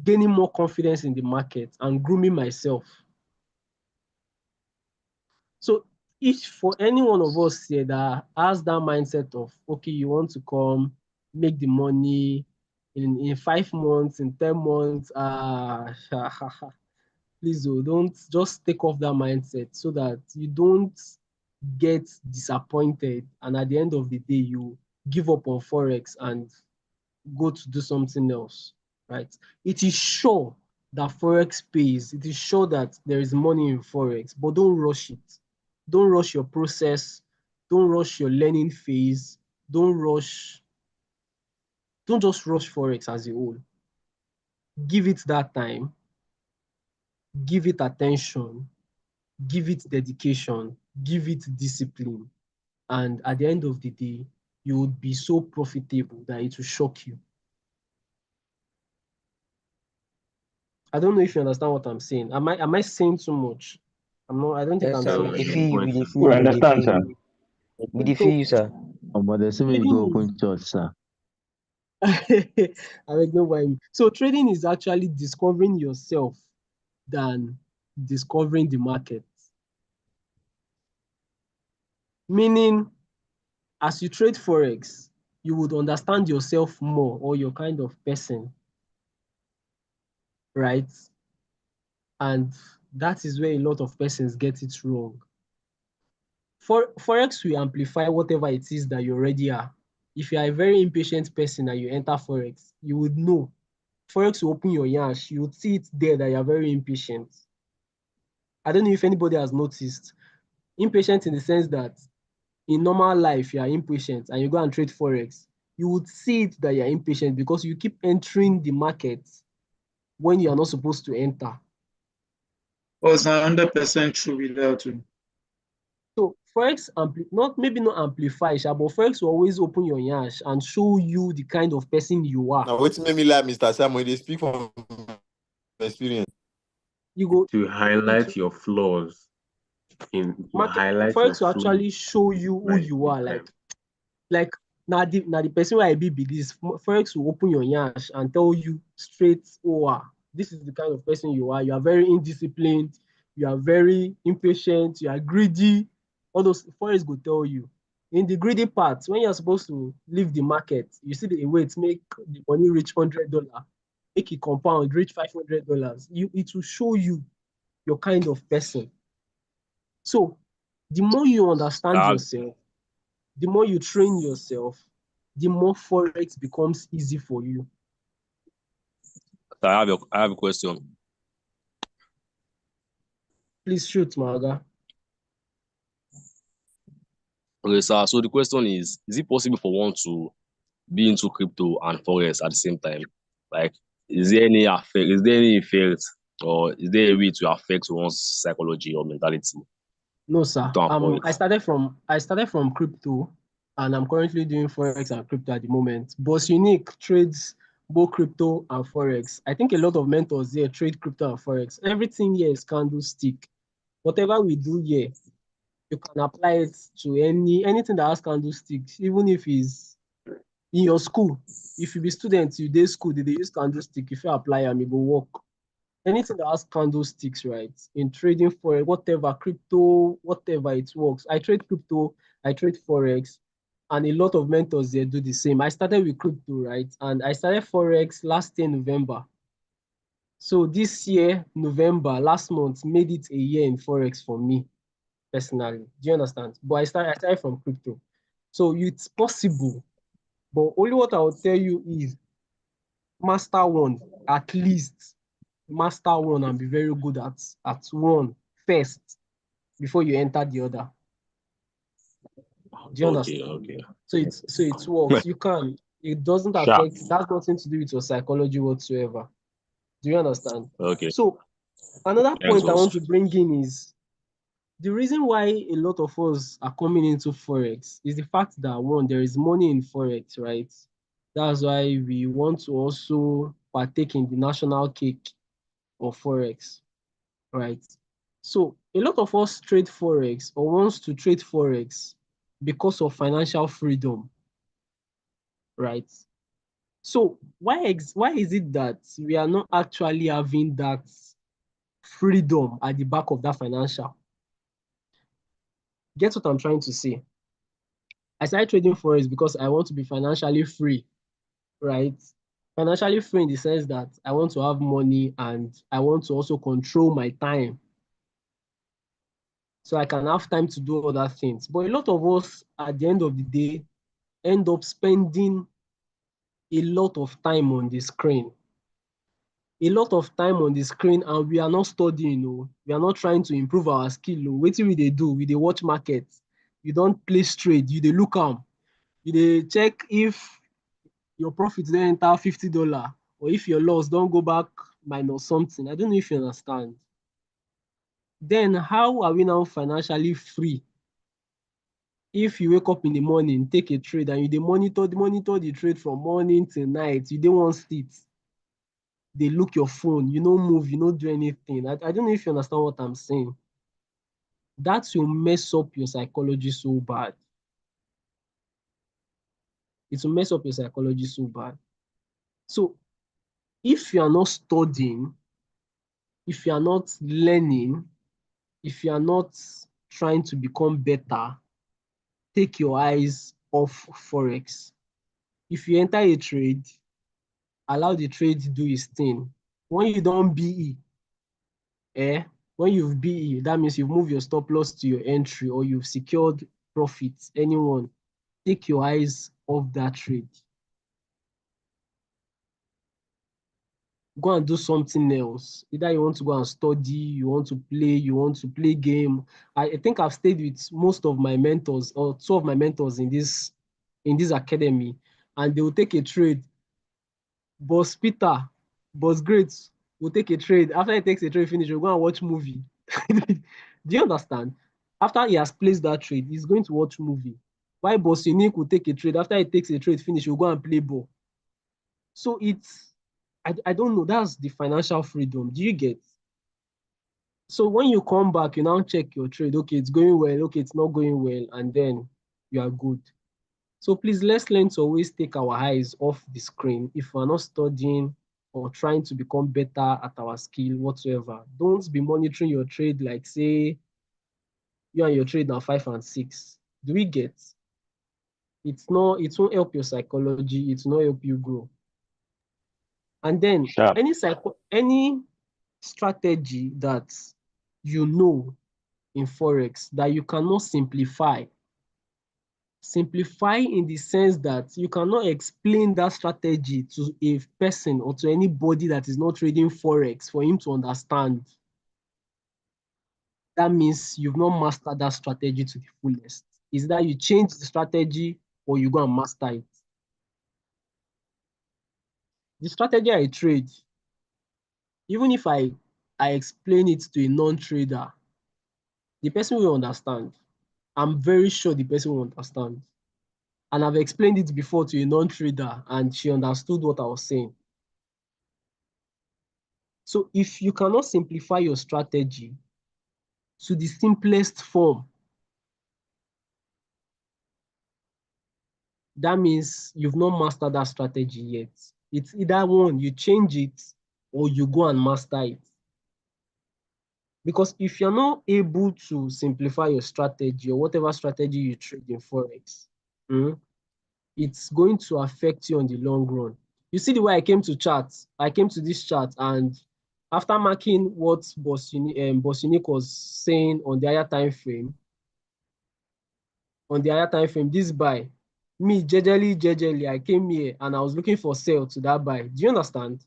gaining more confidence in the market and grooming myself. So each for any one of us here that has that mindset of, okay, you want to come, make the money in 5 months, in 10 months, please don't just take off that mindset so that you don't get disappointed and at the end of the day you give up on Forex and go to do something else, right? It is sure that Forex pays. It is sure that there is money in Forex, but don't rush it. Don't rush your process. Don't rush your learning phase. Don't just rush Forex as a whole. Give it that time. Give it attention. Give it dedication. Give it discipline. And at the end of the day, you would be so profitable that it will shock you. I don't know if you understand what I'm saying. Am I saying too much? I don't think Yes, I'm sir. saying We dey too feel you. much. We dey feel We you. We dey understand, feel sir. you. We dey feel So you, sir. But there's so many go trading open church, sir. is I don't know why. So trading is actually discovering yourself than discovering the market. Meaning, as you trade Forex, you would understand yourself more or your kind of person, right? And that is where a lot of persons get it wrong. Forex will amplify whatever it is that you already are. If you are a very impatient person and you enter Forex, you would know. Forex will open your yash. You would see it there that you are very impatient. I don't know if anybody has noticed. Impatient in the sense that in normal life, you are impatient and you go and trade Forex. You would see it that you are impatient because you keep entering the market when you are not supposed to enter. Oh, it's 100% true with that too. So Forex maybe not amplify, but Forex will always open your yash and show you the kind of person you are. Now, what's made me like Mr. Samuel? They speak from experience. You go To highlight your flaws highlight your Forex will flaws. actually show you who Right. you are. Like now the person where I be this. Forex will open your yash and tell you straight, oh, this is the kind of person you are. You are very indisciplined. You are very impatient. You are greedy. All those Forex will tell you. In the greedy part, when you're supposed to leave the market, you see the way to make the money reach $100, make it compound, reach $500. It will show you your kind of person. So the more you understand yourself, the more you train yourself, the more Forex becomes easy for you. I have a question. Please shoot, Maga. Okay, sir. So the question is it possible for one to be into crypto and Forex at the same time? Like, is there any effect, or is there a way to affect one's psychology or mentality? No, sir. Forex? I started from crypto, and I'm currently doing Forex and crypto at the moment. Boss Unique trades both crypto and Forex. I think a lot of mentors here trade crypto and Forex. Everything here is candlestick. Whatever we do here, you can apply it to anything that has candlesticks, even if it's in your school. If you be student, you day school, they use candlestick. If you apply them, it will work. Anything that has candlesticks, right? In trading for whatever, crypto, whatever, it works. I trade crypto, I trade Forex, and a lot of mentors there do the same. I started with crypto, right? And I started Forex last year, November. So this year, November, last month, made it a year in Forex for me, personally. Do you understand? But I started from crypto. So it's possible. But only what I will tell you is master one, at least master one and be very good at one first before you enter the other. Do you understand? Okay. So it works. You can. It doesn't affect. It has nothing to do with your psychology whatsoever. Do you understand? Okay. So another point I want to bring in is The reason why a lot of us are coming into Forex is the fact that, one, there is money in Forex, right? That's why we want to also partake in the national cake of Forex, right? So a lot of us trade Forex or wants to trade Forex because of financial freedom, right? So why is it that we are not actually having that freedom at the back of that financial? Get what I'm trying to say? I started trading Forex because I want to be financially free, right? Financially free in the sense that I want to have money and I want to also control my time so I can have time to do other things. But a lot of us, at the end of the day, end up spending a lot of time on the screen. A lot of time on the screen, and we are not studying. Oh. We are not trying to improve our skill. Oh. Wetin we dey do? We dey watch market. You don't place trade. You dey look am. You dey check if your profit don enter $50 or if your loss don go back minus something. I don't know if you understand. Then how are we now financially free if you wake up in the morning, take a trade, and you dey monitor the trade from morning till night? You dey one seat, dey look your phone, you no move, you no do anything. I don't know if you understand what I'm saying. That will mess up your psychology so bad. It will mess up your psychology so bad. So if you are not studying, if you are not learning, if you are not trying to become better, take your eyes off Forex. If you enter a trade, allow the trade to do its thing. When you don't BE, when you've BE, that means you've moved your stop loss to your entry or you've secured profits, anyone, take your eyes off that trade. Go and do something else. Either you want to go and study, you want to play game. I think I've stayed with most of my mentors or two of my mentors in this academy, and they will take a trade. Boss Peter, Boss Great will take a trade. After he takes a trade finish, he'll go and watch movie. Do you understand? After he has placed that trade, he's going to watch movie. Why Boss Unique will take a trade. After he takes a trade finish, he'll go and play ball. So I don't know. That's the financial freedom. Do you get? So when you come back, you now check your trade. Okay, it's going well. Okay, it's not going well. And then you are good. So please, let's learn to always take our eyes off the screen. If we're not studying or trying to become better at our skill whatsoever, don't be monitoring your trade like, say, you and your trade now 5 and 6. Do we get? It won't help your psychology. It will not help you grow. And then any strategy that you know in Forex that you cannot simplify in the sense that you cannot explain that strategy to a person or to anybody that is not trading Forex for him to understand. That means you've not mastered that strategy to the fullest. Is that you change the strategy or you go and master it? The strategy I trade, even if I explain it to a non-trader, the person will understand. I'm very sure the person will understand. And I've explained it before to a non-trader and she understood what I was saying. So if you cannot simplify your strategy to the simplest form, that means you've not mastered that strategy yet. It's either one, you change it or you go and master it. Because if you're not able to simplify your strategy or whatever strategy you trade in Forex, it's going to affect you on the long run. You see the way I came to this chart, and after marking what Boss Unique was saying on the higher time frame, this buy, me jejely, I came here and I was looking for sale to that buy. Do you understand?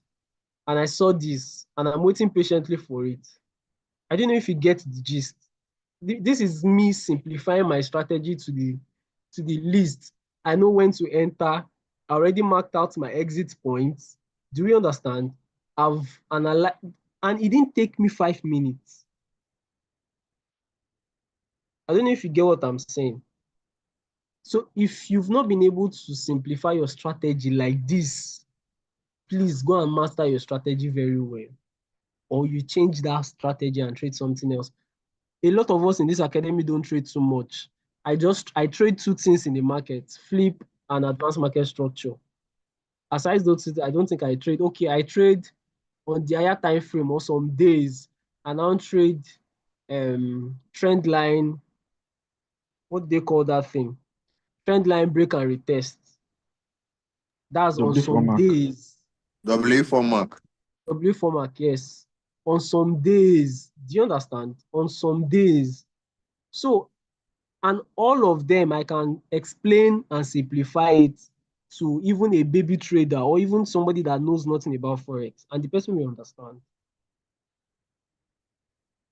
And I saw this and I'm waiting patiently for it. I don't know if you get the gist. This is me simplifying my strategy to the least. I know when to enter. I already marked out my exit points. Do you understand? I've analyzed, and it didn't take me 5 minutes. I don't know if you get what I'm saying. So if you've not been able to simplify your strategy like this, please go and master your strategy very well. Or you change that strategy and trade something else. A lot of us in this academy don't trade too much. I trade two things in the market, flip and advanced market structure. Aside those, I don't think I trade. Okay, I trade on the higher time frame or some days, and I'll trade trend line. What do they call that thing? Trend line break and retest. That's on some days. W4 mark. W4 mark, yes. On some days. Do you understand? On some days. So, and all of them, I can explain and simplify it to even a baby trader or even somebody that knows nothing about Forex, and the person will understand.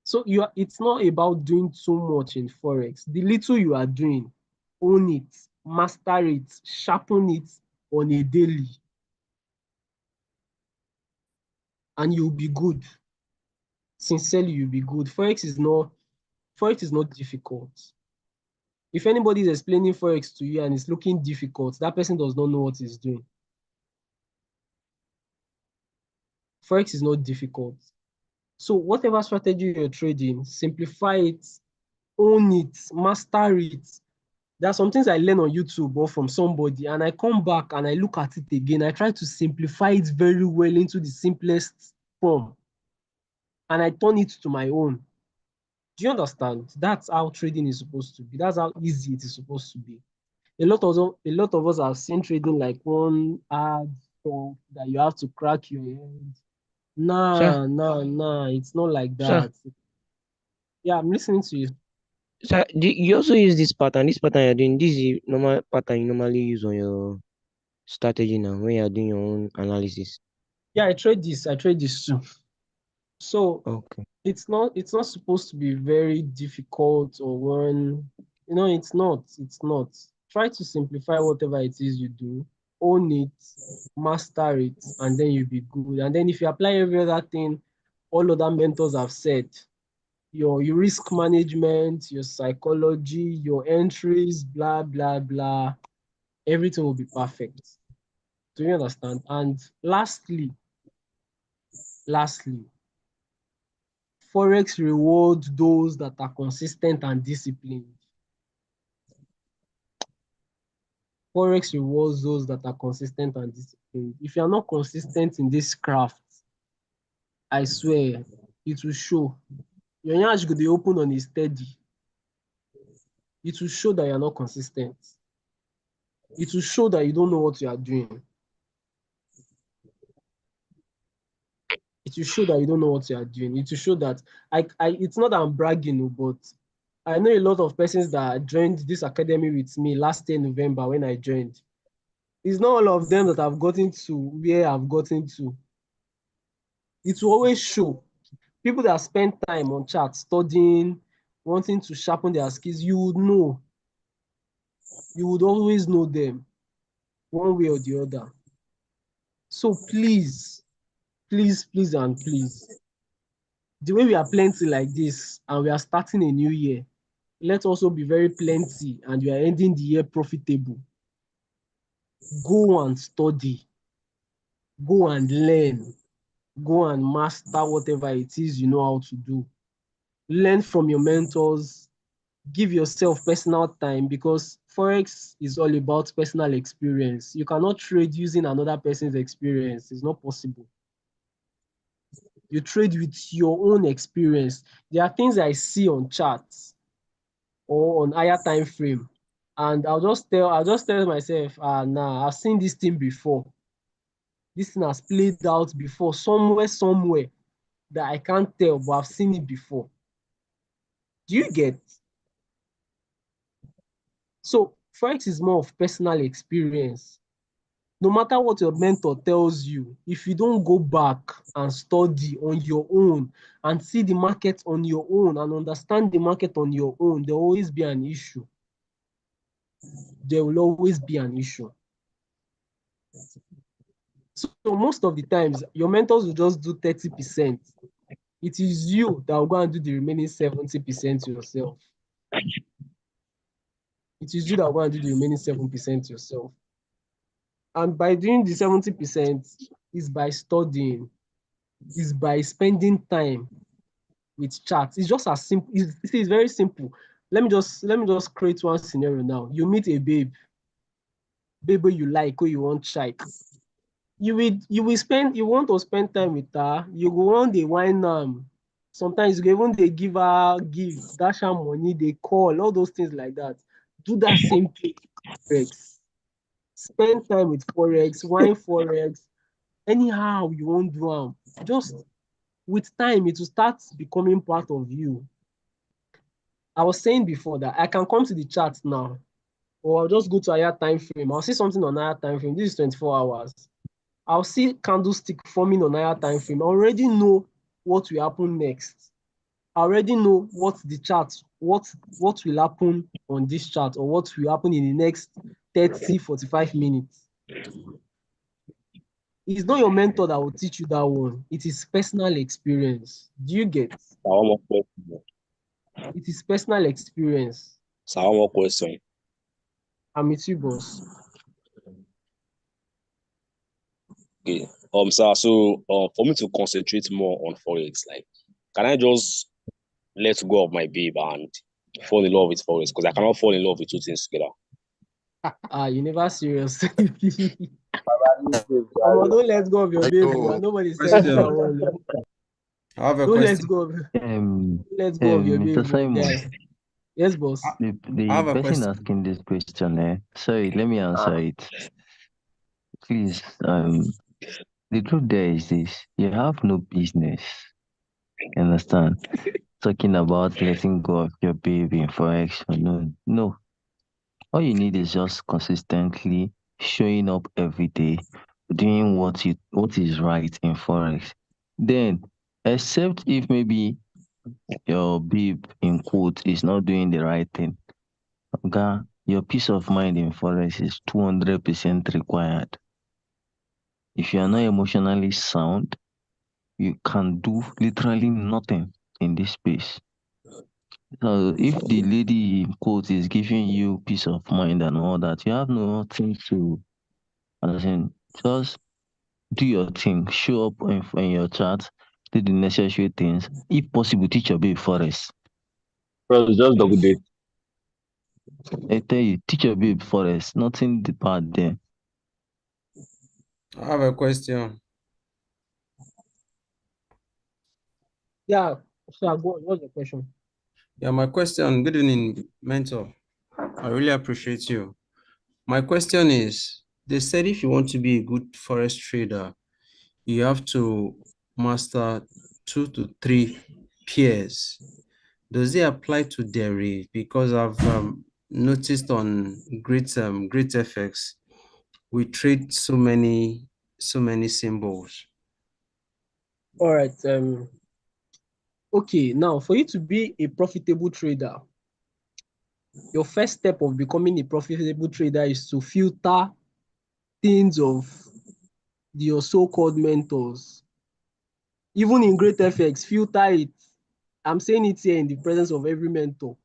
So it's not about doing too much in Forex. The little you are doing, own it, master it, sharpen it on a daily, and you'll be good. Sincerely, you'll be good. Forex is not difficult. If anybody is explaining Forex to you and it's looking difficult, that person does not know what he's doing. Forex is not difficult. So whatever strategy you're trading, simplify it, own it, master it. There are some things I learn on YouTube or from somebody, and I come back and I look at it again. I try to simplify it very well into the simplest form, and I turn it to my own. Do you understand? That's how trading is supposed to be. That's how easy it is supposed to be. A lot of us have seen trading like one hard stuff that you have to crack your head. Nah, it's not like that. Yeah, I'm listening to you. So you also use this pattern. This pattern you're doing, this is the normal pattern you normally use on your strategy now when you're doing your own analysis. Yeah, I trade this too. So okay. It's not supposed to be very difficult or one, it's not. Try to simplify whatever it is you do, own it, master it, and then you'll be good. And then if you apply every other thing all other mentors have said, your risk management, your psychology, your entries, blah, blah, blah, everything will be perfect. Do you understand? And lastly, Forex rewards those that are consistent and disciplined. Forex rewards those that are consistent and disciplined. If you are not consistent in this craft, I swear, it will show. Your yansh go dey open on a steady. It will show that you are not consistent. It will show that you don't know what you are doing. It will show that you don't know what you are doing. It will show that it's not that I'm bragging, but I know a lot of persons that joined this academy with me last year, November, when I joined. It's not all of them that have gotten to where I've gotten to. It will always show. People that spend time on chat, studying, wanting to sharpen their skills, you would know. You would always know them, one way or the other. So please, and please, the way we are plenty like this, and we are starting a new year, let's also be very plenty, and we are ending the year profitable. Go and study. Go and learn. Go and master whatever it is you know how to do. Learn from your mentors. Give yourself personal time, because Forex is all about personal experience. You cannot trade using another person's experience. It's not possible. You trade with your own experience. There are things I see on charts or on higher time frame, and I'll just tell myself, nah, I've seen this thing before. This thing has played out before somewhere that I can't tell, but I've seen it before. Do you get? So Forex is more of personal experience. No matter what your mentor tells you, if you don't go back and study on your own and see the market on your own and understand the market on your own, there will always be an issue. There will always be an issue. So most of the times, your mentors will just do 30%. It is you that will go and do the remaining 70% yourself. it is you that want to do the remaining 7% yourself. And by doing the 70% is by studying, is by spending time with charts. It's just as simple. It's very simple. Let me just create one scenario now. You meet a babe you like, or you want check. You want to spend time with her. You go on the wine. Sometimes you even they give her gift, dash her money, they call, all those things like that. Do that same thing. Forex. Spend time with Forex, wine Forex, anyhow you won't do them. Just with time, it will start becoming part of you. I was saying before that I can come to the chat now, or I'll just go to a higher time frame. I'll see something on higher time frame. This is 24 hours. I'll see candlestick forming on higher time frame. I already know what will happen next. I already know what the chart, what will happen on this chart, or what will happen in the next 30, 45 minutes. It's not your mentor that will teach you that one. It is personal experience. Do you get? It is personal experience. So one more question. I'm with you, boss. Okay. Sir, so for me to concentrate more on Forex, like, can I just let go of my babe and fall in love with Forex? Because I cannot fall in love with two things together. You never serious. Don't let go of your babe. Nobody said that one. I have a Don't question. let go of your Mr. babe. Simon, Yeah. Yes, boss. the I have a person question. asking this question, sorry, let me answer it. Please, the truth there is this: you have no business, you understand, talking about letting go of your baby in Forex. No. All you need is just consistently showing up every day, doing what is right in Forex. Then, except if maybe your babe in quote is not doing the right thing, Oga, your peace of mind in Forex is 200% required. If you are not emotionally sound, you can do literally nothing in this space. So if the lady in quote is giving you peace of mind and all that, you have nothing to, just do your thing, show up in your chat, do the necessary things. If possible, teach your babe Forex. Bro, just double date. I tell you, teach your babe Forex. Nothing bad there. I have a question. Yeah, sure, go on. What's the question? Yeah, my question. Good evening, mentor. I really appreciate you. My question is, they said if you want to be a good Forex trader, you have to master 2 to 3 pairs. Does it apply to derivative? Because I've noticed on great FX, we trade so many symbols. All right. Okay, now for you to be a profitable trader, your first step of becoming a profitable trader is to filter things of your so-called mentors. Even in great FX, filter it. I'm saying it here in the presence of every mentor.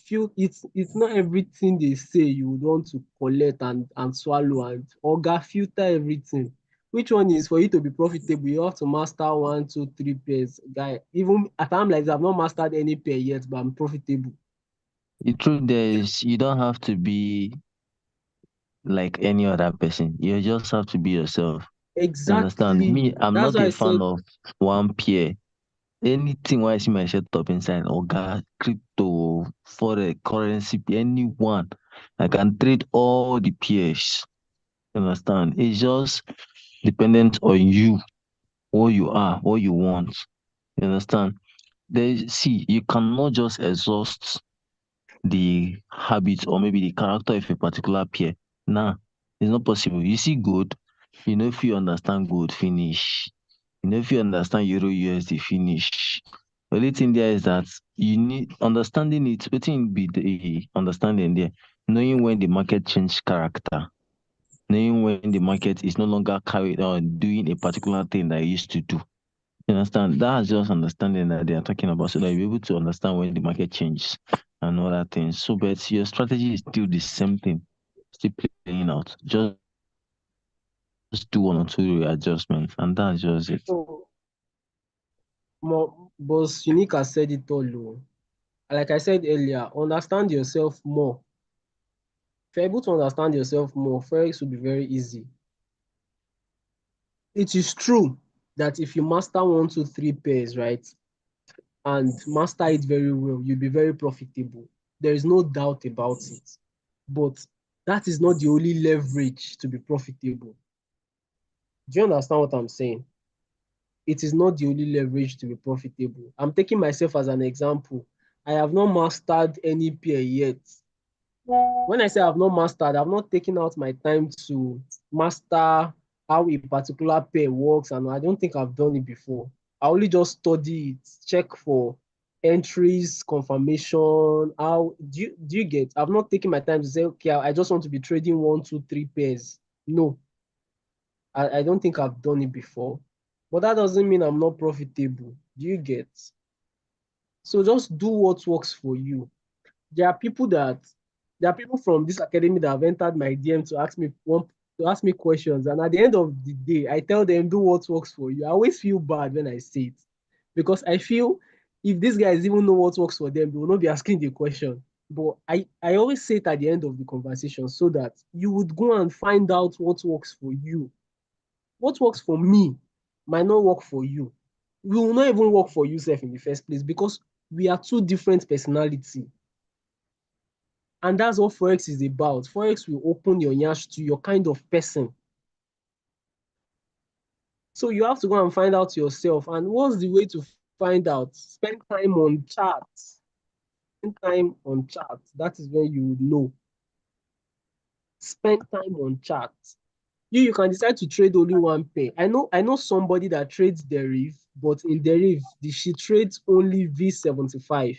It's not everything they say you would want to collect and swallow, and Oga, filter everything. Which one is for you to be profitable? You have to master 1, 2, 3 pairs. Guy, even at times like this, I've not mastered any pair yet, but I'm profitable. The truth there is you don't have to be like any other person. You just have to be yourself. Exactly. You understand? Me, I'm That's not why a I fan said of one peer. Anything where I see my setup inside, Oga, crypto, forex, currency, anyone, I can trade all the peers. You understand? It's just dependent on you, what you are, what you want. You understand? You cannot just exhaust the habits or maybe the character of a particular peer. Nah, it's not possible. You see gold, if you understand gold, finish. If you understand Euro USD, finish. The only thing there is that you need understanding it, waiting be the understanding there, knowing when the market change character, knowing when the market is no longer carried on doing a particular thing that it used to do. You understand? That's just understanding that they are talking about so that you're able to understand when the market changes. and other things. So, but your strategy is still the same thing, still playing out. Just do 1 or 2 readjustments, and that's just it. So, Boss Unique has said it all. Like I said earlier, understand yourself more. If you're able to understand yourself more, Forex will be very easy. It is true that if you master 1, 2, 3 pairs, right, and master it very well, you'll be very profitable. There is no doubt about it. But that is not the only leverage to be profitable. Do you understand what I'm saying? It is not the only leverage to be profitable. I'm taking myself as an example. I have not mastered any pair yet. When I say I've not mastered, I've not taken out my time to master how a particular pair works, and I don't think I've done it before. I only just study it, check for entries, confirmation. How do you get? I've not taken my time to say, okay, I just want to be trading 1, 2, 3 pairs. No, I don't think I've done it before. But that doesn't mean I'm not profitable. Do you get? So just do what works for you. There are people from this academy that have entered my DM to ask me questions, and at the end of the day, I tell them do what works for you. I always feel bad when I say it because I feel if these guys even know what works for them, they will not be asking the question. But I always say it at the end of the conversation so that you would go and find out what works for you. What works for me might not work for you. We will not even work for yourself in the first place because we are two different personalities. And that's what Forex is about. Forex will open your nyash to your kind of person. So you have to go and find out yourself. And what's the way to find out? Spend time on charts. Spend time on charts. That is when you would know. Spend time on charts. You can decide to trade only one pair. I know somebody that trades deriv, but in deriv, she trades only V75,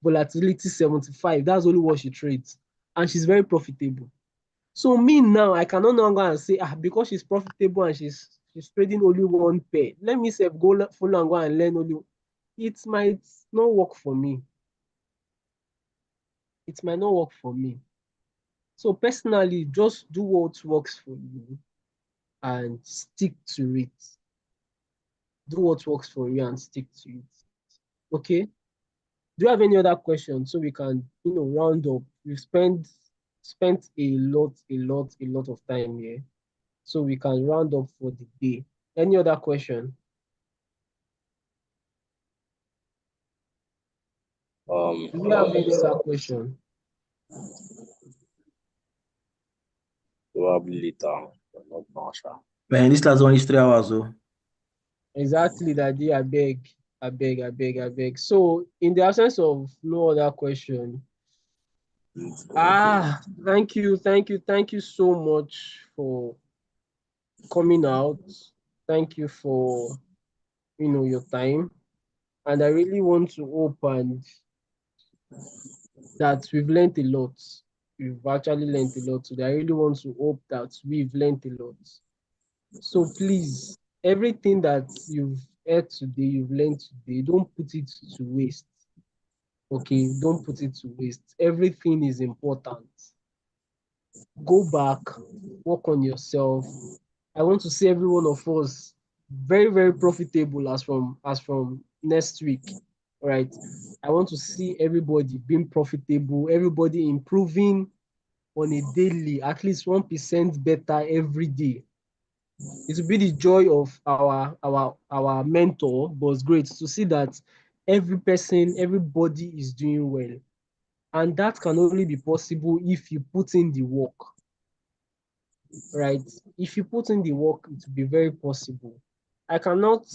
volatility 75. That's only what she trades. And she's very profitable. So me now, I cannot no longer and say, because she's profitable and she's trading only one pair. Let me say go follow and go and learn only. It might not work for me. It might not work for me. So personally, just do what works for you and stick to it. Do what works for you and stick to it. Okay? Do you have any other questions so we can, round up? We've spent a lot of time here. So we can round up for the day. Any other question? Do you have any other question? Probably later, but not now, sha. Man, this class only 3 hours, though. Exactly, Daddy. I beg. So, in the absence of no other question, thank you so much for coming out. Thank you for your time, and I really want to open that we've learned a lot. We've actually learned a lot today. I really want to hope that we've learned a lot. So please, everything that you've heard today, you've learned today, don't put it to waste. Okay, don't put it to waste. Everything is important. Go back, work on yourself. I want to see every one of us very, very profitable as from next week. All right. I want to see everybody being profitable, everybody improving on a daily, at least 1% better every day. It will be the joy of our mentor, but it's great to see that everybody is doing well. And that can only be possible if you put in the work. Right? If you put in the work, it will be very possible. I cannot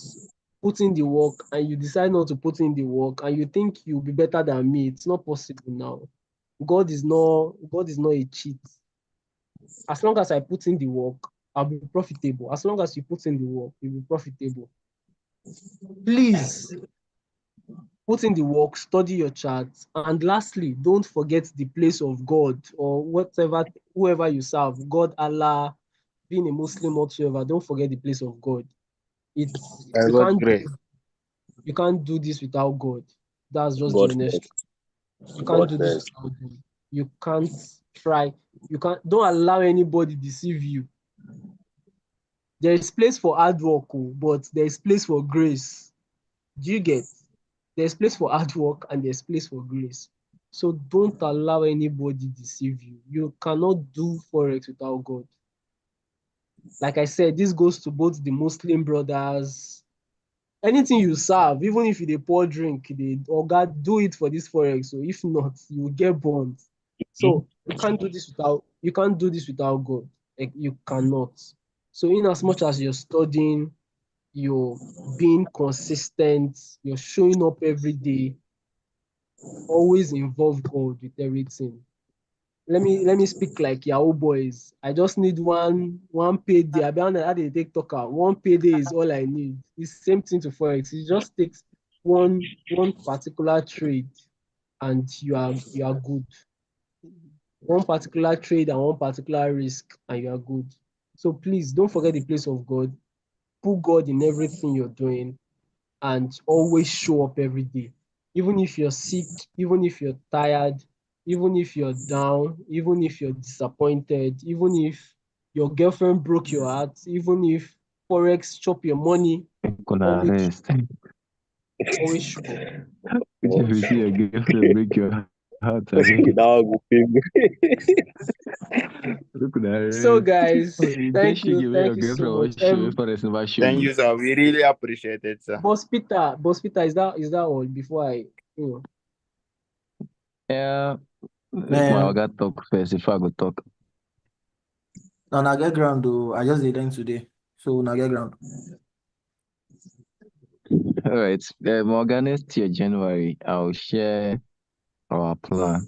put in the work and you decide not to put in the work and you think you'll be better than me. It's not possible now. God is not a cheat. As long as I put in the work, I'll be profitable. As long as you put in the work, you'll be profitable. Please put in the work, study your charts, and lastly, don't forget the place of God or whoever you serve, God, Allah, being a Muslim whatsoever. Don't forget the place of God. It's By you God's can't grace. do this without God. That's just the God honest first. truth. You can't do this without God. You can't try. You can't. Don't allow anybody deceive you. There is place for hard work, but there is place for grace. Do you get? There's place for hard work and there's place for grace. So don't allow anybody deceive you. You cannot do forex without God. Like I said, this goes to both the Muslim brothers. Anything you serve, even if you pour drink, God do it for this forex. So if not, you will get burned. So you can't do this without God. Like, you cannot. So in as much as you're studying, you're being consistent, you're showing up every day, always involve God with everything. Let me speak like Yahoo boys. I just need one payday. I be on how they take talk out. One payday is all I need. It's same thing to forex. It just takes one particular trade, and you are good. One particular trade and one particular risk, and you are good. So please don't forget the place of God. Put God in everything you're doing, and always show up every day. Even if you're sick, even if you're tired, even if you're down, even if you're disappointed, even if your girlfriend broke your heart, even if forex chop your money, Gonna always rest. always show up. If you see a girlfriend break your heart, I beg. That would be Look at So that. guys, You get thank shake you, away your thank you so girlfriend or much. show for the never show Thank you. you, sir. We really appreciate it, sir. Boss Peter, is that all before I Yeah. Make my Man, oga talk first if I go talk. no, na get ground though. I just did them today. So na get ground. All right. Morgan, next year, January, I'll share our plan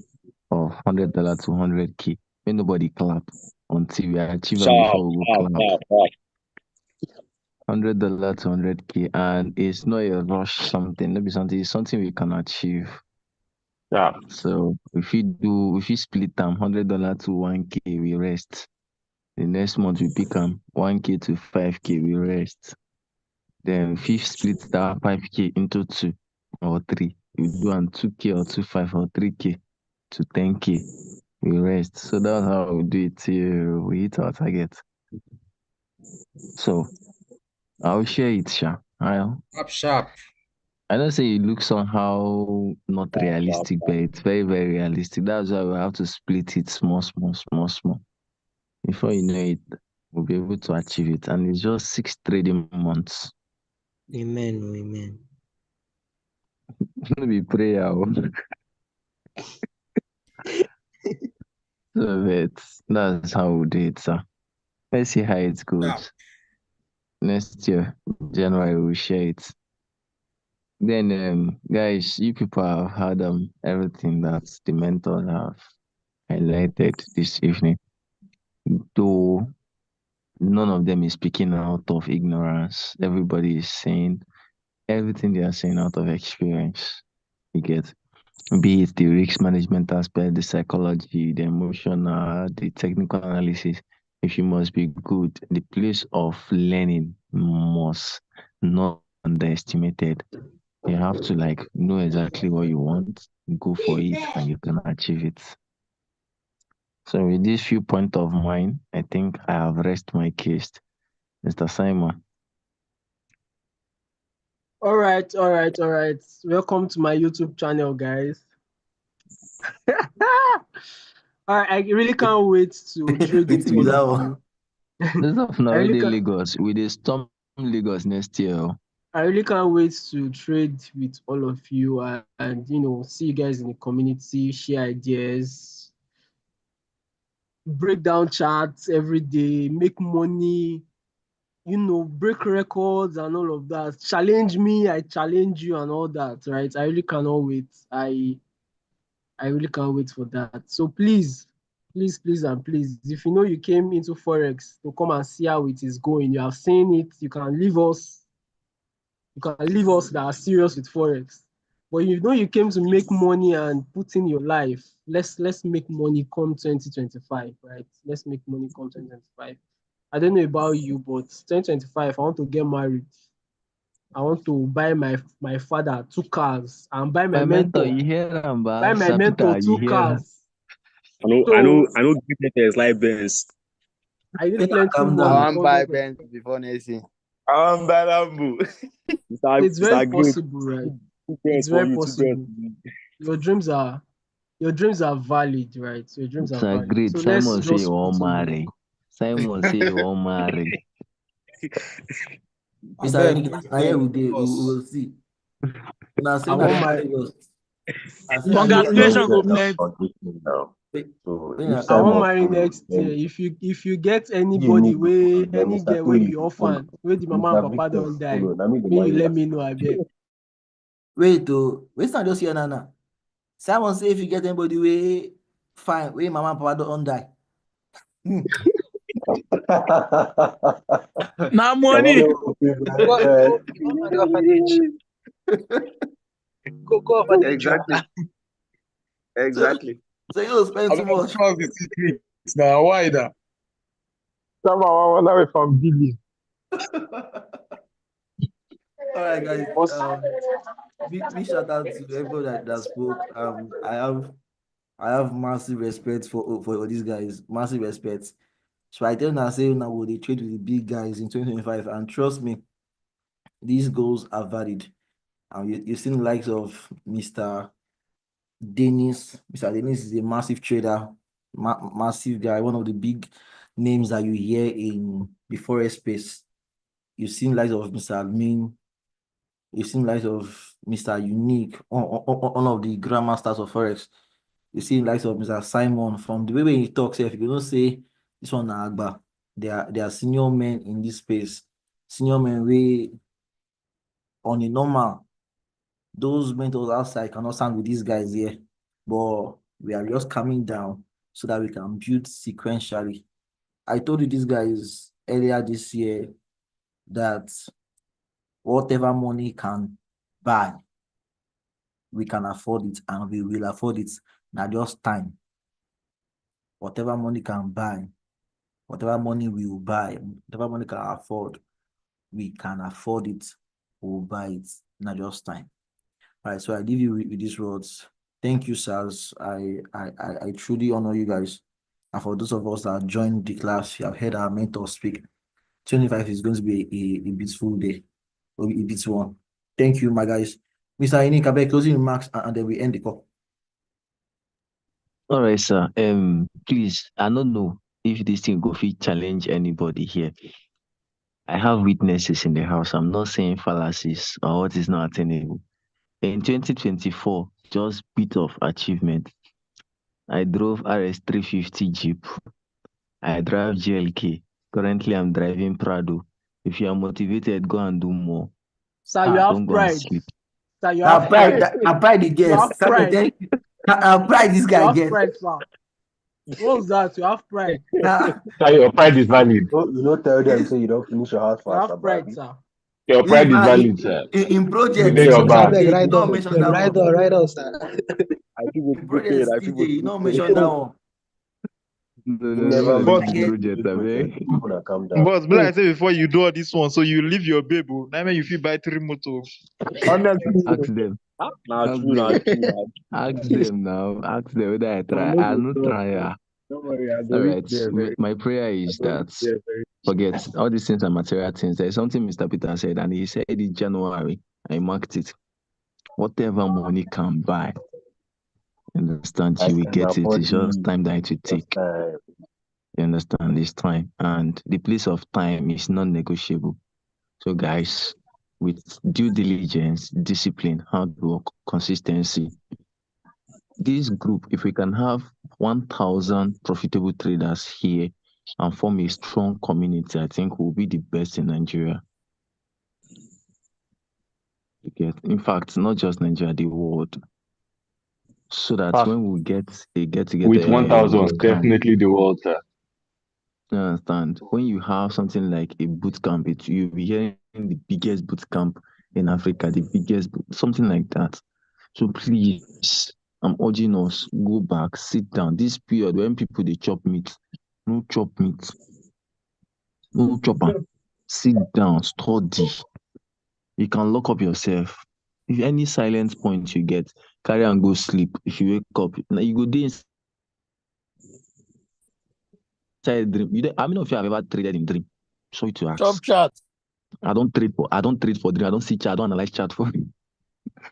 of $100 to 100K. May nobody clap until we achieve them sharp, before we go sharp, clap. sharp, sharp. $100 to 100K, and it's not a rush something. Maybe something. It's something we can achieve. Yeah. So if you split them $100 to 1K, we rest. The next month we pick them 1K to 5K, we rest. Then if you split that 5K into 2 or 3, you do on 2K or 2.5 or 3K to 10K, we rest. So that's how we do it till we hit our target. So I'll share it, Sha. Sharp. I don't say it looks somehow not Sharp, sharp, realistic, but it's very, very realistic. That's why we have to split it small, small, small, small. Before you know it, we'll be able to achieve it. And it's just 6 trading months. Amen. Amen. Be prayer. So that's how we do it, sir. Let's see how it goes. Next year, January, we'll share it. Then, guys, you people have heard everything that the mentors have highlighted this evening. Though none of them is speaking out of ignorance. Everybody is saying everything they are saying out of experience. You get, be it the risk management aspect, the psychology, the emotional, the technical analysis. If you must be good, the place of learning must not be underestimated. You have to know exactly what you want, go for it, and you can achieve it. So with this few point of mine, I think I have rest my case. Mr. Simon. All right. Welcome to my YouTube channel, guys. All right, I really can't wait to trade with all of you. This of now really Lagos. We dey storm Lagos next year. I really can't wait to trade with all of you and see you guys in the community, share ideas, break down charts every day, make money, break records and all of that. Challenge me, I challenge you and all that, right? I really cannot wait. I really can't wait for that. So please, and please, if you know you came into Forex to come and see how it is going, you have seen it, you can leave us that are serious with Forex. But you know you came to make money and put in your life. Let's make money come 2025, right? Let's make money come 2025. I don't know about you, but 2025, I want to get married. I want to buy my father 2 cars and buy my My mentor, mentor you hear them, buy ba? my Sir mentor Peter, you 2 hear them? cars. I So know greatness like Benz. I need Make I plenty calm I money down. want before buy next. Benz before next year. I want buy Lambo. It's very Mr. Great. possible, right? Two It's Benz for very you, 2 Benz possible. for me. Your dreams are valid, right? Your dreams are Sir, valid. great. So let's Simon say you just won't put in work. marry. Simon say you won't marry. Mr. Abeg, Renike, na here we dey. We boss. will see. Una say I una want dey my marry us. I say na if you you get if Congratulations, married. go if plenty. Now. Wait, So wait, if I want Simon marry follow, next year. then If you get you need anybody to way then any Mr. girl will Tony be to follow. orphan, where the mama and Mr. papa Victor don't die, follow. Now me the may you marry let that. me know, I beg. wait, oh, wait, not just here, Nana. Simon say if you get anybody way fine, way mama and papa don't die. Now Come money. on, Go, man. go, go for the orphanage. Go for the job. Exactly. So, Exactly. so you don't spend I'm too not much. sure of the secret. Now, why that? Somehow, now from Billy. All right, guys. Boss. Big shout out to everyone that spoke. I have massive respect for these guys. Massive respect. So I tell you now, say now will they trade with the big guys in 2025, and trust me, these goals are valid. And you've seen the likes of Mr. Dennis. Mr. Dennis is a massive trader, massive guy, one of the big names that you hear in the forex space. You've seen likes of Mr. Admin. You've seen likes of Mr. Unique, one of the grandmasters of forex. You see likes of Mr. Simon. From the way when he talks, if you don't say this one na Agba, they are senior men in this space. Senior men we on a normal, those mentors outside cannot stand with these guys here. But we are just coming down so that we can build sequentially. I told you these guys earlier this year that whatever money can buy, we can afford it and we will afford it. Now just time. Whatever money can buy, whatever money we will buy, whatever money can afford, we can afford it, we'll buy it. Not just time. All right, so I leave you with these words. Thank you, sirs. I truly honor you guys. And for those of us that joined the class, you have heard our mentor speak. 25 is going to be a beautiful day, or a beautiful one. Thank you, my guys. Mr. Inikabe, closing remarks, and then we end the call. All right, sir. Please, I don't know if this thing go fit challenge anybody here. I have witnesses in the house. I'm not saying fallacies or what is not attainable. In 2024, just bit of achievement. I drove RS350 Jeep. I drive GLK. Currently, I'm driving Prado. If you are motivated, go and do more. Sir, you have Don't go and pride. sleep. Sir, you Now have pride, pride. now pride the You guest. have pride. Pride this You guy have gets. pride, sir. What's that? You have pride. Your pride is valid. You don't tell them say you don't finish your house You fast, have pride, Ababi. sir. Your This pride is man valid, sir. in We project, dey in your project, back. you Ride don't on, mention that ride one. on, ride on, sir. I feel In go paid. project, I feel CJ, go you don't paid. mention that one. No, Never no, Boss, the mention project, I beg. Gonna calm down. boss, but I say before you do all this one, so you leave your baby. Now when you feel buy 3 motor. Honestly, Ask them. Nah, Ask true, nah, them. true, nah. Ask them now. Ask them whether I I try. no I go no talk. try. Yeah. Don't worry, I go All reach right. there very. My prayer I is go reach that there very. forget all these things are material things. There's something Mr. Peter said, and he said in January. I marked it. Whatever money can buy, understand? I You will can get it. afford It's just it. time that it will Just take. You understand? It's time, and the place of time is non-negotiable. So, guys, with due diligence, discipline, hard work, consistency, this group, if we can have 1,000 profitable traders here and form a strong community, I think we'll be the best in Nigeria. In fact, not just Nigeria, the world. So that when we get together, With 1,000, we can definitely the world, sir. you understand. When you have something like a boot camp, you'll be hearing the biggest boot camp in Africa, the biggest, something like that. So please, I'm urging us, go back, sit down. This period when people they chop meat, no chop meat, no chop 'em. Sit down, study. You can lock up yourself. If any silent point you get, carry and go sleep. If you wake up, now you go there inside dream. How many of you have ever traded in dream? Sorry to ask. Top chat. I don't trade for dream. I don't see chat. I don't analyze chat for.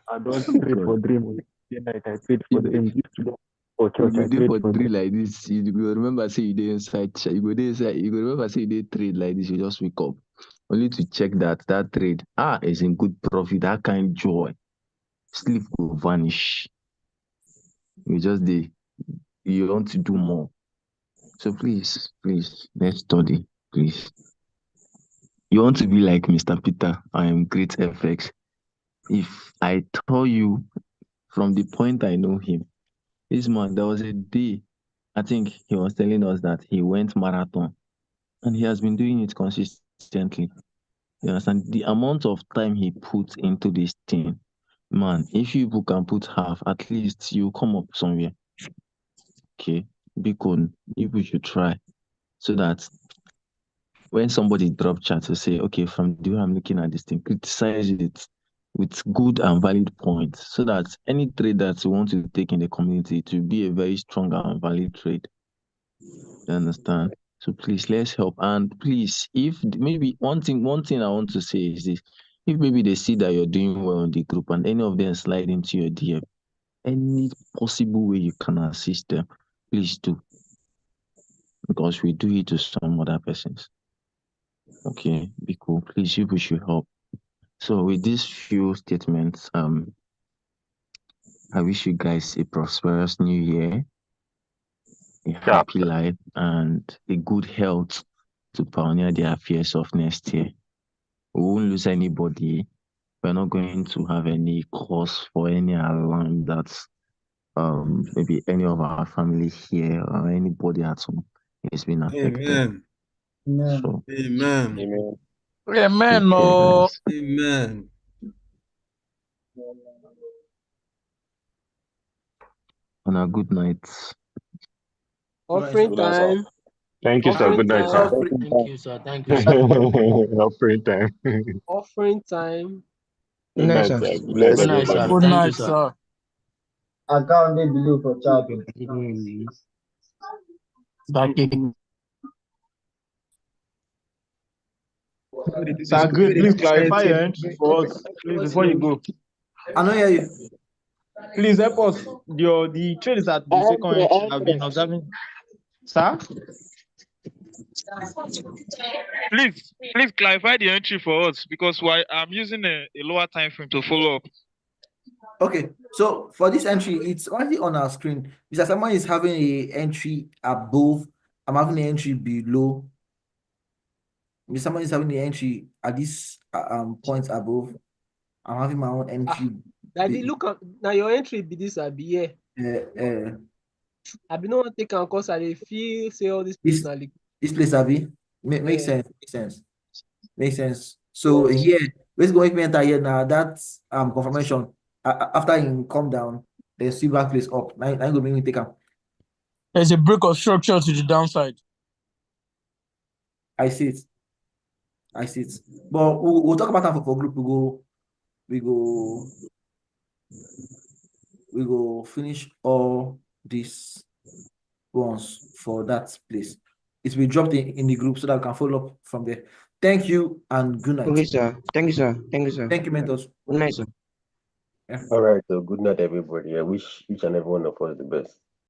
I don't trade for dream. Yeah, I trade for dream. For church, I If you trade for for trade dream. like this, you go remember say you dey inside chat. You go there inside. You go remember say you dey trade like this. You just wake up only to check that trade is in good profit. That kind joy, sleep will vanish. You just dey. You want to do more. So please, let's study, please. You want to be like Mr. Peter, I am great FX. If I tell you from the point I know him, this man, there was a day, I think he was telling us that he went marathon and he has been doing it consistently. You understand? The amount of time he put into this thing, man, if you people can put half, at least you come up somewhere. Okay? Because people should try so that when somebody drop chat to say, okay, from the way I'm looking at this thing, criticize it with good and valid points so that any trade that you want to take in the community to be a very strong and valid trade. You understand? So please, let's help. And please, if maybe one thing I want to say is this: if maybe they see that you're doing well in the group and any of them slide into your DM, any possible way you can assist them, please do. Because we do it to some other persons. Okay, be cool. Please, you should help. So with these few statements, I wish you guys a prosperous new year, a happy life, and a good health to pioneer the affairs of next year. We won't lose anybody. We're not going to have any cause for any alarm that maybe any of our family here or anybody at home is being affected. Amen. So, Amen. Amen. Amen. No. Amen. on a good night. Offering Good night, sir. time. Thank you, sir. Offering Good night, sir. time. Thank you, sir. Thank you, sir. Offering time. Offering time. Good Nice, night, sir. sir. Good night, Good night, sir. everybody. Good Thank you, night, sir. sir. Account dey below for chat. Back in. Sir, good. Please clarify your entry for us, please, before you go. I don't hear you. Please help us. The trade is at the second entry. I've been observing. Sir? Please clarify the entry for us because I'm using a lower time frame to follow up. Okay, so for this entry, it's already on our screen. Mr. Someone is having a entry above. I'm having an entry below. Mr. Someone is having the entry at this points above. I'm having my own entry. Daddy, look at now your entry be this be here. I be no one take on course. I dey feel say all this place now. This place Abi makes sense. So here, let's go if we enter here now. That's confirmation. After you come down, the silver place up. Now go make me take them. There's a break of structure to the downside. I see it. But we'll talk about that for group. We go finish all these ones for that place. It will be dropped in the group so that we can follow up from there. Thank you and good night. Okay, sir. Thank you, sir. Thank you, sir. Thank you, mentors. Good night, sir. All right. So good night, everybody. I wish each and every one of us the best.